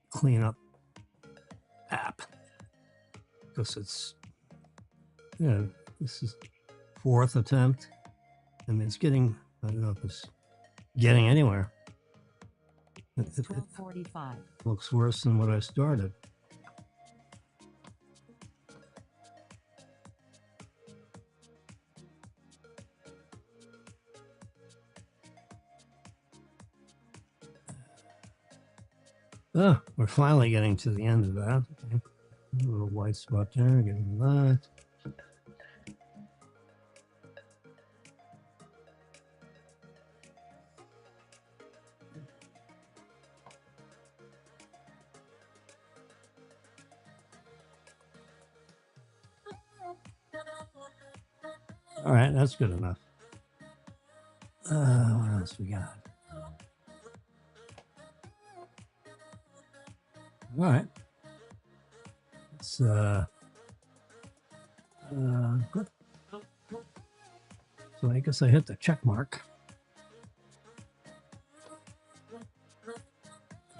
cleanup app because it's, this is 4th attempt. I mean, it's getting, I don't know if it's getting anywhere. It 12:45. looks worse than what I started. Oh, we're finally getting to the end of that. Okay. A little white spot there, getting that. All right, that's good enough. What else we got? All right. It's good. So I guess I hit the check mark.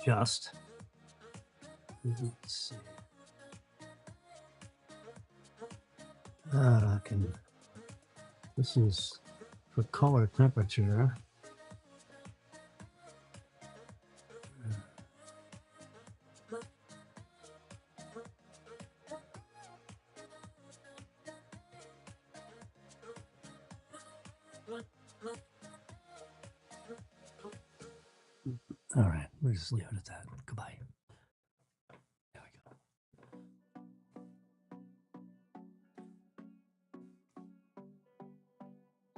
Just. Let's see. This is for color temperature. All right, we'll just leave it at that. Goodbye. There we go.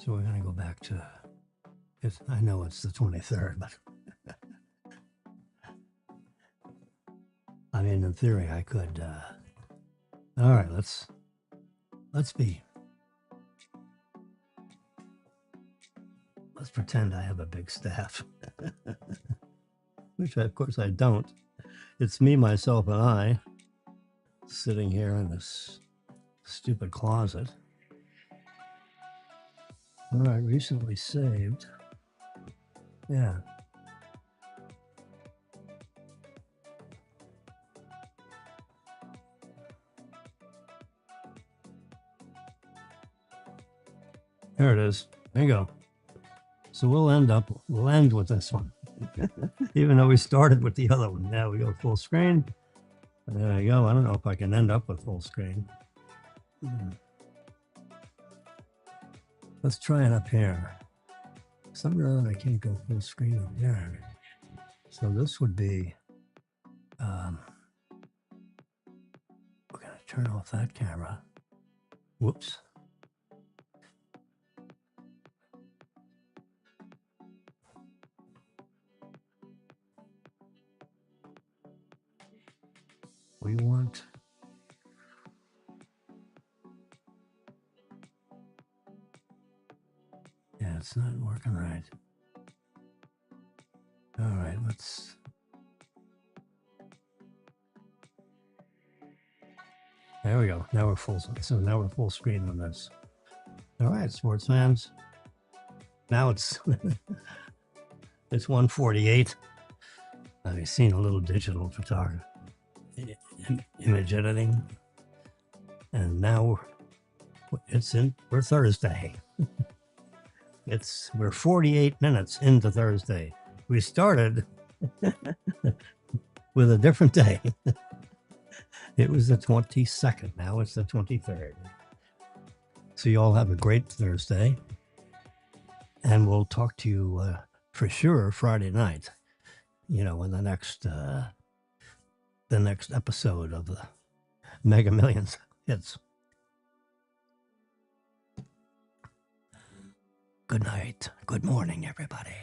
So we're going to go back to, I know it's the 23rd, but I mean, in theory, I could. All right, let's pretend I have a big staff, which of course I don't. It's me, myself, and I sitting here in this stupid closet. All right, recently saved. Yeah. There it is. There you go. So we'll end with this one. Even though we started with the other one. Now we go full screen. There you go. I don't know if I can end up with full screen. Let's try it up here. Somehow I can't go full screen up there. So this would be, we're going to turn off that camera. Whoops. We want it's not working right. All right, let's there we go. Now we're full. So now we're full screen on this. All right, sports fans. Now it's it's 1:48. I've seen a little digital photography, image editing, and now we're Thursday. We're 48 minutes into Thursday. We started with a different day. It was the 22nd. Now it's the 23rd. So you all have a great Thursday. And we'll talk to you for sure Friday night, in the next episode of the Mega Millions Hits. Good night. Good morning, everybody.